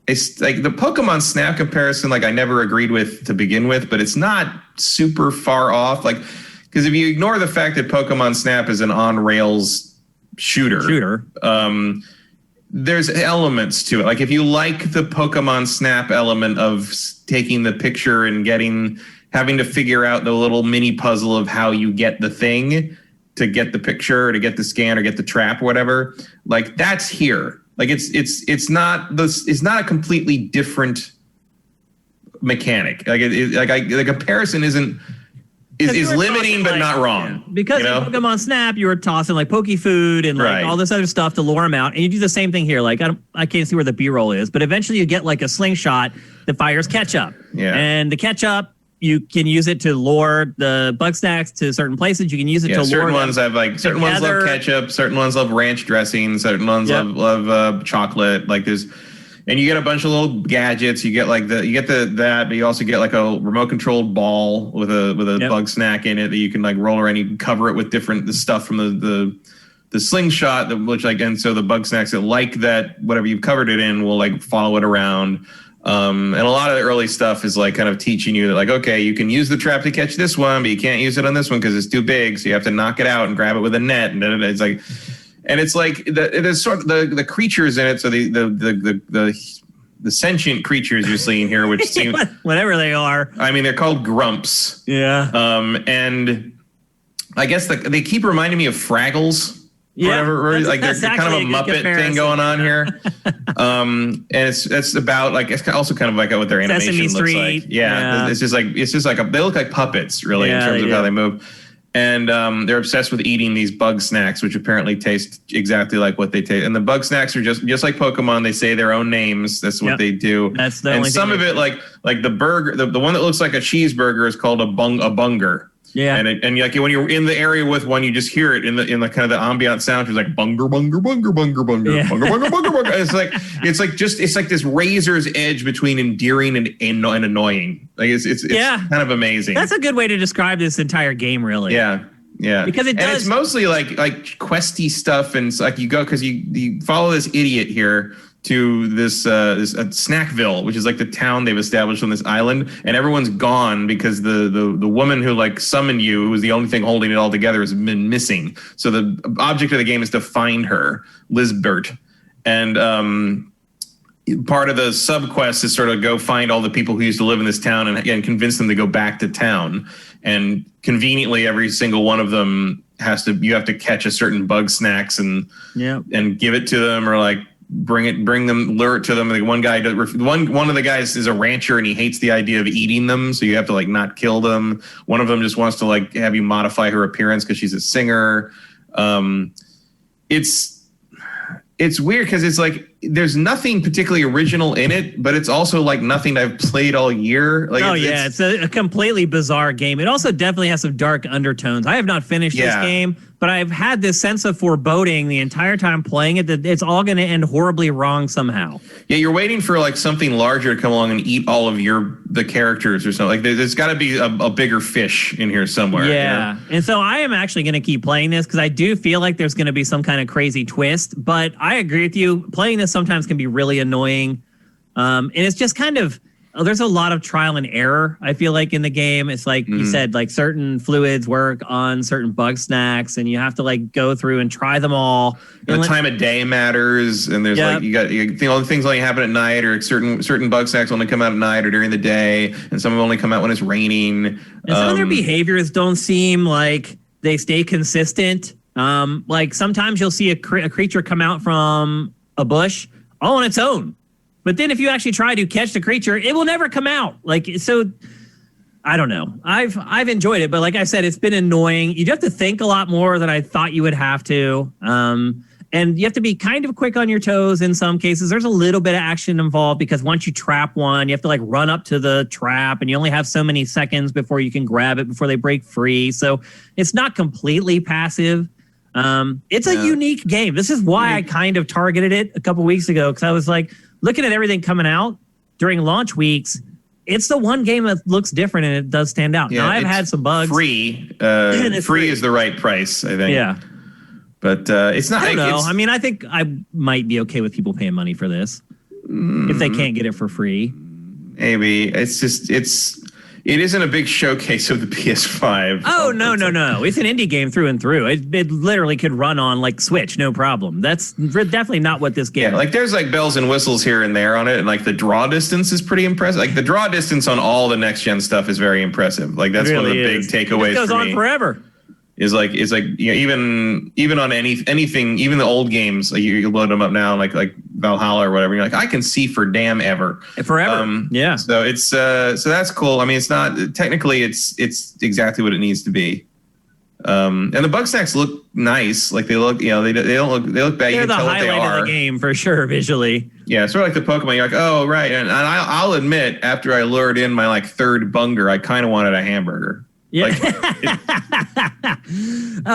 it's like the Pokemon Snap comparison, like I never agreed with to begin with, but it's not super far off. Like, because if you ignore the fact that Pokemon Snap is an on-rails shooter. There's elements to it. Like if you like the Pokemon Snap element of taking the picture and having to figure out the little mini puzzle of how you get the thing to get the picture or to get the scan or get the trap or whatever, like that's here. Like it's not a completely different mechanic. Like the comparison is limiting, but not wrong. Yeah. Because in Pokemon Snap, you were tossing like Poke Food and like all this other stuff to lure them out. And you do the same thing here. Like, I can't see where the B-roll is, but eventually you get like a slingshot that fires ketchup. Yeah. And the ketchup, you can use it to lure the Bugsnax to certain places. You can use it to lure certain ones have like, certain ones love ketchup, certain ones love ranch dressing, certain ones love chocolate. Like and you get a bunch of little gadgets. You get that, but you also get like a remote controlled ball with a Bugsnax in it that you can like roll around. You can cover it with the stuff from the slingshot, and so the Bugsnax that like that whatever you've covered it in will like follow it around. And a lot of the early stuff is like kind of teaching you that like, okay, you can use the trap to catch this one, but you can't use it on this one because it's too big. So you have to knock it out and grab it with a net. And then it's like. And it's like there's sort of the creatures in it. So the sentient creatures you're seeing here, which seem whatever they are. I mean, they're called grumps. Yeah. And I guess they keep reminding me of Fraggles. Yeah. Whatever. Like they're kind of a Muppet thing going on here. And it's about like it's also kind of like what their animation Sesame looks Street. like. Yeah. It's just like they look like puppets really in terms of how they move. And they're obsessed with eating these Bugsnax, which apparently taste exactly like what they taste. And the Bugsnax are just like Pokemon. They say their own names. That's what they do. That's the and only some thing of it, like the burger, the one that looks like a cheeseburger is called a bunger. Yeah. And like when you're in the area with one, you just hear it in the kind of the ambient sound. It's like bunger, bunger, bunger, bunger, bunger, bunger, bunger, bunger, bunger. It's like this razor's edge between endearing and annoying. Like it's kind of amazing. That's a good way to describe this entire game, really. Yeah. Yeah, because and it's mostly like questy stuff, and it's like you go because you follow this idiot here to this Snackville, which is like the town they've established on this island, and everyone's gone because the woman who like summoned you, who was the only thing holding it all together, has been missing. So the object of the game is to find her, Lizbert, and part of the subquest is sort of go find all the people who used to live in this town and convince them to go back to town. And conveniently, every single one of them you have to catch a certain Bugsnax and give it to them, or like lure it to them. Like one of the guys is a rancher and he hates the idea of eating them, so you have to like not kill them. One of them just wants to like have you modify her appearance because she's a singer. It's weird because it's like there's nothing particularly original in it, but it's also like nothing I've played all year. Like, it's a completely bizarre game. It also definitely has some dark undertones. I have not finished this game, but I've had this sense of foreboding the entire time playing it that it's all going to end horribly wrong somehow. Yeah, you're waiting for like something larger to come along and eat all of the characters or something. Like there's got to be a bigger fish in here somewhere. Yeah, you know? And so I am actually going to keep playing this because I do feel like there's going to be some kind of crazy twist. But I agree with you. Playing this sometimes can be really annoying, and it's just kind of. There's a lot of trial and error, I feel like, in the game. It's like you said, like certain fluids work on certain Bugsnax, and you have to like go through and try them all. The time of day matters, and there's like all the things only happen at night, or certain Bugsnax only come out at night or during the day, and some of them only come out when it's raining. And some of their behaviors don't seem like they stay consistent. Like sometimes you'll see a creature come out from a bush all on its own. But then if you actually try to catch the creature, it will never come out. Like, so I don't know. I've enjoyed it, but like I said, it's been annoying. You have to think a lot more than I thought you would have to. And you have to be kind of quick on your toes in some cases. There's a little bit of action involved because once you trap one, you have to like run up to the trap and you only have so many seconds before you can grab it before they break free. So it's not completely passive. It's a unique game. This is why I kind of targeted it a couple weeks ago because I was like, looking at everything coming out during launch weeks, it's the one game that looks different and it does stand out. Yeah, now, I've had some bugs. Free is the right price, I think. Yeah. But it's not. I don't know. I mean, I think I might be okay with people paying money for this if they can't get it for free. Maybe. It isn't a big showcase of the PS5. Oh, no. It's an indie game through and through. It literally could run on like Switch, no problem. That's definitely not what this game is. Like there's like bells and whistles here and there on it. And like the draw distance is pretty impressive. Like the draw distance on all the next gen stuff is very impressive. Like that's one of the big takeaways. It goes on forever. Is like even on anything, even the old games, like you load them up now, like Valhalla or whatever. You're like, I can see for damn ever. Forever. Yeah. So it's so that's cool. I mean, it's not technically it's exactly what it needs to be. And the Bugsnax look nice. Like they look, they look bad. They're you can the tell what they highlight are. of the game for sure, visually. Yeah, sort of like the Pokemon. You're like, oh right, and I'll admit, after I lured in my like third bunger, I kind of wanted a hamburger. Yeah.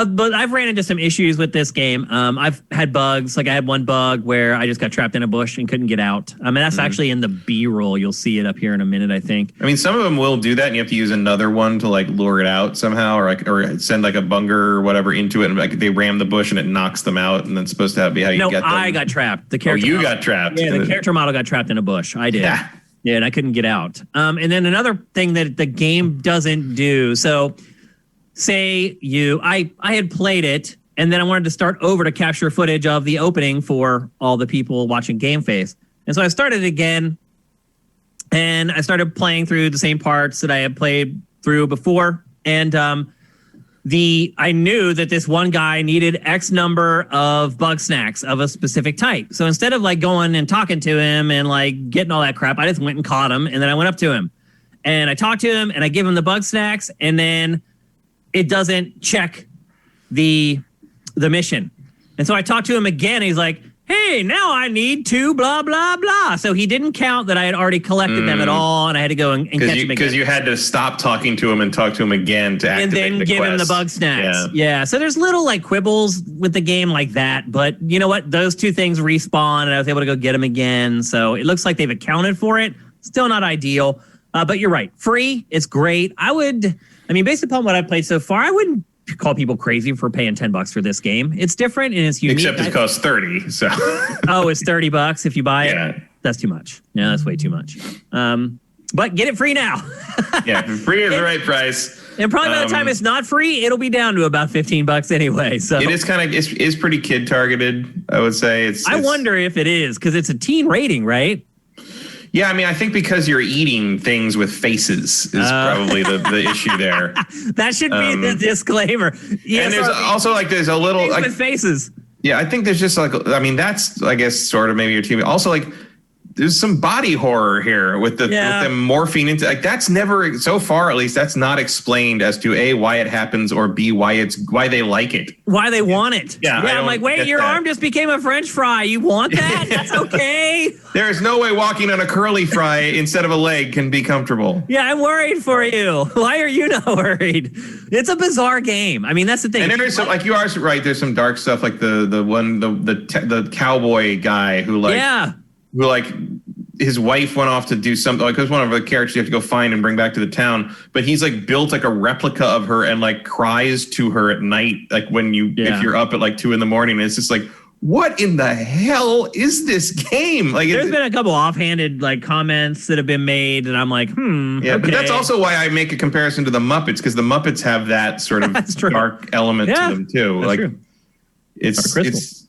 But I've ran into some issues with this game. I've had bugs. Like I had one bug where I just got trapped in a bush and couldn't get out. I mean, that's actually in the B-roll. You'll see it up here in a minute, I think. I mean, some of them will do that, and you have to use another one to like lure it out somehow, or send like a bunger or whatever into it, and like they ram the bush and it knocks them out, and then it's supposed to be how you get them. No, I got trapped. The character. You got trapped. Yeah, the character model got trapped in a bush. I did. Yeah, and I couldn't get out. And then another thing that the game doesn't do. So, say I had played it, and then I wanted to start over to capture footage of the opening for all the people watching GameFace. And so I started again, and I started playing through the same parts that I had played through before. And I knew that this one guy needed X number of Bugsnax of a specific type. So instead of like going and talking to him and like getting all that crap, I just went and caught him, and then I went up to him and I talked to him and I give him the Bugsnax, and then it doesn't check the mission. And so I talked to him again, and he's like, hey, now I need to blah, blah, blah. So he didn't count that I had already collected them at all, and I had to go and catch him again. Because you had to stop talking to him and talk to him again to activate the quest. And then give him the Bugsnax. Yeah, so there's little like quibbles with the game like that, but you know what? Those two things respawn, and I was able to go get him again. So it looks like they've accounted for it. Still not ideal, but you're right. Free, it's great. Based upon what I've played so far, I wouldn't call people crazy for paying $10 for this game. It's different and it's unique. Except it costs $30. So oh, it's $30 if you buy it. That's too much. Yeah, that's way too much. But get it free now. Yeah, free is the right price. And probably by the time it's not free, it'll be down to about $15 anyway. So it is it's pretty kid targeted, I would say. I wonder if it is because it's a teen rating, right? Yeah, I mean, I think because you're eating things with faces is probably the issue there. That should be the disclaimer. Yes, and there's also like there's a little like with faces. Yeah, I think there's just like, I mean, that's, I guess, sort of maybe your TV. Also, like, there's some body horror here with them morphing into, like, that's never, so far at least, that's not explained as to A, why it happens, or B, why they like it. Why they want it. Yeah, I'm like, wait, your arm just became a French fry. You want that? That's okay. There is no way walking on a curly fry instead of a leg can be comfortable. Yeah, I'm worried for you. Why are you not worried? It's a bizarre game. I mean, that's the thing. And there's some, like, you are right, there's some dark stuff, like the cowboy guy who, like, who, like, his wife went off to do something, like, because one of the characters you have to go find and bring back to the town, but he's, like, built, like, a replica of her and, like, cries to her at night, like, when if you're up at, like, 2 a.m. and it's just like, what in the hell is this game? Like, there's been a couple offhanded, like, comments that have been made, and I'm like, yeah, okay. But that's also why I make a comparison to the Muppets, because the Muppets have that sort of dark element to them too. That's like, true.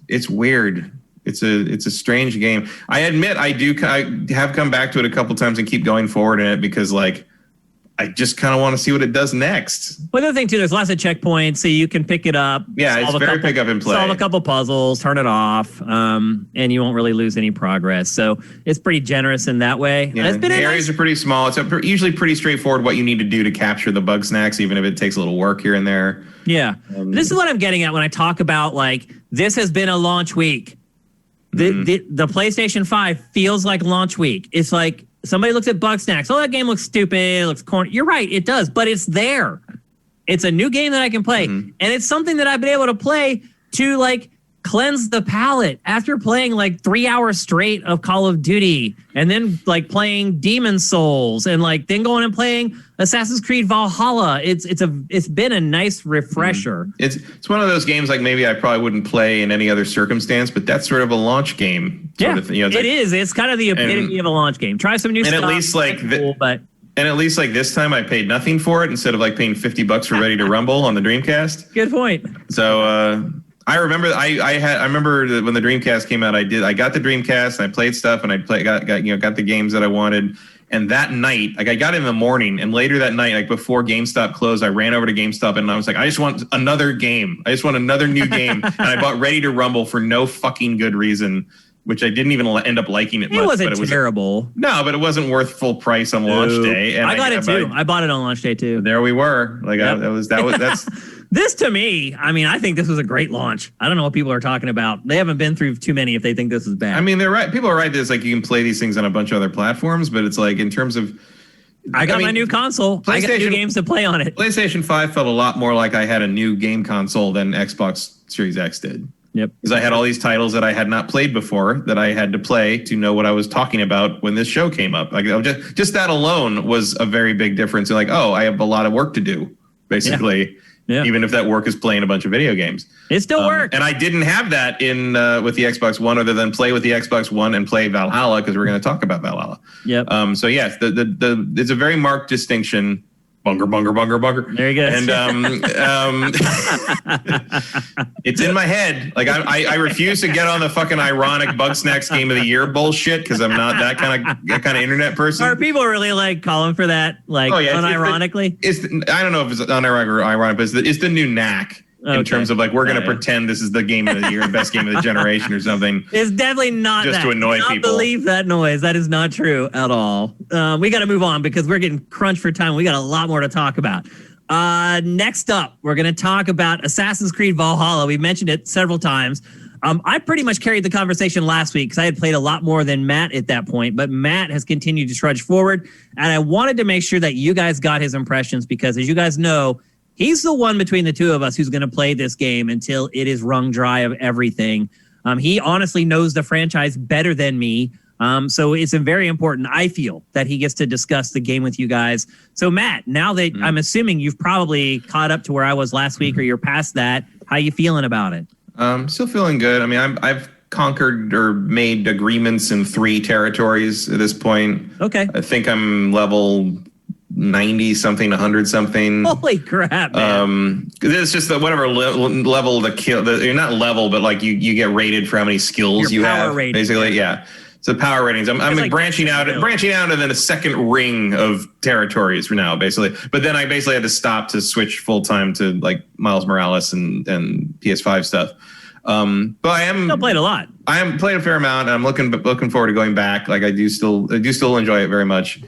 It's weird. It's a strange game. I admit I have come back to it a couple times and keep going forward in it because, like, I just kind of want to see what it does next. Well, the other thing too, there's lots of checkpoints, so you can pick it up. Yeah, it's very pick up and play. Solve a couple puzzles, turn it off, and you won't really lose any progress. So it's pretty generous in that way. Yeah, the areas are pretty small. It's usually pretty straightforward what you need to do to capture the Bugsnax, even if it takes a little work here and there. Yeah, this is what I'm getting at when I talk about, like, this has been a launch week. The PlayStation 5 feels like launch week. It's like somebody looks at Bugsnax. Oh, that game looks stupid. It looks corny. You're right. It does, but it's there. It's a new game that I can play. And it's something that I've been able to play to, like, cleanse the palate after playing, like, 3 hours straight of Call of Duty and then, like, playing Demon Souls and, like, then going and playing Assassin's Creed Valhalla. It's been a nice refresher. It's one of those games, like, maybe I probably wouldn't play in any other circumstance, but that's sort of a launch game. Sort of thing. You know, it is. It's kind of the epitome of a launch game. Try some new stuff. And at least, like, and at least, like, this time I paid nothing for it instead of, like, paying $50 for Ready to Rumble on the Dreamcast. Good point. So, I remember I remember when the Dreamcast came out, I got the Dreamcast and I played stuff and I got the games that I wanted. And that night, like, I got in the morning, and later that night, like, before GameStop closed, I ran over to GameStop and I was like, I just want another game. I just want another new game. And I bought Ready to Rumble for no fucking good reason, which I didn't even end up liking it much. It wasn't terrible. No, but it wasn't worth full price on launch day. And I got it too. I bought it on launch day too. There we were. Like, that's. This, to me, I mean, I think this was a great launch. I don't know what people are talking about. They haven't been through too many if they think this is bad. I mean, they're right. People are right. There's, like, you can play these things on a bunch of other platforms, but it's like, in terms of, I got my new console. I got new games to play on it. PlayStation 5 felt a lot more like I had a new game console than Xbox Series X did. Yep. Because I had all these titles that I had not played before that I had to play to know what I was talking about when this show came up. Like, just that alone was a very big difference. You're like, oh, I have a lot of work to do, basically. Yeah. Even if that work is playing a bunch of video games. It still works. And I didn't have that in with the Xbox One, other than play with the Xbox One and play Valhalla, because we're going to talk about Valhalla. Yep. So yes, it's a very marked distinction. Bunger. There you go. And it's in my head. Like, I refuse to get on the fucking ironic Bugsnax Game of the Year bullshit, because I'm not that kind of internet person. Are people really, like, calling for that, like, unironically? I don't know if it's unironic or ironic, but it's the new knack. In terms of, like, we're going to pretend this is the game of the year, the best game of the generation or something. It's definitely not just that. to annoy people. I don't believe that noise. That is not true at all. We got to move on because we're getting crunched for time. We got a lot more to talk about. Next up, we're going to talk about Assassin's Creed Valhalla. We mentioned it several times. I pretty much carried the conversation last week because I had played a lot more than Matt at that point, but Matt has continued to trudge forward, and I wanted to make sure that you guys got his impressions because, as you guys know, he's the one between the two of us who's going to play this game until it is wrung dry of everything. He honestly knows the franchise better than me. So it's very important, I feel, that he gets to discuss the game with you guys. So, Matt, now that I'm assuming you've probably caught up to where I was last week or you're past that, how you feeling about it? Still feeling good. I mean, I've conquered or made agreements in 3 territories at this point. Okay. I think I'm level 90 something, 100 something. Holy crap, man. It's just that whatever level the kill, you're not level, but, like, you get rated for how many skills you have. Rating, basically, yeah. So power ratings. I'm like branching out and then a second ring of territories for now, basically. But then I basically had to stop to switch full time to, like, Miles Morales and PS5 stuff. But I am still played a lot. I am playing a fair amount, and I'm looking forward to going back. Like I do still enjoy it very much.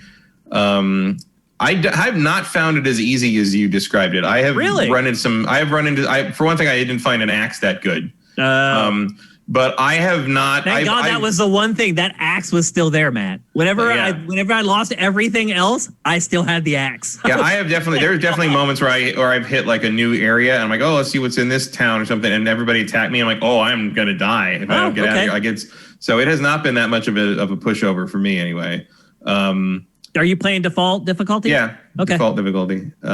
I have not found it as easy as you described it. I have run into for one thing, I didn't find an axe that good. But I have not. Thank God that was the one thing. That axe was still there, Matt. Whenever I lost everything else, I still had the axe. Yeah, I have definitely. There's definitely moments where I've hit like a new area and I'm like, oh, let's see what's in this town or something, and everybody attacked me. I'm like, oh, I'm gonna die if I don't get out of here. Like so it has not been that much of a pushover for me anyway. Are you playing default difficulty? Yeah. Okay. Default difficulty. So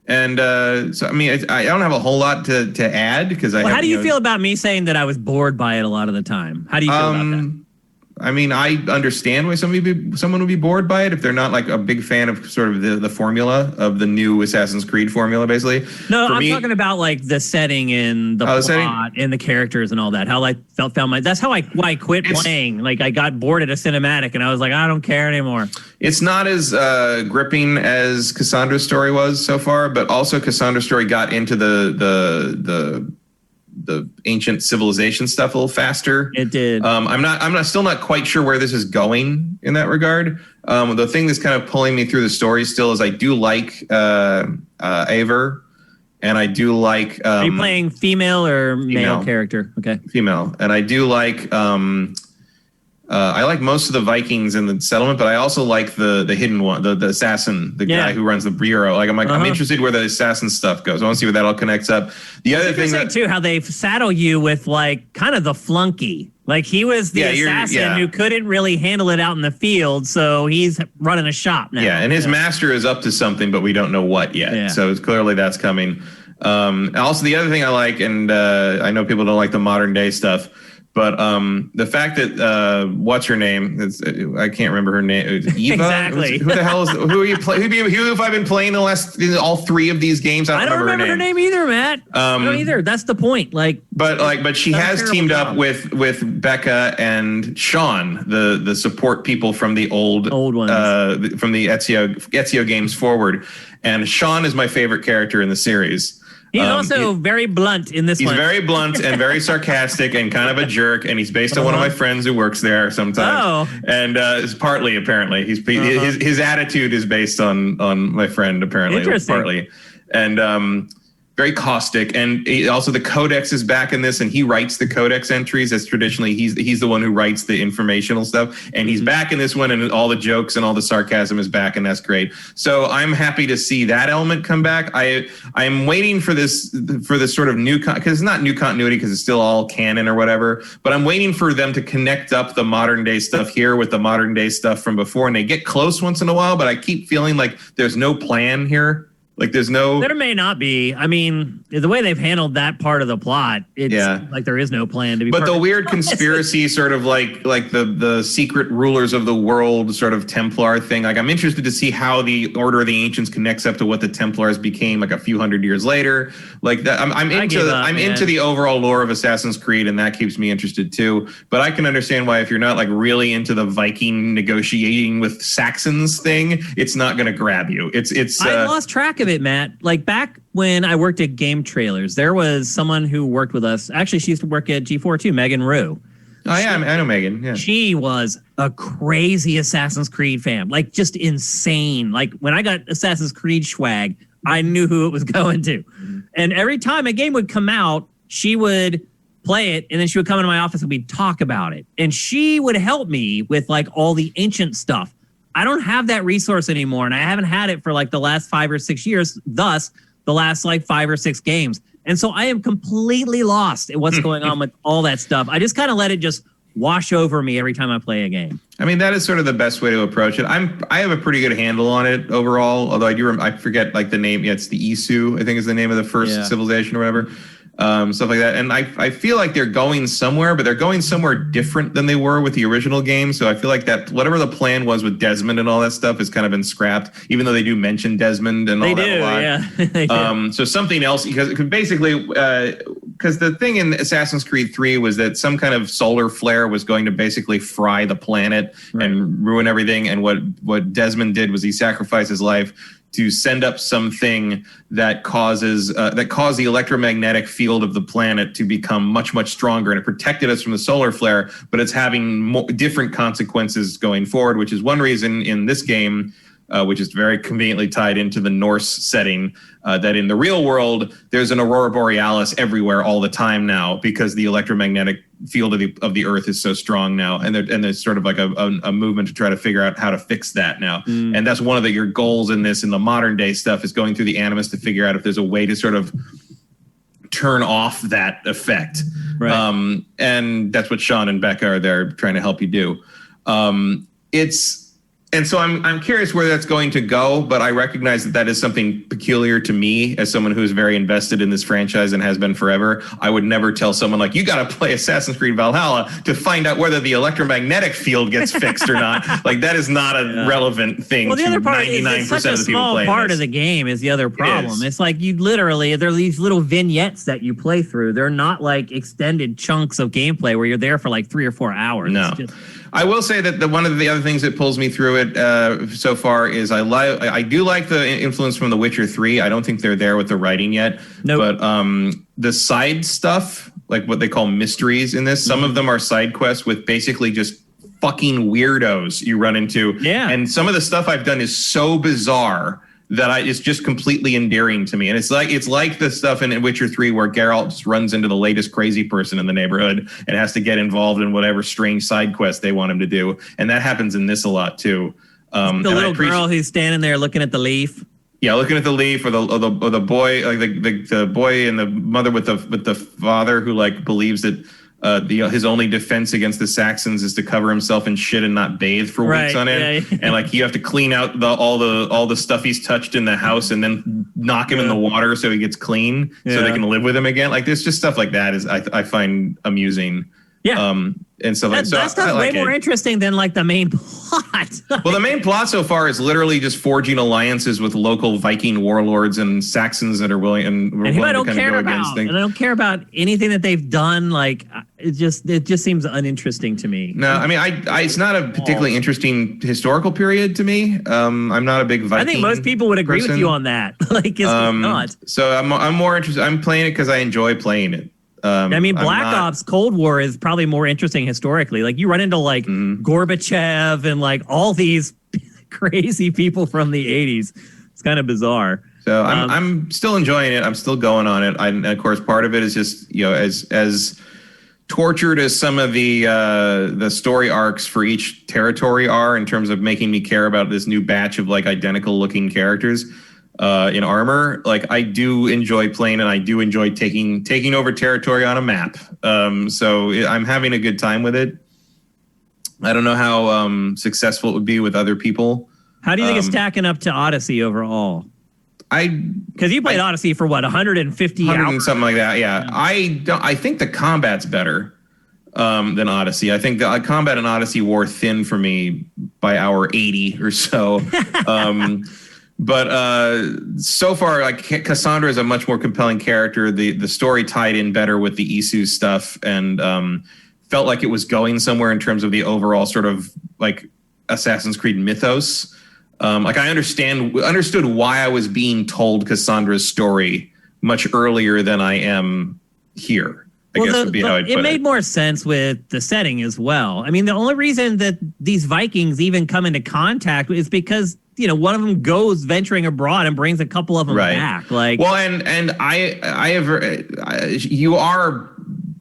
I mean, I don't have a whole lot to add because how do you feel about me saying that I was bored by it a lot of the time? How do you feel about that? I mean, I understand why someone would be bored by it if they're not like a big fan of sort of the formula of the new Assassin's Creed formula, basically. No, I'm talking about like the setting and the plot and the characters and all that. How I that's how I quit playing. Like I got bored at a cinematic and I was like, I don't care anymore. It's not as gripping as Cassandra's story was so far, but also Cassandra's story got into the ancient civilization stuff a little faster. It did. I'm still not quite sure where this is going in that regard. The thing that's kind of pulling me through the story still is I do like Eivor, and I do like. Are you playing female or male character? Okay, female, and I do like. I like most of the Vikings in the settlement, but I also like the hidden one, the assassin, the guy who runs the bureau. Like I'm interested where the assassin stuff goes. I want to see where that all connects up. The other thing too, how they saddle you with like kind of the flunky. Like he was the assassin who couldn't really handle it out in the field, so he's running a shop now. Yeah, and his master is up to something, but we don't know what yet. Yeah. So clearly that's coming. Also, the other thing I like, and I know people don't like the modern day stuff. But the fact that what's her name? I can't remember her name. Eva. Exactly. Who the hell is? Who are you playing? Who have I been playing all three of these games? I don't remember her name either, Matt. I don't either. That's the point. But she has teamed up with Becca and Sean, the support people from the old ones, from the Ezio games forward. And Sean is my favorite character in the series. He's also very blunt in this one. He's very blunt and very sarcastic and kind of a jerk. And he's based on one of my friends who works there sometimes. Oh. And it's partly, apparently. His attitude is based on my friend, apparently. Interesting. Partly. And very caustic. And also the codex is back in this, and he writes the codex entries. As traditionally, he's the one who writes the informational stuff. And he's back in this one, and all the jokes and all the sarcasm is back, and that's great. So I'm happy to see that element come back. I'm waiting for this sort of new, because it's not new continuity because it's still all canon or whatever, but I'm waiting for them to connect up the modern day stuff here with the modern day stuff from before, and they get close once in a while, but I keep feeling like there's no plan here. Like there may not be. I mean, the way they've handled that part of the plot, it's like there is no plan to be. But the weird conspiracy sort of like the secret rulers of the world sort of Templar thing. Like I'm interested to see how the Order of the Ancients connects up to what the Templars became like a few hundred years later. Like that, I'm into the overall lore of Assassin's Creed, and that keeps me interested too. But I can understand why if you're not like really into the Viking negotiating with Saxons thing, it's not going to grab you. I lost track of it, Matt. Like back when I worked at Game Trailers, there was someone who worked with us. Actually, she used to work at G4 too, Megan Rue. Oh yeah, I know Megan. Yeah. She was a crazy Assassin's Creed fan, like just insane. Like when I got Assassin's Creed swag, I knew who it was going to. And every time a game would come out, she would play it, and then she would come into my office and we'd talk about it. And she would help me with like all the ancient stuff. I don't have that resource anymore, and I haven't had it for like the last 5 or 6 years, thus the last like 5 or 6 games. And so I am completely lost at what's going on with all that stuff. I just kind of let it just wash over me every time I play a game. I mean, that is sort of the best way to approach it. I have a pretty good handle on it overall, although I forget like the name. Yeah, it's the Isu, I think is the name of the first civilization or whatever. Stuff like that. And I feel like they're going somewhere, but they're going somewhere different than they were with the original game. So I feel like that whatever the plan was with Desmond and all that stuff has kind of been scrapped, even though they do mention Desmond and all that a lot. Yeah. So something else, because basically, because the thing in Assassin's Creed 3 was that some kind of solar flare was going to basically fry the planet and ruin everything. And what Desmond did was he sacrificed his life to send up something that caused the electromagnetic field of the planet to become much, much stronger, and it protected us from the solar flare, but it's having different consequences going forward, which is one reason in this game, which is very conveniently tied into the Norse setting, that in the real world, there's an aurora borealis everywhere all the time now because the electromagnetic field of the Earth is so strong now, and there's sort of like a movement to try to figure out how to fix that now. And that's one of your goals in the modern day stuff is going through the Animus to figure out if there's a way to sort of turn off that effect. Right. And that's what Sean and Becca are there trying to help you do. And so I'm curious where that's going to go, but I recognize that is something peculiar to me as someone who's very invested in this franchise and has been forever. I would never tell someone like, you got to play Assassin's Creed Valhalla to find out whether the electromagnetic field gets fixed or not. Like, that is not a relevant thing. Well, the other part is 99% it's such a of the people small playing part this. of the game is the other problem. It's like you literally, there are these little vignettes that you play through. They're not like extended chunks of gameplay where you're there for like 3 or 4 hours. No. I will say that one of the other things that pulls me through it so far is I do like the influence from The Witcher 3. I don't think they're there with the writing yet. Nope. But the side stuff, like what they call mysteries in this, some of them are side quests with basically just fucking weirdos you run into. Yeah. And some of the stuff I've done is so bizarre that it's just completely endearing to me. And it's like the stuff in Witcher 3 where Geralt just runs into the latest crazy person in the neighborhood and has to get involved in whatever strange side quest they want him to do. And that happens in this a lot too. The little girl who's standing there looking at the leaf. Yeah, looking at the leaf, or the boy, like the boy and the mother with the father who like believes that his only defense against the Saxons is to cover himself in shit and not bathe for weeks on end. Yeah. And like you have to clean out all the stuff he's touched in the house and then knock him in the water so he gets clean so they can live with him again. Like there's just stuff like that I find amusing. Yeah. And stuff like that stuff's way more interesting than like the main plot. Well, the main plot so far is literally just forging alliances with local Viking warlords and Saxons that are willing and willing to kind of go against things. And I don't care about anything that they've done. Like it just seems uninteresting to me. No, I mean, it's not a particularly interesting historical period to me. I'm not a big Viking. I think most people would agree with you on that. Like, it's not. So I'm more interested. I'm playing it because I enjoy playing it. I mean, Black Ops Cold War is probably more interesting historically. Like you run into like Gorbachev and like all these crazy people from the 80s. It's kind of bizarre. So I'm still enjoying it. I'm still going on it. And of course, part of it is just, as tortured as some of the story arcs for each territory are in terms of making me care about this new batch of like identical looking characters. In armor, like I do enjoy playing and I do enjoy taking over territory on a map. So I'm having a good time with it. I don't know how successful it would be with other people. How do you think it's stacking up to Odyssey overall? Because you played Odyssey for what, 150 hours? Something like that, yeah. I think the combat's better than Odyssey. I think the combat in Odyssey wore thin for me by hour 80 or so. But so far, like Cassandra is a much more compelling character. The story tied in better with the Isu stuff and felt like it was going somewhere in terms of the overall sort of like Assassin's Creed mythos. Like I understood why I was being told Cassandra's story much earlier than I am here. I guess would be how I'd put it. It made more sense with the setting as well. I mean, the only reason that these Vikings even come into contact is because one of them goes venturing abroad and brings a couple of them back. Like, well, and you are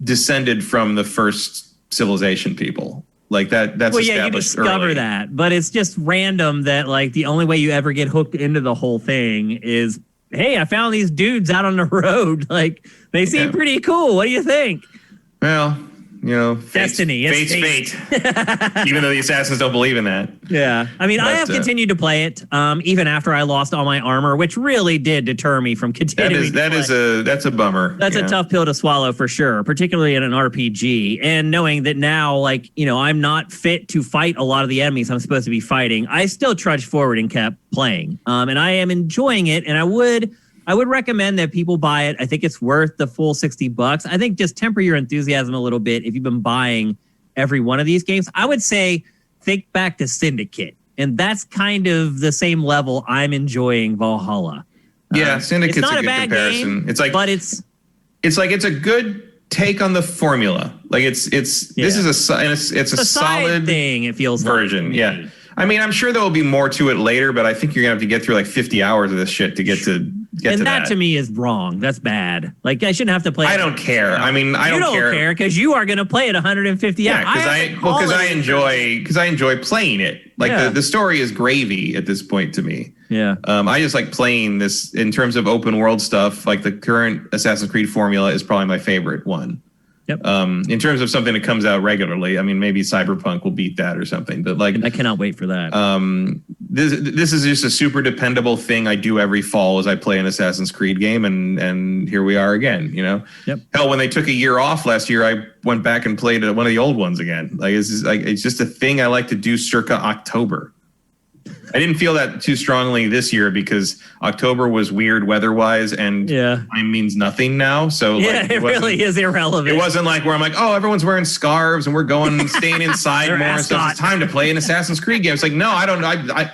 descended from the first civilization people. Like that's established you discover early. that, but it's just random that like the only way you ever get hooked into the whole thing is, hey, I found these dudes out on the road. Like they seem pretty cool. What do you think? Well, destiny. Fate's fate. Even though the assassins don't believe in that. Yeah. I mean, I have continued to play it, even after I lost all my armor, which really did deter me from continuing. That's a bummer. That's a tough pill to swallow for sure, particularly in an RPG. And knowing that now, like, I'm not fit to fight a lot of the enemies I'm supposed to be fighting, I still trudged forward and kept playing. And I am enjoying it. And I would recommend that people buy it. I think it's worth the full $60. I think just temper your enthusiasm a little bit if you've been buying every one of these games. I would say think back to Syndicate And that's kind of the same level I'm enjoying Valhalla. Yeah, Syndicate's it's not a good bad comparison. game, It's like, but it's a good take on the formula. Like this is a solid thing. It feels version. Like yeah. I mean, I'm sure there will be more to it later, but I think you're gonna have to get through like 50 hours of this shit to get to that. To me is wrong. That's bad. Like I shouldn't have to play. I don't care. I mean, I don't care because you are gonna play it 150 hours. Because I enjoy playing it. Like the story is gravy at this point to me. Yeah. I just like playing this in terms of open world stuff. Like the current Assassin's Creed formula is probably my favorite one. Yep. In terms of something that comes out regularly, I mean, maybe Cyberpunk will beat that or something. But like, I cannot wait for that. This is just a super dependable thing I do every fall as I play an Assassin's Creed game, and here we are again. You know, Hell, when they took a year off last year, I went back and played one of the old ones again. Like it's just a thing I like to do circa October. I didn't feel that too strongly this year because October was weird weather-wise, and time means nothing now. So it really is irrelevant. It wasn't like where I'm like, oh, everyone's wearing scarves and we're staying inside more and stuff. It's time to play an Assassin's Creed game. It's like, no, I don't know.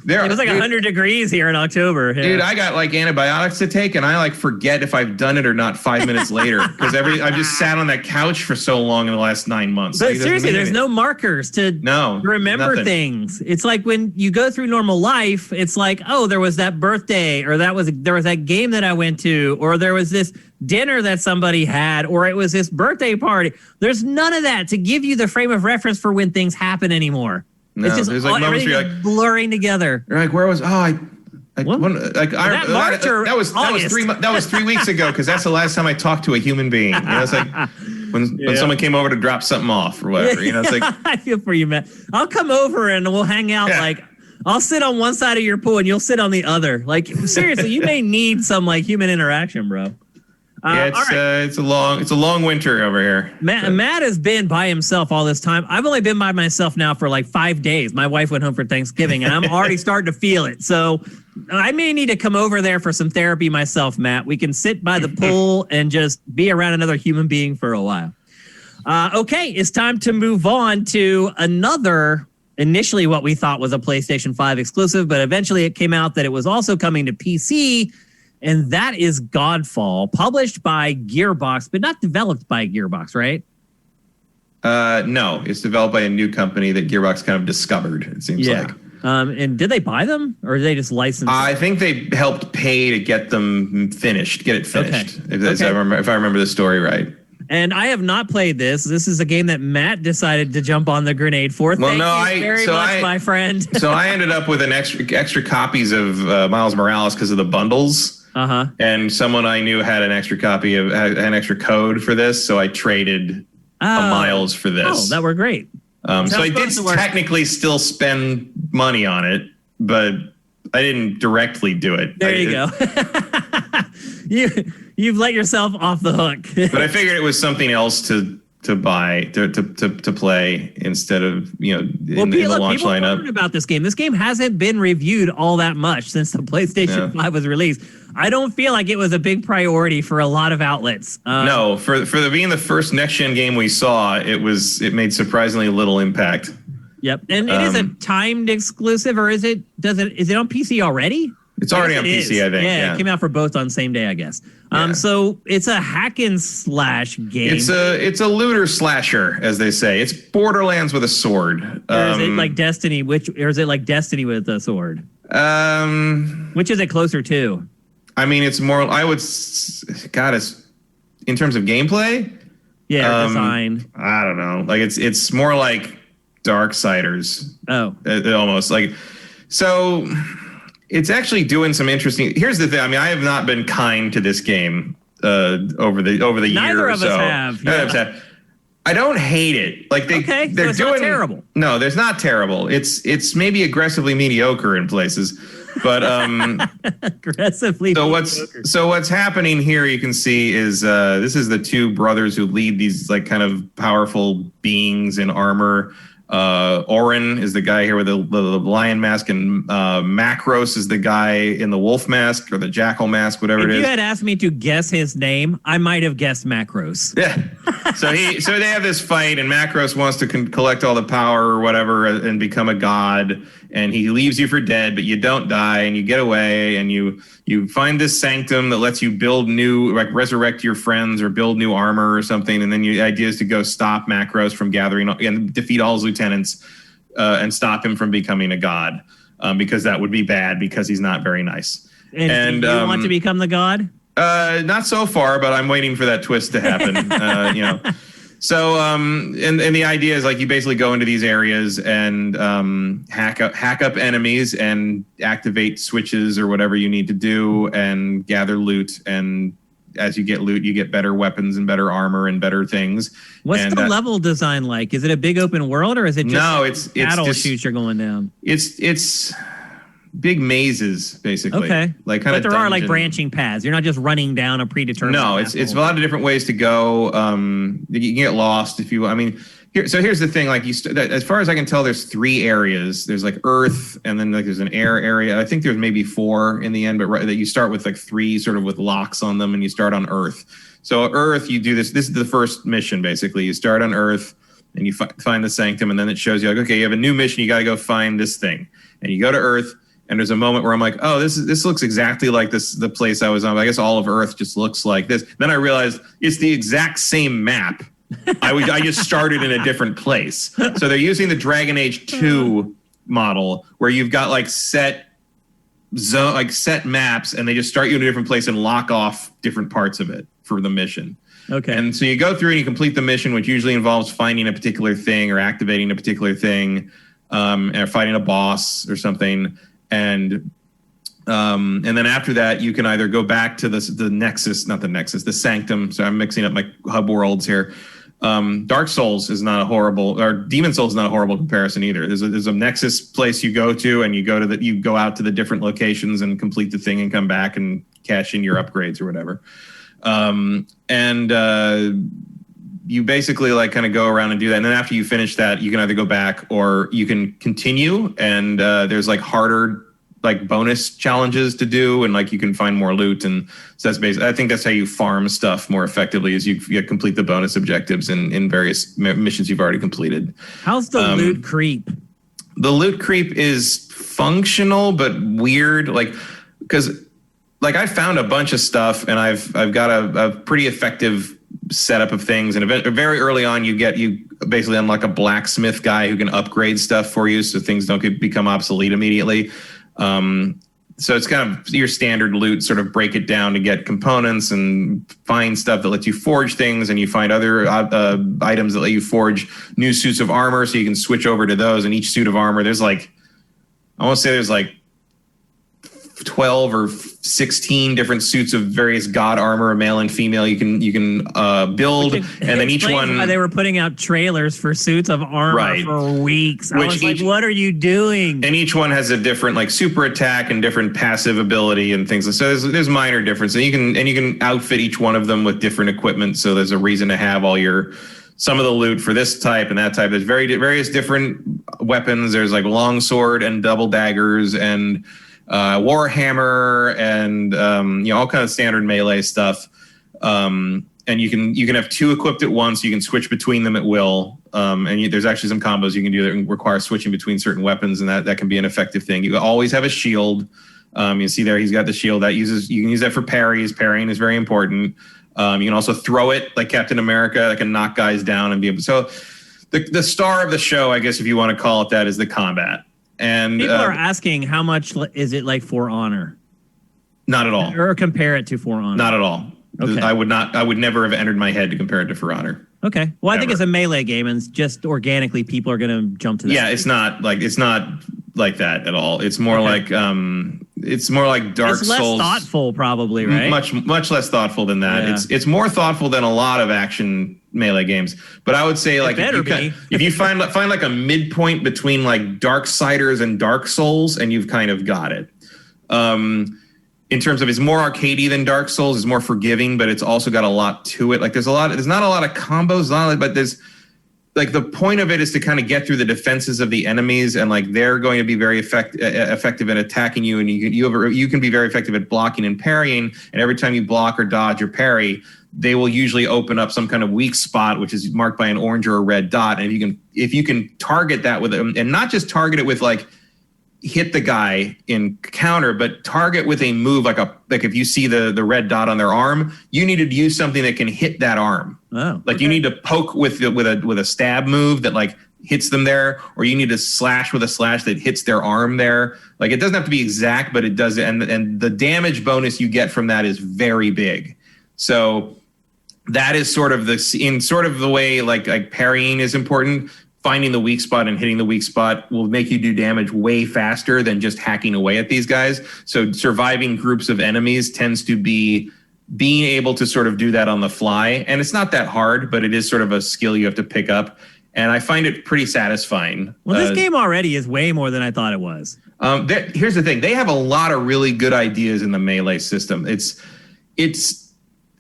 It was like 100 degrees here in October. Yeah. Dude, I got like antibiotics to take, and I like forget if I've done it or not 5 minutes later because I've just sat on that couch for so long in the last 9 months. But seriously, there's no markers to remember things. It's like when you go through normal life, it's like, oh, there was that birthday, or there was that game that I went to, or there was this dinner that somebody had, or it was this birthday party. There's none of that to give you the frame of reference for when things happen anymore. No, it's just there's like moments where you're like blurring together. You're like, where was that was 3 weeks ago because that's the last time I talked to a human being. You know, it's like when someone came over to drop something off or whatever. You know, it's like I feel for you, Matt. I'll come over and we'll hang out. Like I'll sit on one side of your pool and you'll sit on the other. Like seriously, you may need some like human interaction, bro. It's a long winter over here. Matt has been by himself all this time. I've only been by myself now for like 5 days. My wife went home for Thanksgiving, and I'm already starting to feel it. So I may need to come over there for some therapy myself, Matt. We can sit by the pool and just be around another human being for a while. Okay, it's time to move on to another. Initially, what we thought was a PlayStation 5 exclusive, but eventually it came out that it was also coming to PC. And that is Godfall, published by Gearbox, but not developed by Gearbox, right? No, it's developed by a new company that Gearbox kind of discovered, it seems like. And did they buy them, or did they just license them? I think they helped pay to get it finished, if I remember the story right. And I have not played this. This is a game that Matt decided to jump on the grenade for. Thank you very much, my friend. So I ended up with an extra copies of Miles Morales because of the bundles. And someone I knew had an extra copy of an extra code for this, so I traded a Miles for this. Oh, that were great. So I did technically still spend money on it, but I didn't directly do it. There you go. You've let yourself off the hook. But I figured it was something else to buy to play instead of in the launch lineup. People about this game. This game hasn't been reviewed all that much since the PlayStation 5 was released. I don't feel like it was a big priority for a lot of outlets. No, for being the first next gen game we saw, it made surprisingly little impact. Yep, and it is a timed exclusive, or is it on PC already? It's already on PC, I think. Yeah, it came out for both on the same day, I guess. So it's a hack and slash game. It's a looter slasher, as they say. It's Borderlands with a sword. Or is it like Destiny? Or is it like Destiny with a sword? Which is it closer to? I mean, it's more. It's in terms of gameplay. Yeah, design. I don't know. Like it's more like Darksiders. Oh, almost like so. It's actually doing some interesting. Here's the thing. I mean, I have not been kind to this game over the year or so. Neither of us have. I don't hate it. Like they're doing. Not terrible. No, there's not terrible. It's maybe aggressively mediocre in places, but aggressively. So what's happening here? You can see is this is the two brothers who lead these like kind of powerful beings in armor. Orin is the guy here with the lion mask, and Macros is the guy in the wolf mask or the jackal mask, whatever it is. If you had asked me to guess his name, I might have guessed Macros. Yeah. So they have this fight, and Macros wants to collect all the power or whatever and become a god, and he leaves you for dead, but you don't die, and you get away, and you find this sanctum that lets you build new, like resurrect your friends or build new armor or something, and then the idea is to go stop Macros from gathering and defeat all his lieutenants and stop him from becoming a god, because that would be bad because he's not very nice. And do you want to become the god? Not so far, but I'm waiting for that twist to happen. So and the idea is like you basically go into these areas and hack up enemies and activate switches or whatever you need to do and gather loot. And as you get loot, you get better weapons and better armor and better things. What's the level design like? Is it a big open world, or is it just battle shoots you're going down? It's big mazes, basically. Okay. Like kind but there are like branching paths. You're not just running down a predetermined No, path. it's a lot of different ways to go. You can get lost if you. I mean, here's the thing. Like as far as I can tell, there's 3 areas. There's like Earth, and then like there's an air area. I think there's maybe 4 in the end, but that you start with like 3 sort of with locks on them, and you start on Earth. So Earth, you do this. This is the first mission basically. You start on Earth, and you find the sanctum, and then it shows you like, okay, you have a new mission. You got to go find this thing, and you go to Earth. And there's a moment where I'm like, oh, this looks exactly like the place I was on. I guess all of Earth just looks like this. Then I realized it's the exact same map. I just started in a different place. So they're using the Dragon Age 2 model where you've got like set maps, and they just start you in a different place and lock off different parts of it for the mission. Okay. And so you go through and you complete the mission, which usually involves finding a particular thing or activating a particular thing, or fighting a boss or something. And then after that, you can either go back to the Sanctum. So I'm mixing up my hub worlds here. Dark Souls is not a horrible, or Demon Souls is not a horrible comparison either. There's a Nexus place you go to, and you go out to the different locations and complete the thing and come back and cash in your upgrades or whatever. You basically like kind of go around and do that. And then after you finish that, you can either go back or you can continue. And there's like harder like bonus challenges to do, and like you can find more loot. And so that's basically, I think that's how you farm stuff more effectively, is you complete the bonus objectives in various missions you've already completed. How's the loot creep? The loot creep is functional but weird, like because like I found a bunch of stuff, and I've got a pretty effective setup of things, and very early on you basically unlock a blacksmith guy who can upgrade stuff for you so things don't become obsolete immediately. So it's kind of your standard loot, sort of break it down to get components and find stuff that lets you forge things, and you find other items that let you forge new suits of armor, so you can switch over to those. And each suit of armor, there's like 12 or 16 different suits of various god armor, male and female. You can build, and then each one. Why they were putting out trailers for suits of armor for weeks. I was like, what are you doing? And each one has a different like super attack and different passive ability and things. So there's minor differences. And you can outfit each one of them with different equipment. So there's a reason to have some of the loot for this type and that type. There's various different weapons. There's like longsword and double daggers and Warhammer and all kind of standard melee stuff. And you can have 2 equipped at once. You can switch between them at will. And there's actually some combos you can do that require switching between certain weapons, and that can be an effective thing. You always have a shield. You see there, he's got the shield you can use that for parries. Parrying is very important. You can also throw it like Captain America, that can knock guys down and be able. So the star of the show, I guess if you want to call it that, is the combat. And people are asking, how much is it like For Honor? Not at all. Or compare it to For Honor? Not at all. Okay. I would never have entered my head to compare it to For Honor. Okay. Well, I think it's a melee game, and just organically people are going to jump to that. Yeah, it's not like that at all. It's more like Dark Souls. It's less thoughtful, probably, right? Much less thoughtful than that. Yeah. It's more thoughtful than a lot of action melee games. But I would say like if you find like a midpoint between like Darksiders and Dark Souls, and you've kind of got it. In terms of, it's more arcadey than Dark Souls, it's more forgiving, but it's also got a lot to it. Like there's not a lot of combos, but like the point of it is to kind of get through the defenses of the enemies, and like they're going to be very effective in attacking you, and you can be very effective at blocking and parrying. And every time you block or dodge or parry, they will usually open up some kind of weak spot, which is marked by an orange or a red dot. And if you can target that with them, and not just target it with like hit the guy in counter, but target with a move like if you see the red dot on their arm, you need to use something that can hit that arm. Oh, like you need to poke with a stab move that like hits them there, or you need to slash with a slash that hits their arm there. Like it doesn't have to be exact, but it does, and the damage bonus you get from that is very big. So that is sort of the way like parrying is important. Finding the weak spot and hitting the weak spot will make you do damage way faster than just hacking away at these guys. So surviving groups of enemies tends to be being able to sort of do that on the fly. And it's not that hard, but it is sort of a skill you have to pick up. And I find it pretty satisfying. Well, this game already is way more than I thought it was. Here's the thing. They have a lot of really good ideas in the melee system.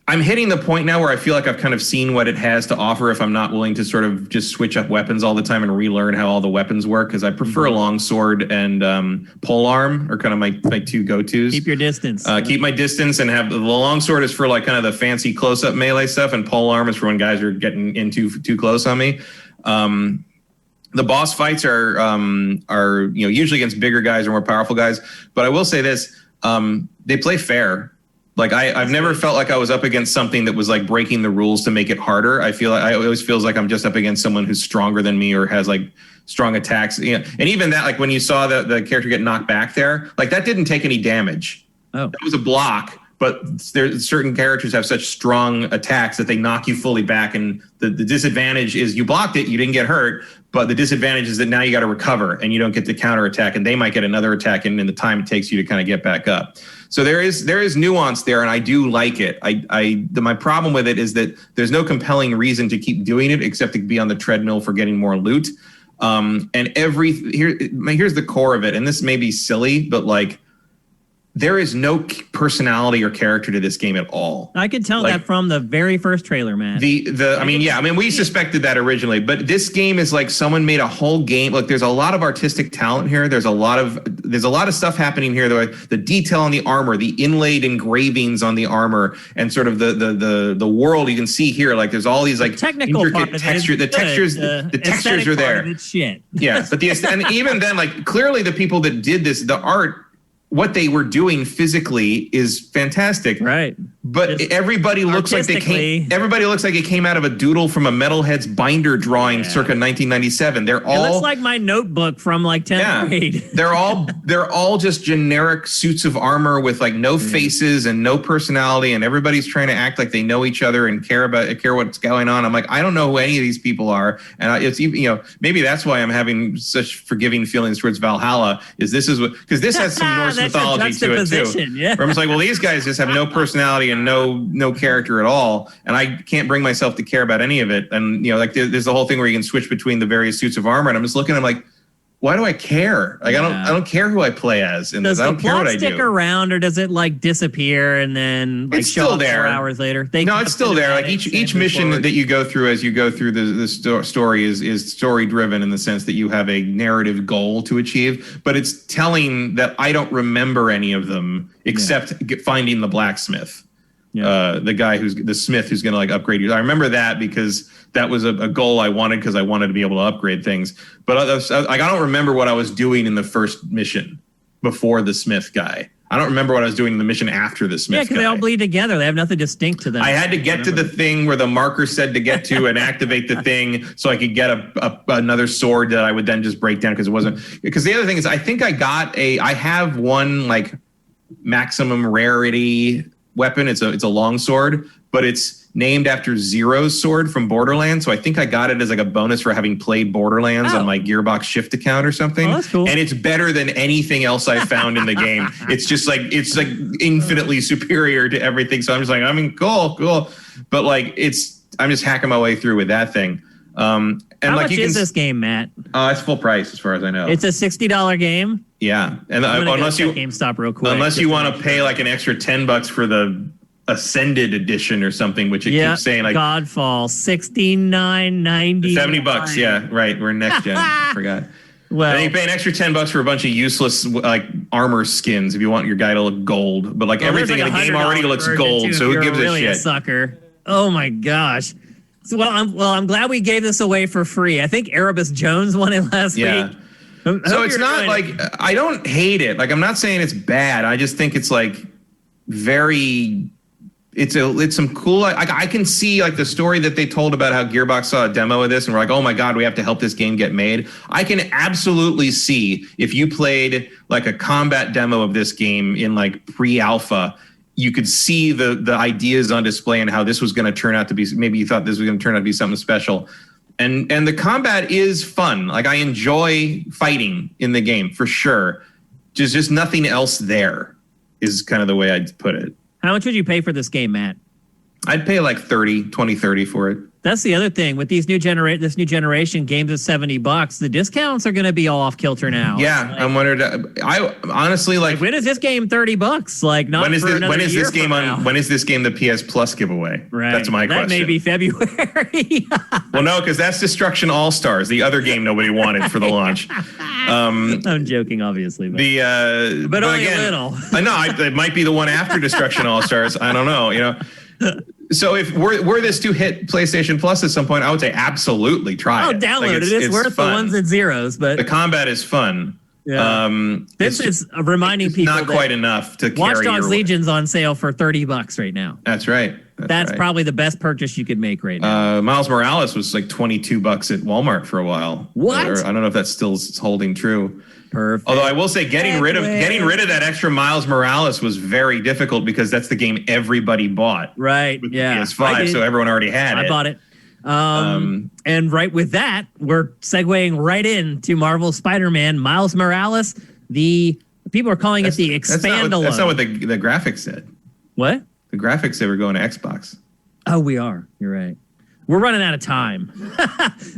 I'm hitting the point now where I feel like I've kind of seen what it has to offer if I'm not willing to sort of just switch up weapons all the time and relearn how all the weapons work, because I prefer longsword and polearm are kind of my two go-tos. Keep your distance. Keep my distance, and have the longsword is for like kind of the fancy close-up melee stuff, and polearm is for when guys are getting in too close on me. The boss fights are usually against bigger guys or more powerful guys, but I will say this, they play fair. Like I've never felt like I was up against something that was like breaking the rules to make it harder. I always feels like I'm just up against someone who's stronger than me or has like strong attacks. And even that, like when you saw the character get knocked back there, like that didn't take any damage. Oh, that was a block. But certain characters have such strong attacks that they knock you fully back. And the disadvantage is you blocked it, you didn't get hurt. But the disadvantage is that now you got to recover and you don't get the counter attack, and they might get another attack in the time it takes you to kind of get back up. So there is nuance there, and I do like it. My problem with it is that there's no compelling reason to keep doing it except to be on the treadmill for getting more loot. And here's the core of it, and this may be silly, but like there is no personality or character to this game at all. I could tell that from the very first trailer, man. We suspected that originally, but this game is like someone made a whole game. Look, there's a lot of artistic talent here. There's a lot of stuff happening here. The detail on the armor, the inlaid engravings on the armor, and sort of the world you can see here. Like there's all these like technical intricate texture. The textures are there. It's shit. Yeah, but and even then, like clearly the people that did this, the art. What they were doing physically is fantastic, right? But just everybody looks like it came out of a doodle from a Metalhead's binder drawing circa 1997. It looks like my notebook from like 10th grade. they're all just generic suits of armor with like no faces and no personality, and everybody's trying to act like they know each other and care what's going on. I'm like, I don't know who any of these people are, and it's maybe that's why I'm having such forgiving feelings towards Valhalla. Because this has some Norse mythology to it too. Yeah. Where I'm just like, well, these guys just have no personality and no character at all, and I can't bring myself to care about any of it. And like there's the whole thing where you can switch between the various suits of armor, and I'm just looking, I'm like, why do I care? Like I don't care who I play as, and I don't care what I do. Does the plot stick around, or does it like disappear and then like it's still there 4 hours later? No, it's still there. Like each mission that you go through as you go through the story is story driven in the sense that you have a narrative goal to achieve. But it's telling that I don't remember any of them except finding the blacksmith. Yeah. The guy the smith who's going to like upgrade you. I remember that because that was a goal I wanted because I wanted to be able to upgrade things. But I don't remember what I was doing in the first mission before the smith guy. I don't remember what I was doing in the mission after the smith guy. Yeah, because they all bleed together. They have nothing distinct to them. I had to get to the thing where the marker said to get to and activate the thing so I could get another sword that I would then just break down because it wasn't. Because the other thing is I think I have one like maximum rarity weapon. It's a long sword, but it's named after Zero's sword from Borderlands. So I think I got it as like a bonus for having played Borderlands on my Gearbox Shift account or something. Oh, that's cool. And it's better than anything else I found in the game. It's like infinitely superior to everything. So I'm just like, cool. But like I'm just hacking my way through with that thing. And how like much is this game, Matt? It's full price as far as I know. It's a $60 game. Yeah, and unless you GameStop real quick. Unless you want to pay like an extra $10 for the Ascended Edition or something, which it keeps saying like Godfall, $69.90. $70. Yeah, right. We're next gen. I forgot. Well, and you pay an extra $10 for a bunch of useless like armor skins if you want your guy to look gold. But like everything in the game already looks gold, so who gives a shit? A sucker. Oh my gosh. So, I'm glad we gave this away for free. I think Erebus Jones won it last week. So it's not like I don't hate it. Like I'm not saying it's bad. I just think it's like it's some cool. I can see like the story that they told about how Gearbox saw a demo of this and we're like, oh my god, we have to help this game get made. I can absolutely see if you played like a combat demo of this game in like pre-alpha, you could see the ideas on display and how this was going to turn out to be. Maybe you thought this was going to turn out to be something special. And the combat is fun. Like I enjoy fighting in the game for sure. Just nothing else there is kind of the way I'd put it. How much would you pay for this game, Matt? I'd pay like 30 for it. That's the other thing with these this new generation games at $70. The discounts are going to be all off kilter now. Yeah, like, I'm wondering. I honestly like. When is this game $30? Like not when is for this, another when is year this game from on? now. When is this game the PS Plus giveaway? Right. That's my question. That may be February. Well, no, because that's Destruction All Stars, the other game nobody wanted for the launch. I'm joking, obviously. But only again, a little. I know it might be the one after Destruction All Stars. I don't know. You know. So if were this to hit PlayStation Plus at some point, I would say absolutely try it. Oh, download it. It's worth fun. the ones and zeros, but the combat is fun. Yeah. This is reminding people not quite enough to carry Watch Dogs Legion's on sale for $30 right now. That's right. That's probably the best purchase you could make right now. Miles Morales was like $22 at Walmart for a while. What? I don't know if that's still holding true. Perfect. Although I will say getting rid of that extra Miles Morales was very difficult because that's the game everybody bought. Right. With yeah. the PS5, so everyone already had it. I bought it. And right with that, we're segueing right into Marvel Spider-Man Miles Morales. The people are calling it the Expandalone. That's not what the graphics said. What? The graphics said we're going to Xbox. Oh, we are. You're right. We're running out of time.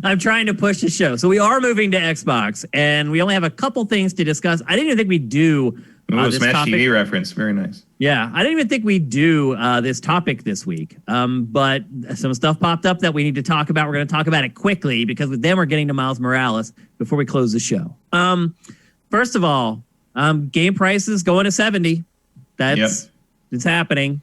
I'm trying to push the show. So we are moving to Xbox, and we only have a couple things to discuss. I didn't even think we'd do this Smash topic. TV reference. Very nice. Yeah, I didn't even think we'd do this topic this week. But some stuff popped up that we need to talk about. We're going to talk about it quickly because then we're getting to Miles Morales before we close the show. First of all, game prices going to $70. It's happening.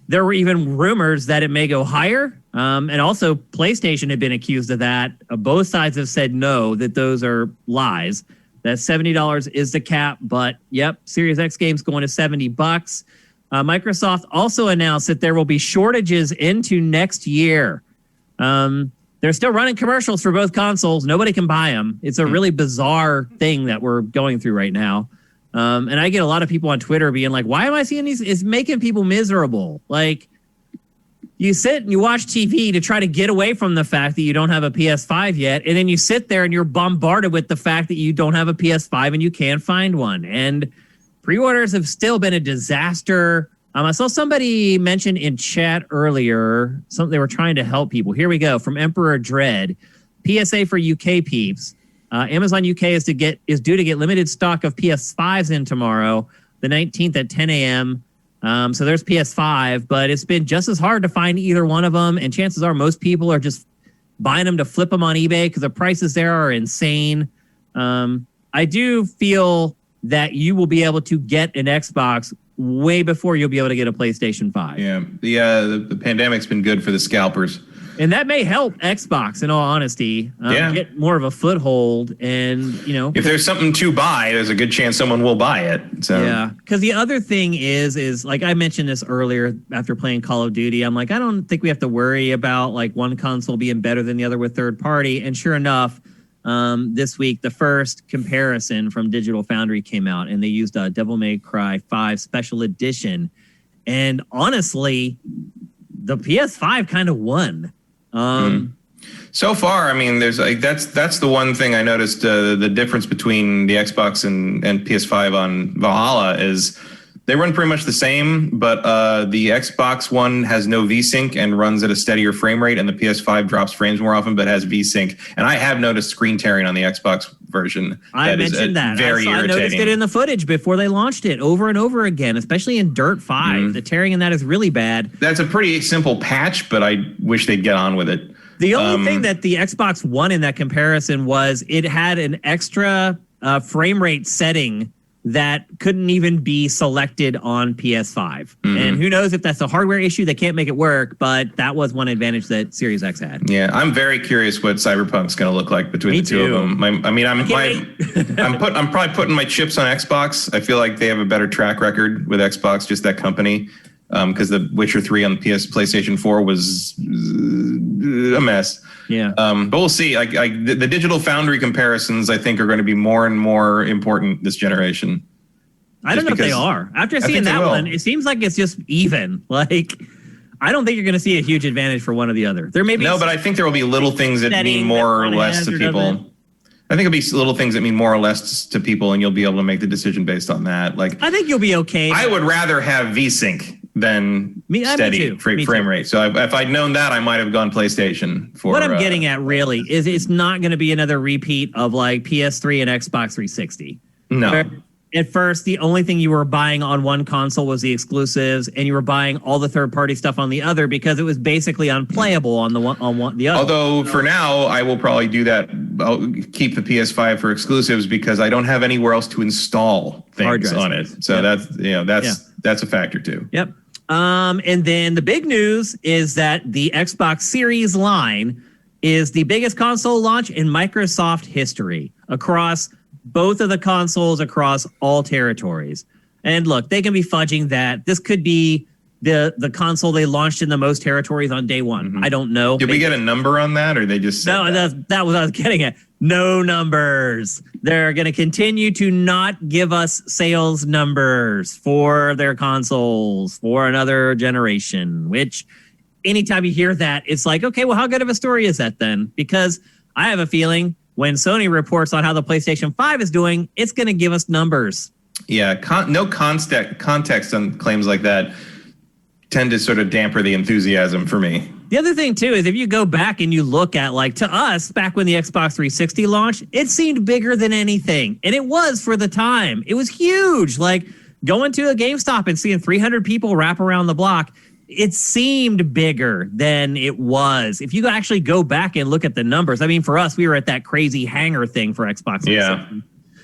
There were even rumors that it may go higher. And also PlayStation had been accused of that. Both sides have said no, that those are lies. That $70 is the cap, but yep, Series X games going to $70. Microsoft also announced that there will be shortages into next year. They're still running commercials for both consoles. Nobody can buy them. It's a really bizarre thing that we're going through right now. And I get a lot of people on Twitter being like, why am I seeing these? It's making people miserable. Like, you sit and you watch TV to try to get away from the fact that you don't have a PS5 yet. And then you sit there and you're bombarded with the fact that you don't have a PS5 and you can't find one. And pre-orders have still been a disaster. I saw somebody mention in chat earlier, something they were trying to help people. Here we go. From Emperor Dread. PSA for UK peeps. Amazon UK is due to get limited stock of PS5s in tomorrow, the 19th at 10 a.m. So there's PS5, but it's been just as hard to find either one of them. And chances are most people are just buying them to flip them on eBay because the prices there are insane. I do feel that you will be able to get an Xbox way before you'll be able to get a PlayStation 5. Yeah, the pandemic's been good for the scalpers. And that may help Xbox, in all honesty, get more of a foothold. And, if there's something to buy, there's a good chance someone will buy it. So. Yeah, because the other thing is like I mentioned this earlier after playing Call of Duty. I'm like, I don't think we have to worry about like one console being better than the other with third party. And sure enough, this week, the first comparison from Digital Foundry came out, and they used a Devil May Cry 5 Special Edition. And honestly, the PS5 kind of won. So far, I mean, there's like that's the one thing I noticed. The difference between the Xbox and PS5 on Valhalla is They run pretty much the same, but the Xbox One has no VSync and runs at a steadier frame rate, and the PS5 drops frames more often, but has VSync. And I have noticed screen tearing on the Xbox version. I mentioned that. Very irritating. I noticed it in the footage before they launched it over and over again, especially in Dirt 5. The tearing in that is really bad. That's a pretty simple patch, but I wish they'd get on with it. The only thing that the Xbox One in that comparison was it had an extra frame rate setting that couldn't even be selected on PS5. And who knows if that's a hardware issue, they can't make it work, but that was one advantage that Series X had. Yeah, I'm very curious what Cyberpunk's going to look like between the two of them. I'm probably putting my chips on Xbox. I feel like they have a better track record with Xbox, just that company, because The Witcher 3 on the PlayStation 4 was a mess. Yeah. But we'll see. The Digital Foundry comparisons, I think, are going to be more and more important this generation. I don't know if they are. After seeing that one, it seems like it's just even. Like, I don't think you're going to see a huge advantage for one or the other. There may be but I think there will be little things that mean more or less to people. I think it'll be little things that mean more or less to people, and you'll be able to make the decision based on that. Like, I think you'll be okay. I would rather have VSync than steady frame rate. So if I'd known that, I might have gone PlayStation. For what I'm getting at really is it's not going to be another repeat of like PS3 and Xbox 360. No. At first, the only thing you were buying on one console was the exclusives, and you were buying all the third-party stuff on the other because it was basically unplayable on the other. Although for now, I will probably do that. I'll keep the PS5 for exclusives because I don't have anywhere else to install things on it. So that's a factor too. Yep. And then the big news is that the Xbox Series line is the biggest console launch in Microsoft history across both of the consoles, across all territories. And look, they can be fudging that. This could be the console they launched in the most territories on day one. I don't know. Did we get a number on that, or they just said that was what I was getting at. No numbers. They're going to continue to not give us sales numbers for their consoles for another generation, which anytime you hear that, it's like, okay, well, how good of a story is that then? Because I have a feeling when Sony reports on how the PlayStation 5 is doing, it's going to give us numbers. Yeah, no context on claims like that tend to sort of damper the enthusiasm for me. The other thing, too, is if you go back and you look at, like, to us, back when the Xbox 360 launched, it seemed bigger than anything. And it was for the time. It was huge. Like, going to a GameStop and seeing 300 people wrap around the block, it seemed bigger than it was. If you actually go back and look at the numbers, I mean, for us, we were at that crazy hangar thing for Xbox 360. Yeah.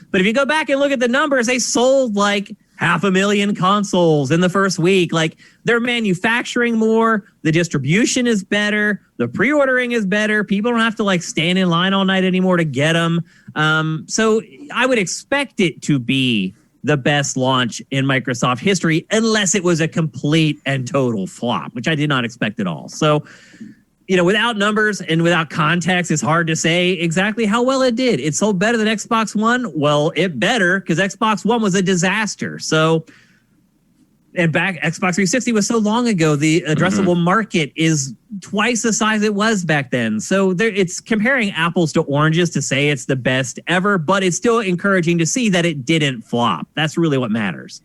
But if you go back and look at the numbers, they sold like 500,000 consoles in the first week. Like, they're manufacturing more. The distribution is better. The pre-ordering is better. People don't have to like stand in line all night anymore to get them. So I would expect it to be the best launch in Microsoft history, unless it was a complete and total flop, which I did not expect at all. So, without numbers and without context, it's hard to say exactly how well it did. It sold better than Xbox One. Well, it better, because Xbox One was a disaster. So, and back, Xbox 360 was so long ago. The addressable market is twice the size it was back then. So it's comparing apples to oranges to say it's the best ever, but it's still encouraging to see that it didn't flop. That's really what matters.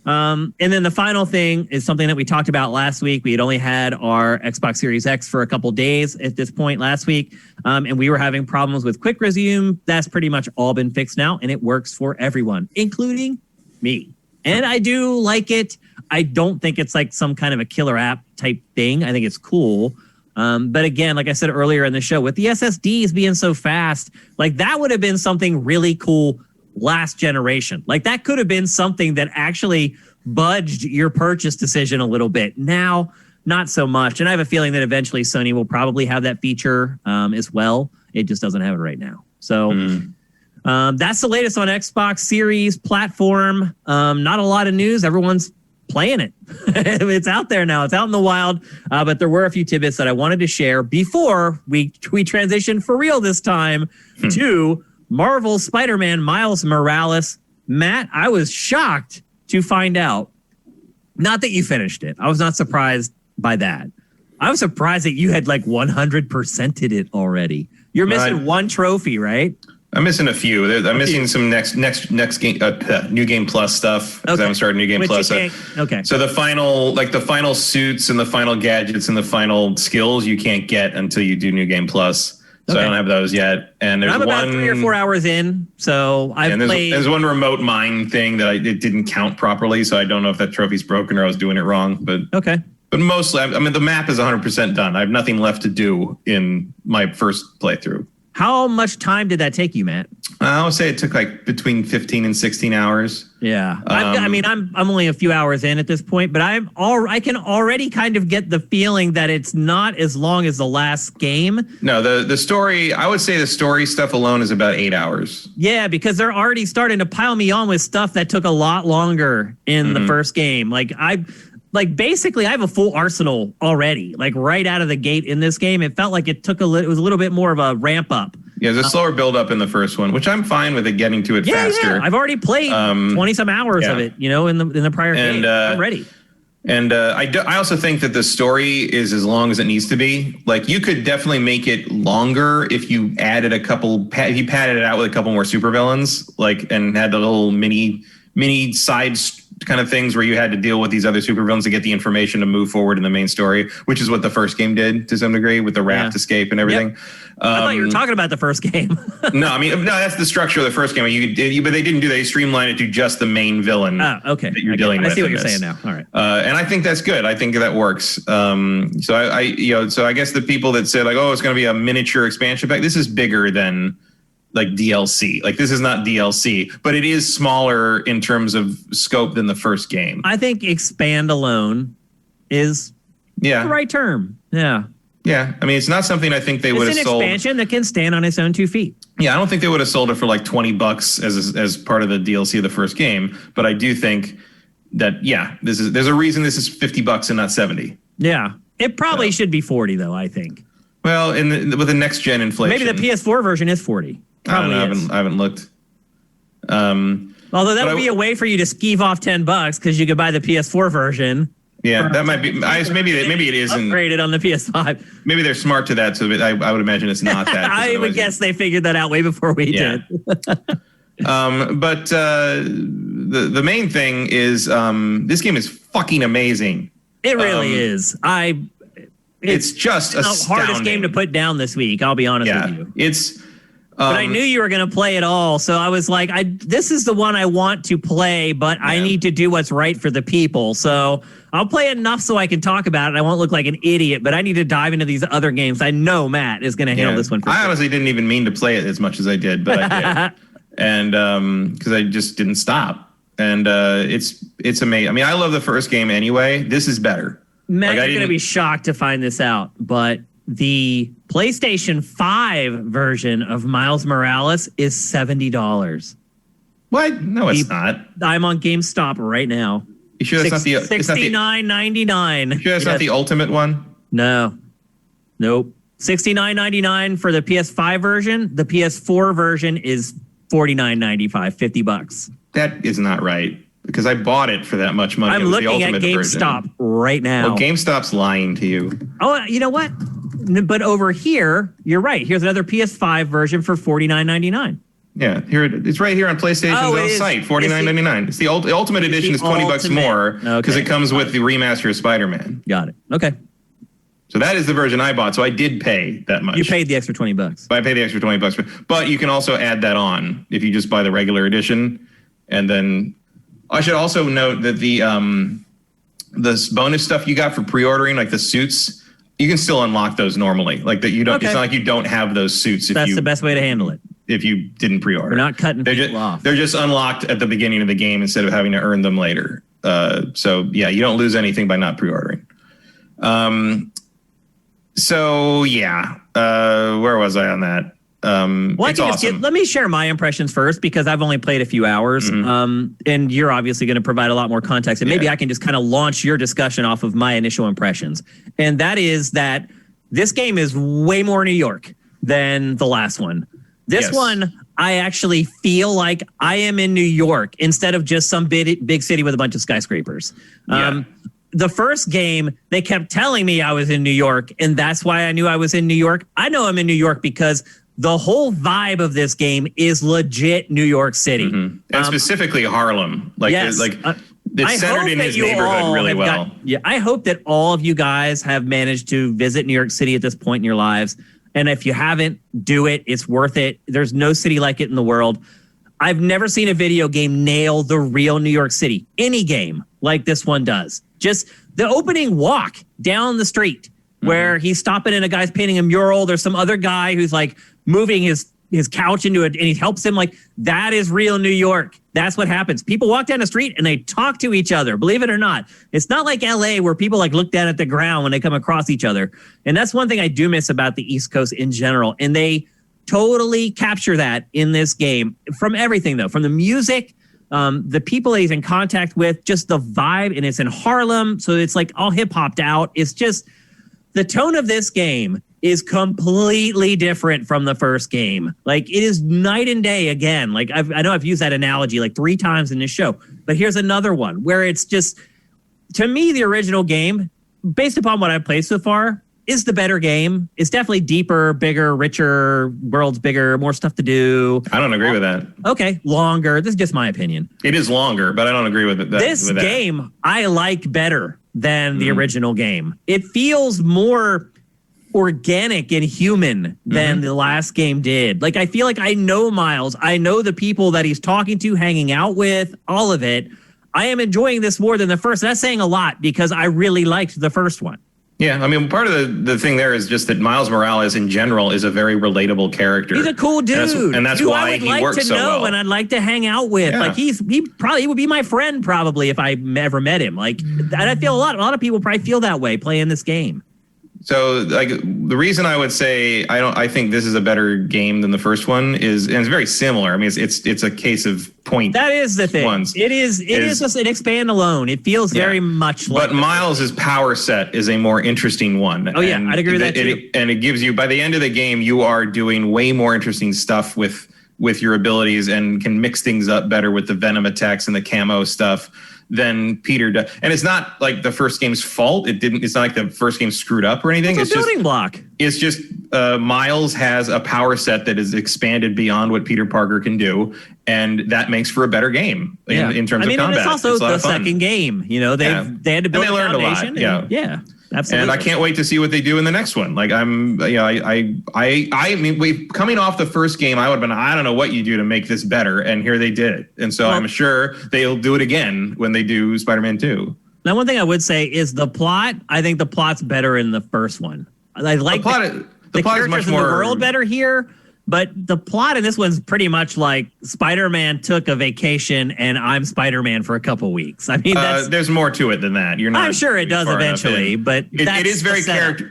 And then the final thing is something that we talked about last week. We had only had our Xbox Series X for a couple days at this point last week, and we were having problems with Quick Resume. That's pretty much all been fixed now, and it works for everyone, including me. And I do like it. I don't think it's like some kind of a killer app type thing. I think it's cool. But again, like I said earlier in the show, with the SSDs being so fast, like that would have been something really cool last generation. Like that could have been something that actually budged your purchase decision a little bit. Now, not so much. And I have a feeling that eventually Sony will probably have that feature as well. It just doesn't have it right now. So that's the latest on Xbox Series platform. Not a lot of news. Everyone's playing it. It's out there now. It's out in the wild. But there were a few tidbits that I wanted to share before we transition for real this time to Marvel's Spider-Man Miles Morales. Matt, I was shocked to find out, not that you finished it. I was not surprised by that. I was surprised that you had like 100%ed it already. You're missing one trophy, right? I'm missing a few. I'm missing some next game, New Game Plus stuff because I haven't started New Game Plus. Okay. So the final suits and the final gadgets and the final skills you can't get until you do New Game Plus. So I don't have those yet. And there's I'm about 3 or 4 hours in, so I've played. There's one remote mine thing that it didn't count properly, so I don't know if that trophy's broken or I was doing it wrong. But okay. But mostly, I mean, the map is 100% done. I have nothing left to do in my first playthrough. How much time did that take you, Matt? I would say it took like between 15 and 16 hours. Yeah. I'm only a few hours in at this point, but I can already kind of get the feeling that it's not as long as the last game. No, the story, I would say the story stuff alone is about 8 hours. Yeah, because they're already starting to pile me on with stuff that took a lot longer in the first game. Basically, I have a full arsenal already, like right out of the gate in this game. It felt like it was a little bit more of a ramp up. Yeah, there's a slower build up in the first one, which I'm fine with it getting to it faster. Yeah, I've already played 20 some hours of it, in the prior game. I'm ready. And I also think that the story is as long as it needs to be. Like, you could definitely make it longer if you added if you padded it out with a couple more supervillains, and had the little mini side kind of things where you had to deal with these other supervillains to get the information to move forward in the main story, which is what the first game did to some degree with the raft escape and everything. Yep. I thought you were talking about the first game. No, that's the structure of the first game. But they didn't do that. They streamlined it to just the main villain. Okay. That you're dealing with. I see what you're saying now. All right. And I think that's good. I think that works. So I guess the people that said like, oh, it's going to be a miniature expansion pack. This is bigger than like DLC. Like, this is not DLC, but it is smaller in terms of scope than the first game. I think expand alone is the right term. Yeah. Yeah. I mean, it's not something I think they would have sold. It's an expansion that can stand on its own 2 feet. Yeah, I don't think they would have sold it for like $20 as part of the DLC of the first game, but I do think that there's a reason this is $50 and not 70. Yeah. It probably should be 40 though, I think. Well, with the next gen inflation. Maybe the PS4 version is 40. Probably I haven't looked. Although that would be a way for you to skeeve off $10 because you could buy the PS4 version. Yeah, that might be. Maybe it isn't upgraded on the PS5. Maybe they're smart to that, so I would imagine it's not that. I would guess they figured that out way before we did. But the main thing is this game is fucking amazing. It really is. It's just the hardest game to put down this week. I'll be honest with you. But I knew you were going to play it all, so I was like, this is the one I want to play, but I need to do what's right for the people. So I'll play enough so I can talk about it. I won't look like an idiot, but I need to dive into these other games. I know Matt is going to handle this one for I honestly didn't even mean to play it as much as I did, but I did. And because I just didn't stop. And it's amazing. I mean, I love the first game anyway. This is better. Matt, you're going to be shocked to find this out, but the PlayStation 5 version of Miles Morales is $70. What? No, it's not. I'm on GameStop right now. You sure that's not the $69.99? You sure that's not the ultimate one? No. Nope. $69.99 for the PS5 version. The PS4 version is $49.95, $50. That is not right. Because I bought it for that much money. I'm looking at GameStop right now. Well, GameStop's lying to you. Oh, you know what? But over here, you're right. Here's another PS5 version for $49.99. Yeah, it's right here on PlayStation's site, $49.99. It's the Ultimate Edition is $20 more because it comes with the remaster of Spider-Man. Got it. Okay. So that is the version I bought. So I did pay that much. You paid the extra $20. I paid the extra $20. But you can also add that on if you just buy the regular edition. And then I should also note that the bonus stuff you got for pre-ordering, like the suits, you can still unlock those normally. Like that, you don't. Okay. It's not like you don't have those suits. That's the best way to handle it. If you didn't pre-order, we're not cutting people off. They're just unlocked at the beginning of the game instead of having to earn them later. So yeah, you don't lose anything by not pre-ordering. So yeah, where was I on that? It's awesome. Let me share my impressions first because I've only played a few hours, and you're obviously going to provide a lot more context, and maybe I can just kind of launch your discussion off of my initial impressions. And that is that this game is way more New York than the last one. This one, I actually feel like I am in New York instead of just some big city with a bunch of skyscrapers. The first game, they kept telling me I was in New York, and that's why I knew I was in New York. I know I'm in New York because the whole vibe of this game is legit New York City. Mm-hmm. And specifically Harlem. Yes. It's centered in his neighborhood really well. I hope that all of you guys have managed to visit New York City at this point in your lives. And if you haven't, do it. It's worth it. There's no city like it in the world. I've never seen a video game nail the real New York City. Any game like this one does. Just the opening walk down the street where he's stopping and a guy's painting a mural. There's some other guy who's like moving his couch into it and he helps him. Like, that is real New York. That's what happens. People walk down the street and they talk to each other. Believe it or not. It's not like LA where people like look down at the ground when they come across each other. And that's one thing I do miss about the East Coast in general. And they totally capture that in this game from everything, though, from the music, the people that he's in contact with, just the vibe. And it's in Harlem. So it's like all hip hopped out. It's just the tone of this game is completely different from the first game. Like, it is night and day again. Like, I know I've used that analogy like 3 times in this show, but here's another one where it's just, to me, the original game, based upon what I've played so far, is the better game. It's definitely deeper, bigger, richer, world's bigger, more stuff to do. I don't agree with that. Okay, longer. This is just my opinion. It is longer, but I don't agree with it. This game, I like better than the original game. It feels more organic and human than the last game did. Like, I feel like I know Miles. I know the people that he's talking to, hanging out with, all of it. I am enjoying this more than the first. That's saying a lot because I really liked the first one. Yeah, I mean, part of the thing there is just that Miles Morales in general is a very relatable character. He's a cool dude. And that's why he works so well. And I'd like to hang out with. Yeah. Like, he would be my friend probably if I ever met him. Like, and I feel a lot of people probably feel that way playing this game. So, like, the reason I would say I think this is a better game than the first one is, and it's very similar. I mean, it's a case of point. That is the thing. It is just an expand alone. It feels very much like. But Miles's power set is a more interesting one. Oh yeah, I'd agree with that too. And it gives you, by the end of the game, you are doing way more interesting stuff with your abilities and can mix things up better with the venom attacks and the camo stuff than Peter does. And it's not like the first game's fault. It's not like the first game screwed up or anything. It's a building block. It's just Miles has a power set that is expanded beyond what Peter Parker can do, and that makes for a better game in terms of combat. It's also the second game. You know, they had to build a foundation. Yeah. Absolutely. And I can't wait to see what they do in the next one. Like, I mean, coming off the first game, I would have been, I don't know what you do to make this better, and here they did it. And so I'm sure they'll do it again when they do Spider-Man 2. Now, one thing I would say is the plot. I think the plot's better in the first one. I like the plot is much more in the world better here. But the plot in this one's pretty much like Spider-Man took a vacation and I'm Spider-Man for a couple weeks. I mean, there's more to it than that. I'm sure it does eventually, but it is very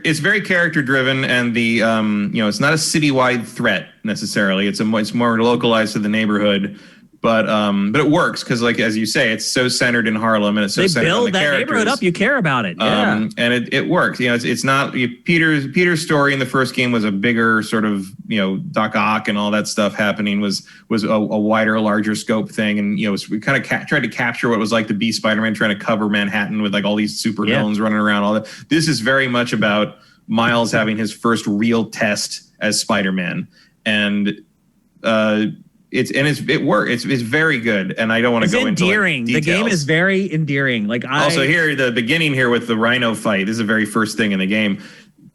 it's very character driven, and the it's not a citywide threat necessarily. It's more localized to the neighborhood. But it works because, like, as you say, it's so centered in Harlem and it's so centered on the characters. They build that neighborhood up. You care about it. And it works. You know, it's not Peter's story in the first game was a bigger sort of, Doc Ock and all that stuff happening was a wider, larger scope thing. And, we kind of tried to capture what it was like to be Spider-Man, trying to cover Manhattan with like all these super villains running around. All that. This is very much about Miles having his first real test as Spider-Man. And, it works. It's very good, and I don't want to go into endearing. The game is very endearing. Also here, the beginning here with the Rhino fight. This is the very first thing in the game.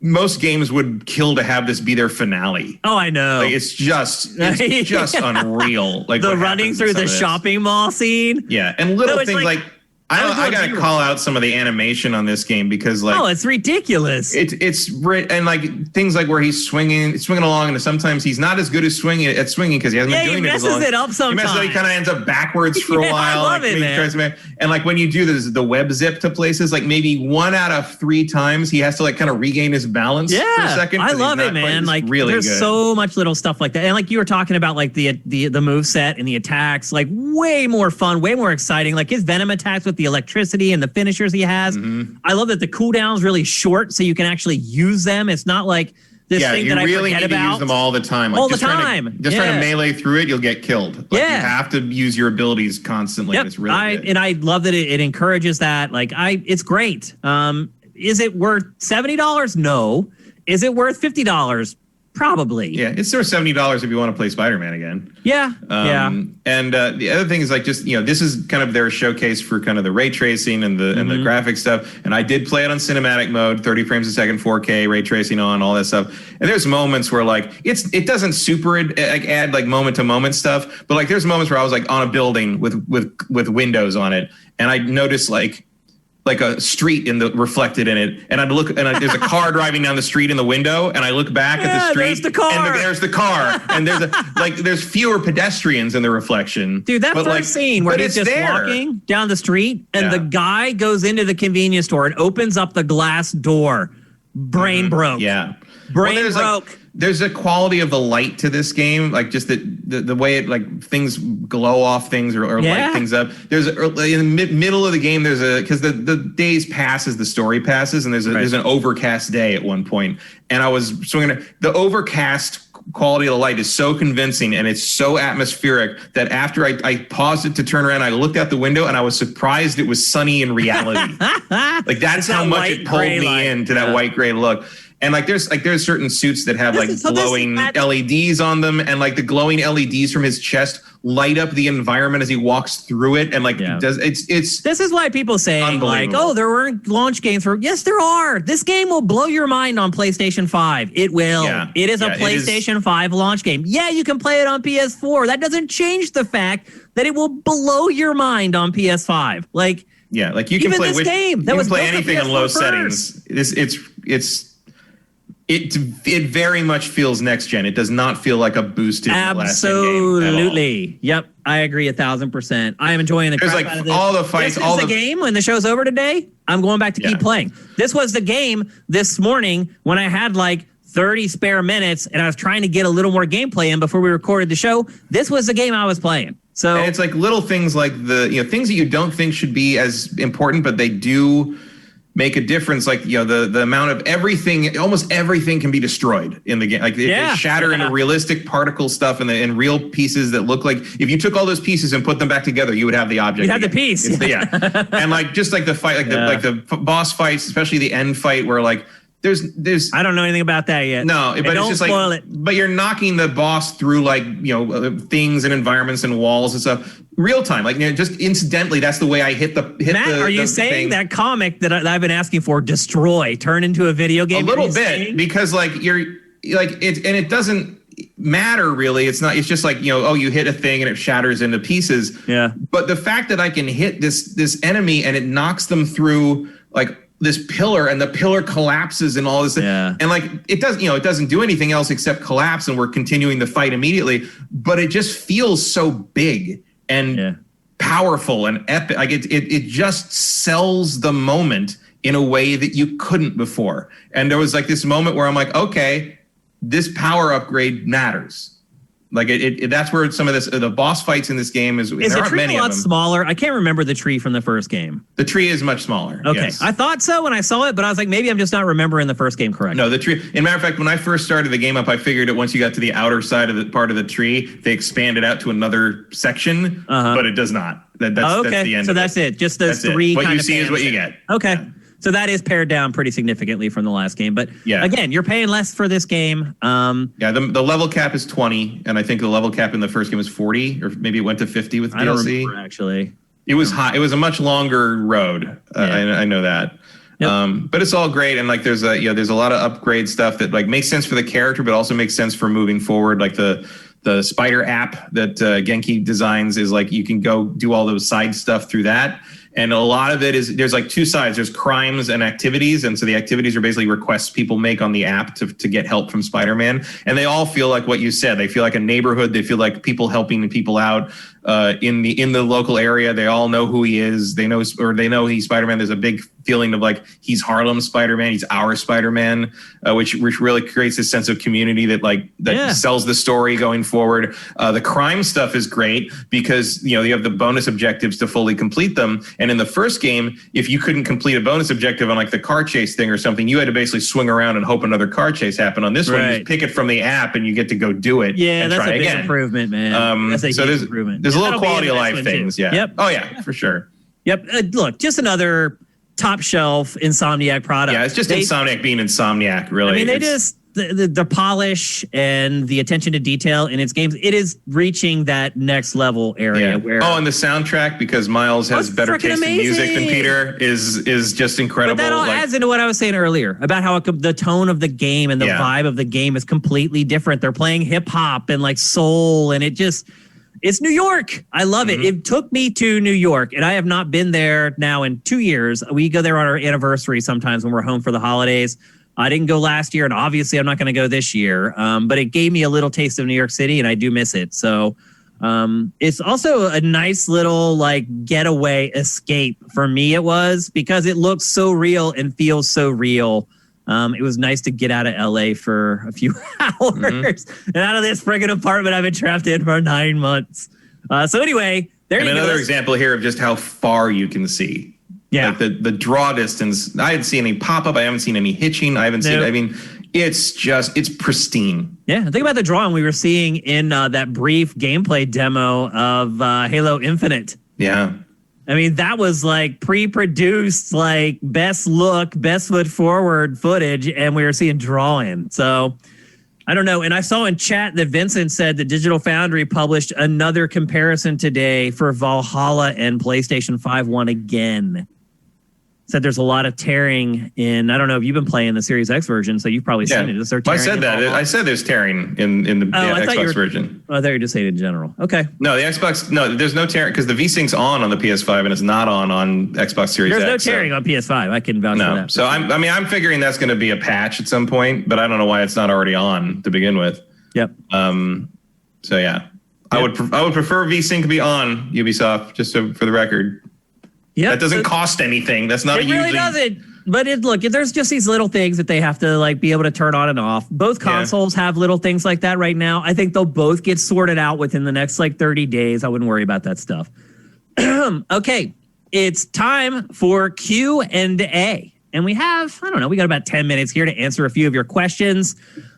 Most games would kill to have this be their finale. Oh, I know. Like, it's just unreal. Like the running through the shopping mall scene. Yeah, and little things like. I got to call out some of the animation on this game because, like, it's ridiculous. It's and like things like where he's swinging along, and sometimes he's not as good as swinging because he hasn't been doing it as long. He messes it up sometimes. He kind of ends up backwards for a while. I love it, man. And like when you do the web zip to places, like maybe 1 out of 3 times he has to like kind of regain his balance for a second. I love it, man. Like, really there's good. So much little stuff like that, and like you were talking about, like the move set and the attacks, like way more fun, way more exciting. Like his venom attacks with the electricity and the finishers he has. I love that the cooldown's really short, so you can actually use them. It's not like this thing that I forget about. You use them all the time. Like, all the time. Just trying to melee through it, you'll get killed. Like, you have to use your abilities constantly. Yep. It's really good. And I love that it encourages that. Like, it's great. Is it worth $70? No. Is it worth $50? Probably. Yeah, it's still $70 if you want to play Spider-Man again. Yeah. And the other thing is like just this is kind of their showcase for kind of the ray tracing and the graphic stuff. And I did play it on cinematic mode, 30 frames a second, 4K, ray tracing on, all that stuff. And there's moments where like it doesn't super add like moment to moment stuff, but like there's moments where I was like on a building with windows on it, and I noticed like a street reflected in it, and I'd look, and there's a car driving down the street in the window, and I look back at the street, there's the car. and there's the car, and there's fewer pedestrians in the reflection. Dude, that first scene where he's just walking down the street, and the guy goes into the convenience store and opens up the glass door. Brain broke. Yeah, brain broke. There's a quality of the light to this game, like just the way it like things glow off things or light things up. There's in the middle of the game because the days pass as the story passes, and there's an overcast day at one point, and I was swinging the overcast quality of the light is so convincing and it's so atmospheric that after I paused it to turn around, I looked out the window and I was surprised it was sunny in reality. Like that's how much it pulled me into that white gray look. And like there's certain suits that have glowing LEDs on them, and like the glowing LEDs from his chest light up the environment as he walks through it, and it's this is why people say like, oh, there weren't launch games for. Yes, there are. This game will blow your mind on PlayStation 5. It will. Yeah. It is a PlayStation 5 launch game. Yeah, you can play it on PS4. That doesn't change the fact that it will blow your mind on PS5. Like you can play this game. That you was can play anything in low settings. It very much feels next gen. It does not feel like a boosted absolutely game Yep, I agree 1,000%. I am enjoying the crap out of this. All the fights. This is the game when the show's over today. I'm going back to keep playing. This was the game this morning when I had like 30 spare minutes and I was trying to get a little more gameplay in before we recorded the show. This was the game I was playing. So and it's like little things like the things that you don't think should be as important, but they do make a difference. Like the amount of everything, almost everything can be destroyed in the game. Like they shatter into realistic particle stuff and real pieces that look like if you took all those pieces and put them back together, you would have the object. You have the piece. And like just like the fight, like the boss fights, especially the end fight where like there's I don't know anything about that yet. No, but it's just like but you're knocking the boss through like things and environments and walls and stuff real time. Like just incidentally, that's the way I hit Matt, are you saying that comic that I've been asking for, Destroy, turn into a video game? A little bit, because like you're like it, and it doesn't matter really. It's not. It's just like you hit a thing and it shatters into pieces. Yeah. But the fact that I can hit this enemy and it knocks them through like this pillar, and the pillar collapses and all this, and like it doesn't do anything else except collapse, and we're continuing the fight immediately. But it just feels so big and powerful and epic. Like it just sells the moment in a way that you couldn't before. And there was like this moment where I'm like, okay, this power upgrade matters. Like that's where some of the boss fights in this game is. Is the tree a lot smaller? I can't remember the tree from the first game. The tree is much smaller. Okay, yes. I thought so when I saw it, but I was like, maybe I'm just not remembering the first game correctly. No, the tree. In matter of fact, when I first started the game up, I figured that once you got to the outer side of the part of the tree, they expanded out to another section, but it does not. That's the end. So that's it. Just those three. What you see is what you get. Okay. Yeah. So that is pared down pretty significantly from the last game. But again, you're paying less for this game. The level cap is 20, and I think the level cap in the first game was 40, or maybe it went to 50 with DLC. I don't remember, actually. It was high. It was a much longer road. I know that. Yep. But it's all great, and like there's a lot of upgrade stuff that like makes sense for the character, but also makes sense for moving forward. Like the spider app that Genki designs is like you can go do all those side stuff through that. And a lot of it is there's like two sides. There's crimes and activities. And so the activities are basically requests people make on the app to get help from Spider-Man. And they all feel like what you said. They feel like a neighborhood. They feel like people helping people out in the local area. They all know who he is. They know he's Spider-Man. There's a big feeling of like he's Harlem Spider-Man. He's our Spider-Man, which really creates a sense of community that sells the story going forward. The crime stuff is great because you have the bonus objectives to fully complete them. And in the first game, if you couldn't complete a bonus objective on like the car chase thing or something, you had to basically swing around and hope another car chase happened. On this one, you just pick it from the app and you get to go do it. Yeah, and that's try a big again. Improvement, man. That's a huge improvement. There's a little quality of life things. Yeah. Yep. Oh yeah, for sure. Yep. Look, just another top shelf Insomniac product. Yeah, it's just Insomniac being Insomniac, really. I mean, the polish and the attention to detail in its games, it is reaching that next level area. Where and the soundtrack, because Miles has better taste in music than Peter, is just incredible. But that all adds into what I was saying earlier about how the tone of the game and the vibe of the game is completely different. They're playing hip hop and like soul, and it's New York. I love it. It took me to New York, and I have not been there now in 2 years. We go there on our anniversary sometimes when we're home for the holidays. I didn't go last year, and obviously I'm not going to go this year. But it gave me a little taste of New York City, and I do miss it. So it's also a nice little like getaway escape for me. It was because it looks so real and feels so real. It was nice to get out of LA for a few hours and out of this friggin' apartment I've been trapped in for 9 months. So anyway, there's another example here of just how far you can see. Yeah, like the draw distance. I haven't seen any pop up. I haven't seen any hitching. I haven't seen. I mean, it's pristine. Yeah, think about the drawing we were seeing in that brief gameplay demo of Halo Infinite. Yeah. I mean, that was like pre-produced, like best look, best foot forward footage, and we were seeing drawing. So I don't know. And I saw in chat that Vincent said that Digital Foundry published another comparison today for Valhalla and PlayStation 5 one again. Said there's a lot of tearing in. I don't know if you've been playing the Series X version, so you've probably seen it. Is there tearing? I said that. I said there's tearing in the Xbox version. Oh, I thought you were just saying in general. Okay. No, the Xbox. No, there's no tearing because the V-Sync's on the PS5 and it's not on Xbox Series X. There's no tearing on PS5. I can vouch for that. So I'm figuring that's going to be a patch at some point, but I don't know why it's not already on to begin with. Yep. So yeah, I would prefer V-Sync to be on Ubisoft, just for the record. Yeah, that doesn't cost anything. That's not it really doesn't. But there's just these little things that they have to like be able to turn on and off. Both consoles have little things like that right now. I think they'll both get sorted out within the next like 30 days. I wouldn't worry about that stuff. Okay, it's time for Q&A. And we have, we got about 10 minutes here to answer a few of your questions.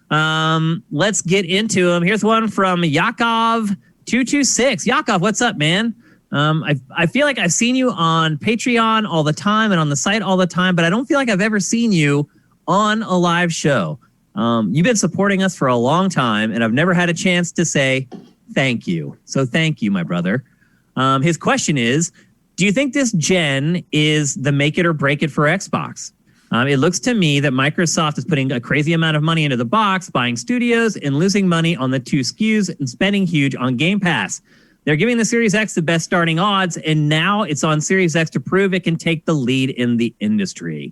Let's get into them. Here's one from Yakov226. Yakov, what's up, man? I feel like I've seen you on Patreon all the time and on the site all the time, but I don't feel like I've ever seen you on a live show. You've been supporting us for a long time, and I've never had a chance to say thank you. So thank you, my brother. His question is, do you think this gen is the make it or break it for Xbox? It looks to me that Microsoft is putting a crazy amount of money into the box, buying studios and losing money on the 2 SKUs and spending huge on Game Pass. They're giving the Series X the best starting odds, and now it's on Series X to prove it can take the lead in the industry.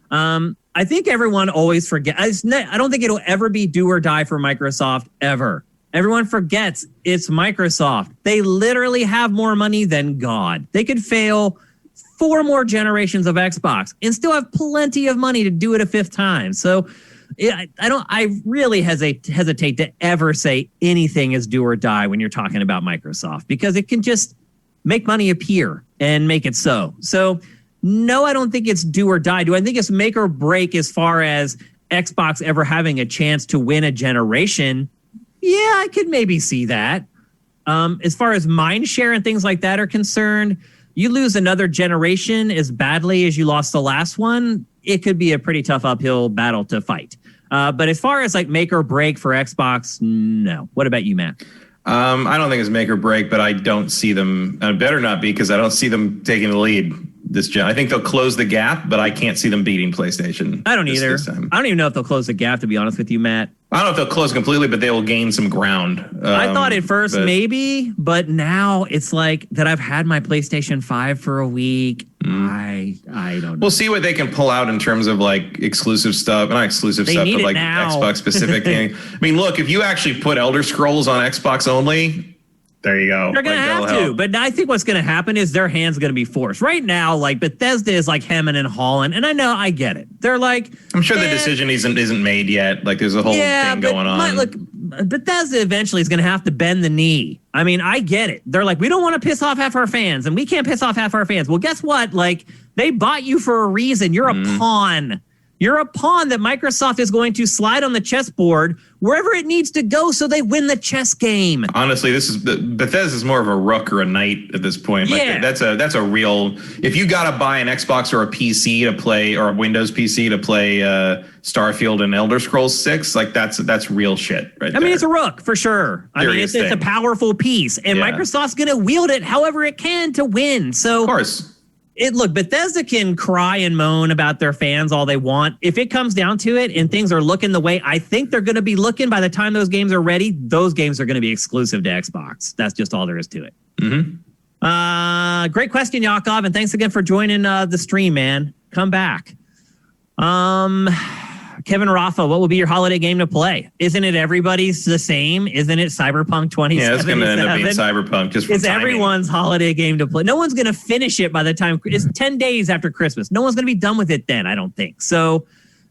I think everyone always forgets. I don't think it'll ever be do or die for Microsoft, ever. Everyone forgets it's Microsoft. They literally have more money than God. They could fail 4 more generations of Xbox and still have plenty of money to do it a 5th time. So I really hesitate to ever say anything is do or die when you're talking about Microsoft, because it can just make money appear and make it so. So no, I don't think it's do or die. Do I think it's make or break as far as Xbox ever having a chance to win a generation? Yeah, I could maybe see that. As far as mind share and things like that are concerned, you lose another generation as badly as you lost the last one, it could be a pretty tough uphill battle to fight. But as far as like make or break for Xbox, no. What about you, Matt? I don't think it's make or break, but I don't see them. Better not be, because I don't see them taking the lead this gen. I think they'll close the gap, but I can't see them beating PlayStation. I don't either. I don't even know if they'll close the gap, to be honest with you, Matt. I don't know if they'll close completely, but they will gain some ground. I thought at first maybe, but now it's like that I've had my PlayStation 5 for a week. I don't know. We'll see what they can pull out in terms of like exclusive stuff. Not exclusive stuff, but like Xbox specific thing. I mean, look, if you actually put Elder Scrolls on Xbox only, there you go. They're going to have to. But I think what's going to happen is their hand's going to be forced. Right now, like Bethesda is like hemming and hawing. And I get it. They're like... I'm sure the decision isn't made yet. Like there's a whole thing going on. Look, Bethesda eventually is going to have to bend the knee. I mean, I get it. They're like, we don't want to piss off half our fans. And we can't piss off half our fans. Well, guess what? Like, they bought you for a reason. You're a pawn. You're a pawn that Microsoft is going to slide on the chessboard wherever it needs to go so they win the chess game. Honestly, Bethesda's more of a rook or a knight at this point. Yeah. Like, that's a real. If you got to buy an Xbox or a PC to play, or a Windows PC to play Starfield and Elder Scrolls 6, like that's real shit right there. I mean, it's a rook for sure. I mean, it's a powerful piece, and Microsoft's going to wield it however it can to win. So, of course. Look, Bethesda can cry and moan about their fans all they want. If it comes down to it and things are looking the way I think they're going to be looking by the time those games are ready, those games are going to be exclusive to Xbox. That's just all there is to it. Mm-hmm. Great question, Yakov, and thanks again for joining the stream, man. Come back. Kevin Rafa, what will be your holiday game to play? Isn't it everybody's the same? Isn't it Cyberpunk 2077? Yeah, it's going to end up being Cyberpunk. Just for it's timing. Everyone's holiday game to play. No one's going to finish it by the time it's 10 days after Christmas. No one's going to be done with it then, I don't think. So,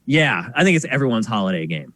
yeah, I think it's everyone's holiday game.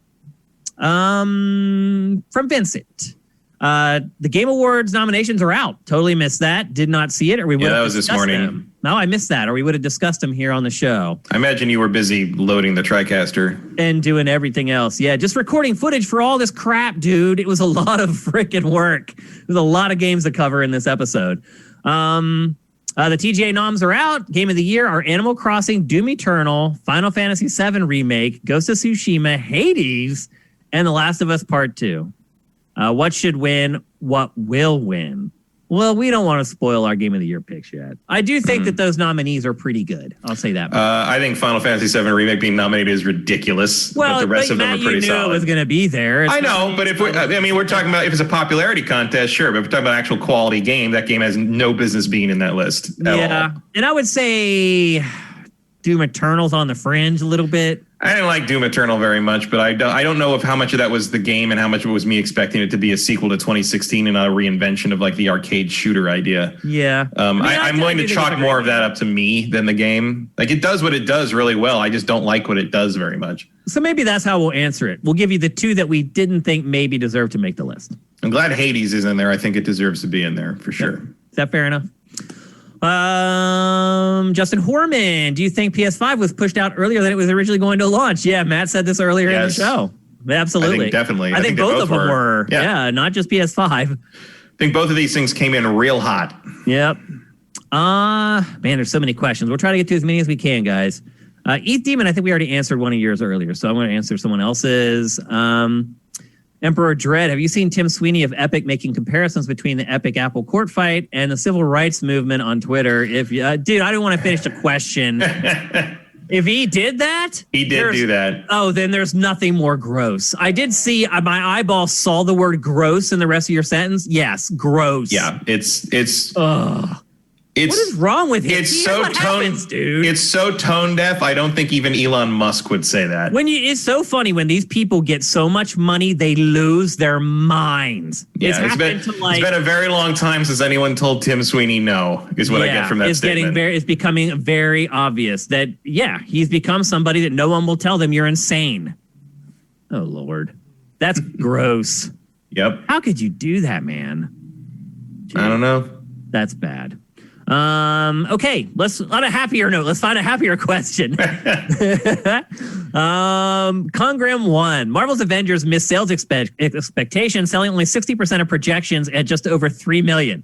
From Vincent. The Game Awards nominations are out. Totally missed that. Did not see it. Or we would that was this morning. Them. No, I missed that. Or we would have discussed them here on the show. I imagine you were busy loading the TriCaster. And doing everything else. Yeah, just recording footage for all this crap, dude. It was a lot of freaking work. There's a lot of games to cover in this episode. The TGA noms are out. Game of the year are Animal Crossing, Doom Eternal, Final Fantasy VII Remake, Ghost of Tsushima, Hades, and The Last of Us Part 2. What should win? What will win? Well, we don't want to spoil our Game of the Year picks yet. I do think that those nominees are pretty good. I'll say that. I think Final Fantasy VII Remake being nominated is ridiculous. Well, but the rest of them are pretty you knew solid. It was going to be there. I know, but if we're talking about if it's a popularity contest, sure. But if we're talking about actual quality game, that game has no business being in that list at all. And I would say Doom Eternal's on the fringe a little bit. I didn't like Doom Eternal very much, but I don't know if how much of that was the game and how much of it was me expecting it to be a sequel to 2016 and not a reinvention of like the arcade shooter idea. Yeah. I'm willing to chalk more of that up to me than the game. Like it does what it does really well. I just don't like what it does very much. So maybe that's how we'll answer it. We'll give you the two that we didn't think maybe deserve to make the list. I'm glad Hades is in there. I think it deserves to be in there for sure. Is that fair enough? Justin Horman, do you think PS5 was pushed out earlier than it was originally going to launch? Yeah, Matt said this earlier in the show. Absolutely. I think definitely. I think both of them were. Yeah, not just PS5. I think both of these things came in real hot. Yep. Man, there's so many questions. We'll try to get to as many as we can, guys. ETH Demon, I think we already answered one of yours earlier, so I'm going to answer someone else's. Emperor Dread, have you seen Tim Sweeney of Epic making comparisons between the Epic Apple court fight and the civil rights movement on Twitter? If dude, I didn't want to finish the question. If he did that, he did do that. Oh, then there's nothing more gross. I did see my eyeball saw the word gross in the rest of your sentence. Yes, gross. Yeah, it's. Ugh. What is wrong with him? It's so dude. It's so tone deaf. I don't think even Elon Musk would say that. It's so funny when these people get so much money, they lose their minds. Yeah, it's been a very long time since anyone told Tim Sweeney no. Is what I get from that statement. It's becoming very obvious that he's become somebody that no one will tell them you're insane. Oh Lord, that's gross. Yep. How could you do that, man? Jeez. I don't know. That's bad. Okay, on a happier note, let's find a happier question. Congram 1. Marvel's Avengers missed sales expectations, selling only 60% of projections at just over 3 million.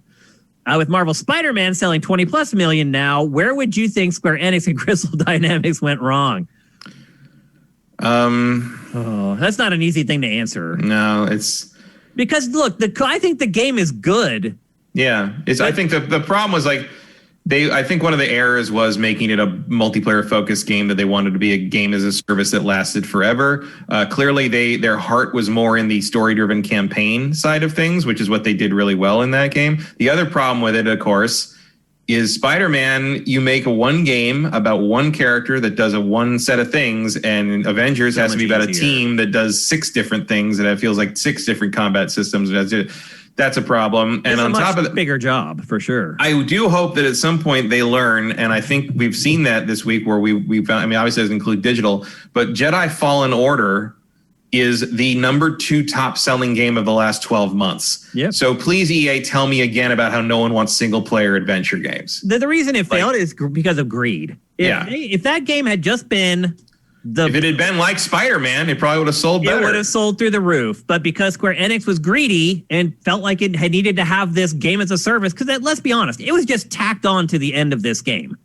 With Marvel Spider-Man selling 20 plus million now, where would you think Square Enix and Crystal Dynamics went wrong? That's not an easy thing to answer. No, it's because look, I think the game is good. Yeah, I think the problem was like I think one of the errors was making it a multiplayer focused game that they wanted to be a game as a service that lasted forever. Clearly, their heart was more in the story driven campaign side of things, which is what they did really well in that game. The other problem with it, of course, is Spider-Man. You make one game about one character that does one set of things, and Avengers has to be about a team that does 6 different things, and it feels like 6 different combat systems. That's a problem. And on top of that, bigger job for sure. I do hope that at some point they learn, and I think we've seen that this week where we found. I mean, obviously it doesn't include digital, but Jedi Fallen Order is the number 2 top selling game of the last 12 months. Yep. So please, EA, tell me again about how no one wants single player adventure games. The reason it failed is because of greed. If that game had just been if it had been like Spider-Man, it probably would have sold better. It would have sold through the roof. But because Square Enix was greedy and felt like it had needed to have this game as a service, because let's be honest, it was just tacked on to the end of this game.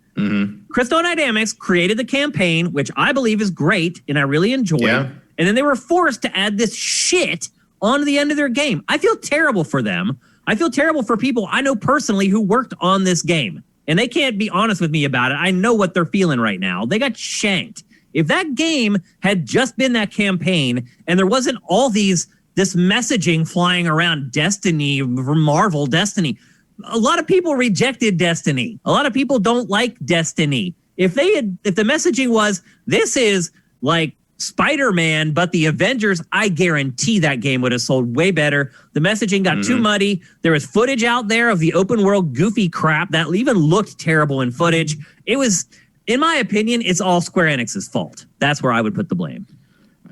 Crystal Dynamics created the campaign, which I believe is great and I really enjoyed. Yeah. And then they were forced to add this shit onto the end of their game. I feel terrible for them. I feel terrible for people I know personally who worked on this game. And they can't be honest with me about it. I know what they're feeling right now. They got shanked. If that game had just been that campaign and there wasn't all this messaging flying around Destiny, Marvel Destiny, a lot of people rejected Destiny. A lot of people don't like Destiny. If the messaging was, this is like Spider-Man, but the Avengers, I guarantee that game would have sold way better. The messaging got too muddy. There was footage out there of the open world goofy crap that even looked terrible in footage. It was, in my opinion, it's all Square Enix's fault. That's where I would put the blame.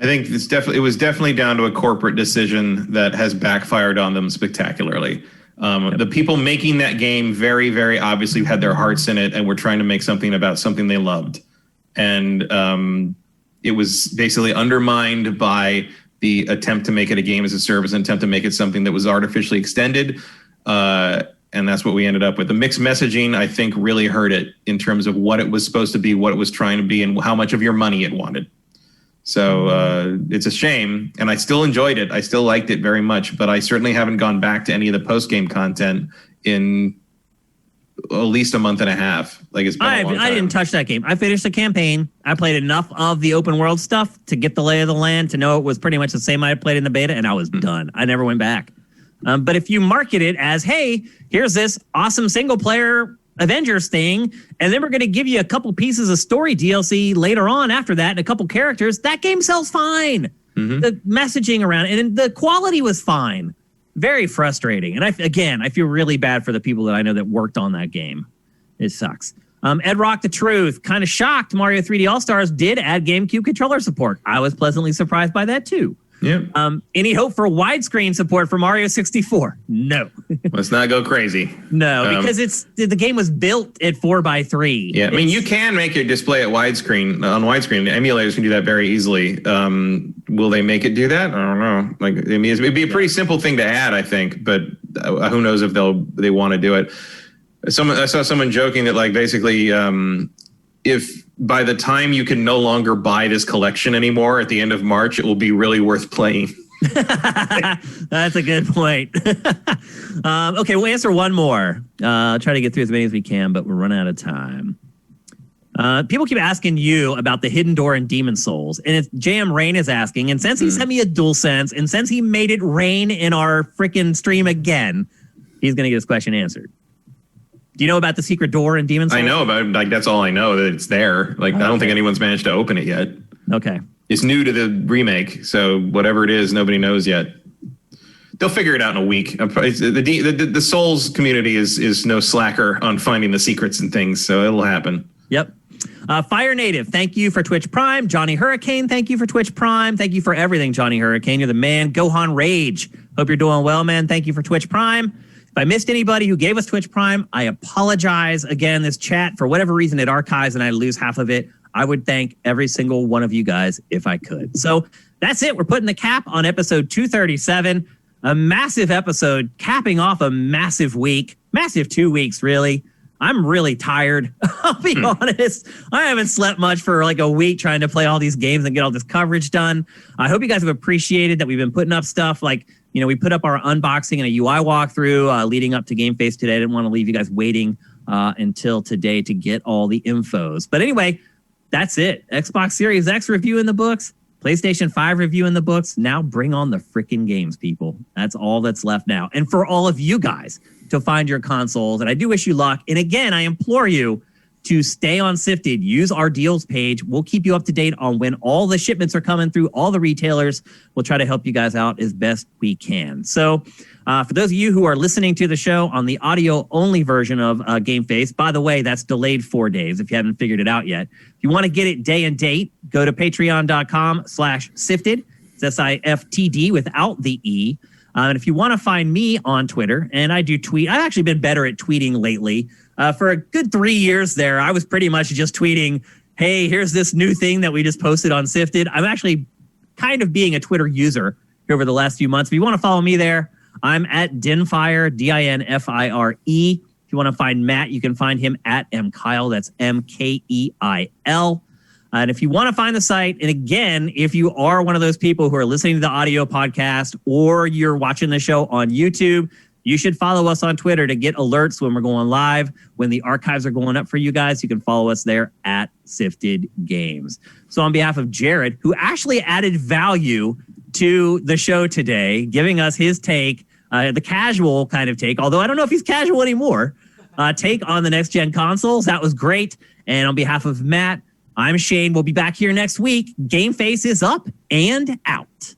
I think it was definitely down to a corporate decision that has backfired on them spectacularly. The people making that game very, very obviously had their hearts in it and were trying to make something about something they loved. And it was basically undermined by the attempt to make it a game as a service, and attempt to make it something that was artificially extended. And that's what we ended up with. The mixed messaging, I think, really hurt it in terms of what it was supposed to be, what it was trying to be, and how much of your money it wanted. So it's a shame, and I still enjoyed it. I still liked it very much, but I certainly haven't gone back to any of the post-game content in at least a month and a half. Like, it's been a long time. I didn't touch that game. I finished the campaign. I played enough of the open world stuff to get the lay of the land, to know it was pretty much the same I had played in the beta, and I was done. I never went back. But if you market it as, hey, here's this awesome single-player Avengers thing, and then we're going to give you a couple pieces of story DLC later on after that, and a couple characters, that game sells fine. The messaging around it, and the quality was fine. Very frustrating. And I feel really bad for the people that I know that worked on that game. It sucks. Ed Rock the Truth, kind of shocked Mario 3D All-Stars did add GameCube controller support. I was pleasantly surprised by that too. Yeah. Any hope for widescreen support for Mario 64? No. Let's not go crazy. No, because the game was built at 4:3. Yeah, I mean, you can make your display at widescreen. On widescreen, emulators can do that very easily. Will they make it do that? I don't know. Like, I mean, it'd be a pretty simple thing to add, I think, but who knows if they want to do it. I saw someone joking that, like, basically, if by the time you can no longer buy this collection anymore at the end of March, it will be really worth playing. That's a good point. Okay, we'll answer one more. I'll try to get through as many as we can, but we're running out of time. People keep asking you about the hidden door in Demon Souls, and it's JM Rain is asking, and since he sent me a DualSense, and since he made it rain in our freaking stream again, he's going to get his question answered. Do you know about the secret door in Demon Souls? I know about it. Like, that's all I know, that it's there. Like, I don't think anyone's managed to open it yet. Okay. It's new to the remake, so whatever it is, nobody knows yet. They'll figure it out in a week. The Souls community is no slacker on finding the secrets and things, so it'll happen. Yep. Fire Native, thank you for Twitch Prime. Johnny Hurricane, thank you for Twitch Prime. Thank you for everything, Johnny Hurricane. You're the man. Gohan Rage, hope you're doing well, man. Thank you for Twitch Prime. If I missed anybody who gave us Twitch Prime, I apologize. Again, this chat, for whatever reason, it archives and I lose half of it. I would thank every single one of you guys if I could. So that's it. We're putting the cap on episode 237. A massive episode, capping off a massive week. Massive 2 weeks, really. I'm really tired. I'll be honest. I haven't slept much for like a week trying to play all these games and get all this coverage done. I hope you guys have appreciated that we've been putting up stuff like, you know, we put up our unboxing and a UI walkthrough leading up to GameFace today. I didn't want to leave you guys waiting until today to get all the infos. But anyway, that's it. Xbox Series X review in the books. PlayStation 5 review in the books. Now bring on the freaking games, people. That's all that's left now. And for all of you guys to find your consoles, and I do wish you luck. And again, I implore you to stay on Sifted. Use our deals page. We'll keep you up to date on when all the shipments are coming through, all the retailers. We'll try to help you guys out as best we can. So for those of you who are listening to the show on the audio-only version of GameFace, by the way, that's delayed 4 days if you haven't figured it out yet. If you want to get it day and date, go to patreon.com/sifted. It's SIFTD without the E. And if you want to find me on Twitter, and I do tweet, I've actually been better at tweeting lately. For a good 3 years there, I was pretty much just tweeting hey, here's this new thing that we just posted on Sifted. I'm actually kind of being a Twitter user here over the last few months. If you want to follow me there, I'm at Dinfire, Dinfire. If you want to find Matt, you can find him at mkeil. That's Mkeil. And if you want to find the site, and again, if you are one of those people who are listening to the audio podcast or you're watching the show on YouTube, you should follow us on Twitter to get alerts when we're going live, when the archives are going up for you guys. You can follow us there at Sifted Games. So on behalf of Jared, who actually added value to the show today, giving us his take, the casual kind of take, although I don't know if he's casual anymore, take on the next-gen consoles. That was great. And on behalf of Matt, I'm Shane. We'll be back here next week. GameFace is up and out.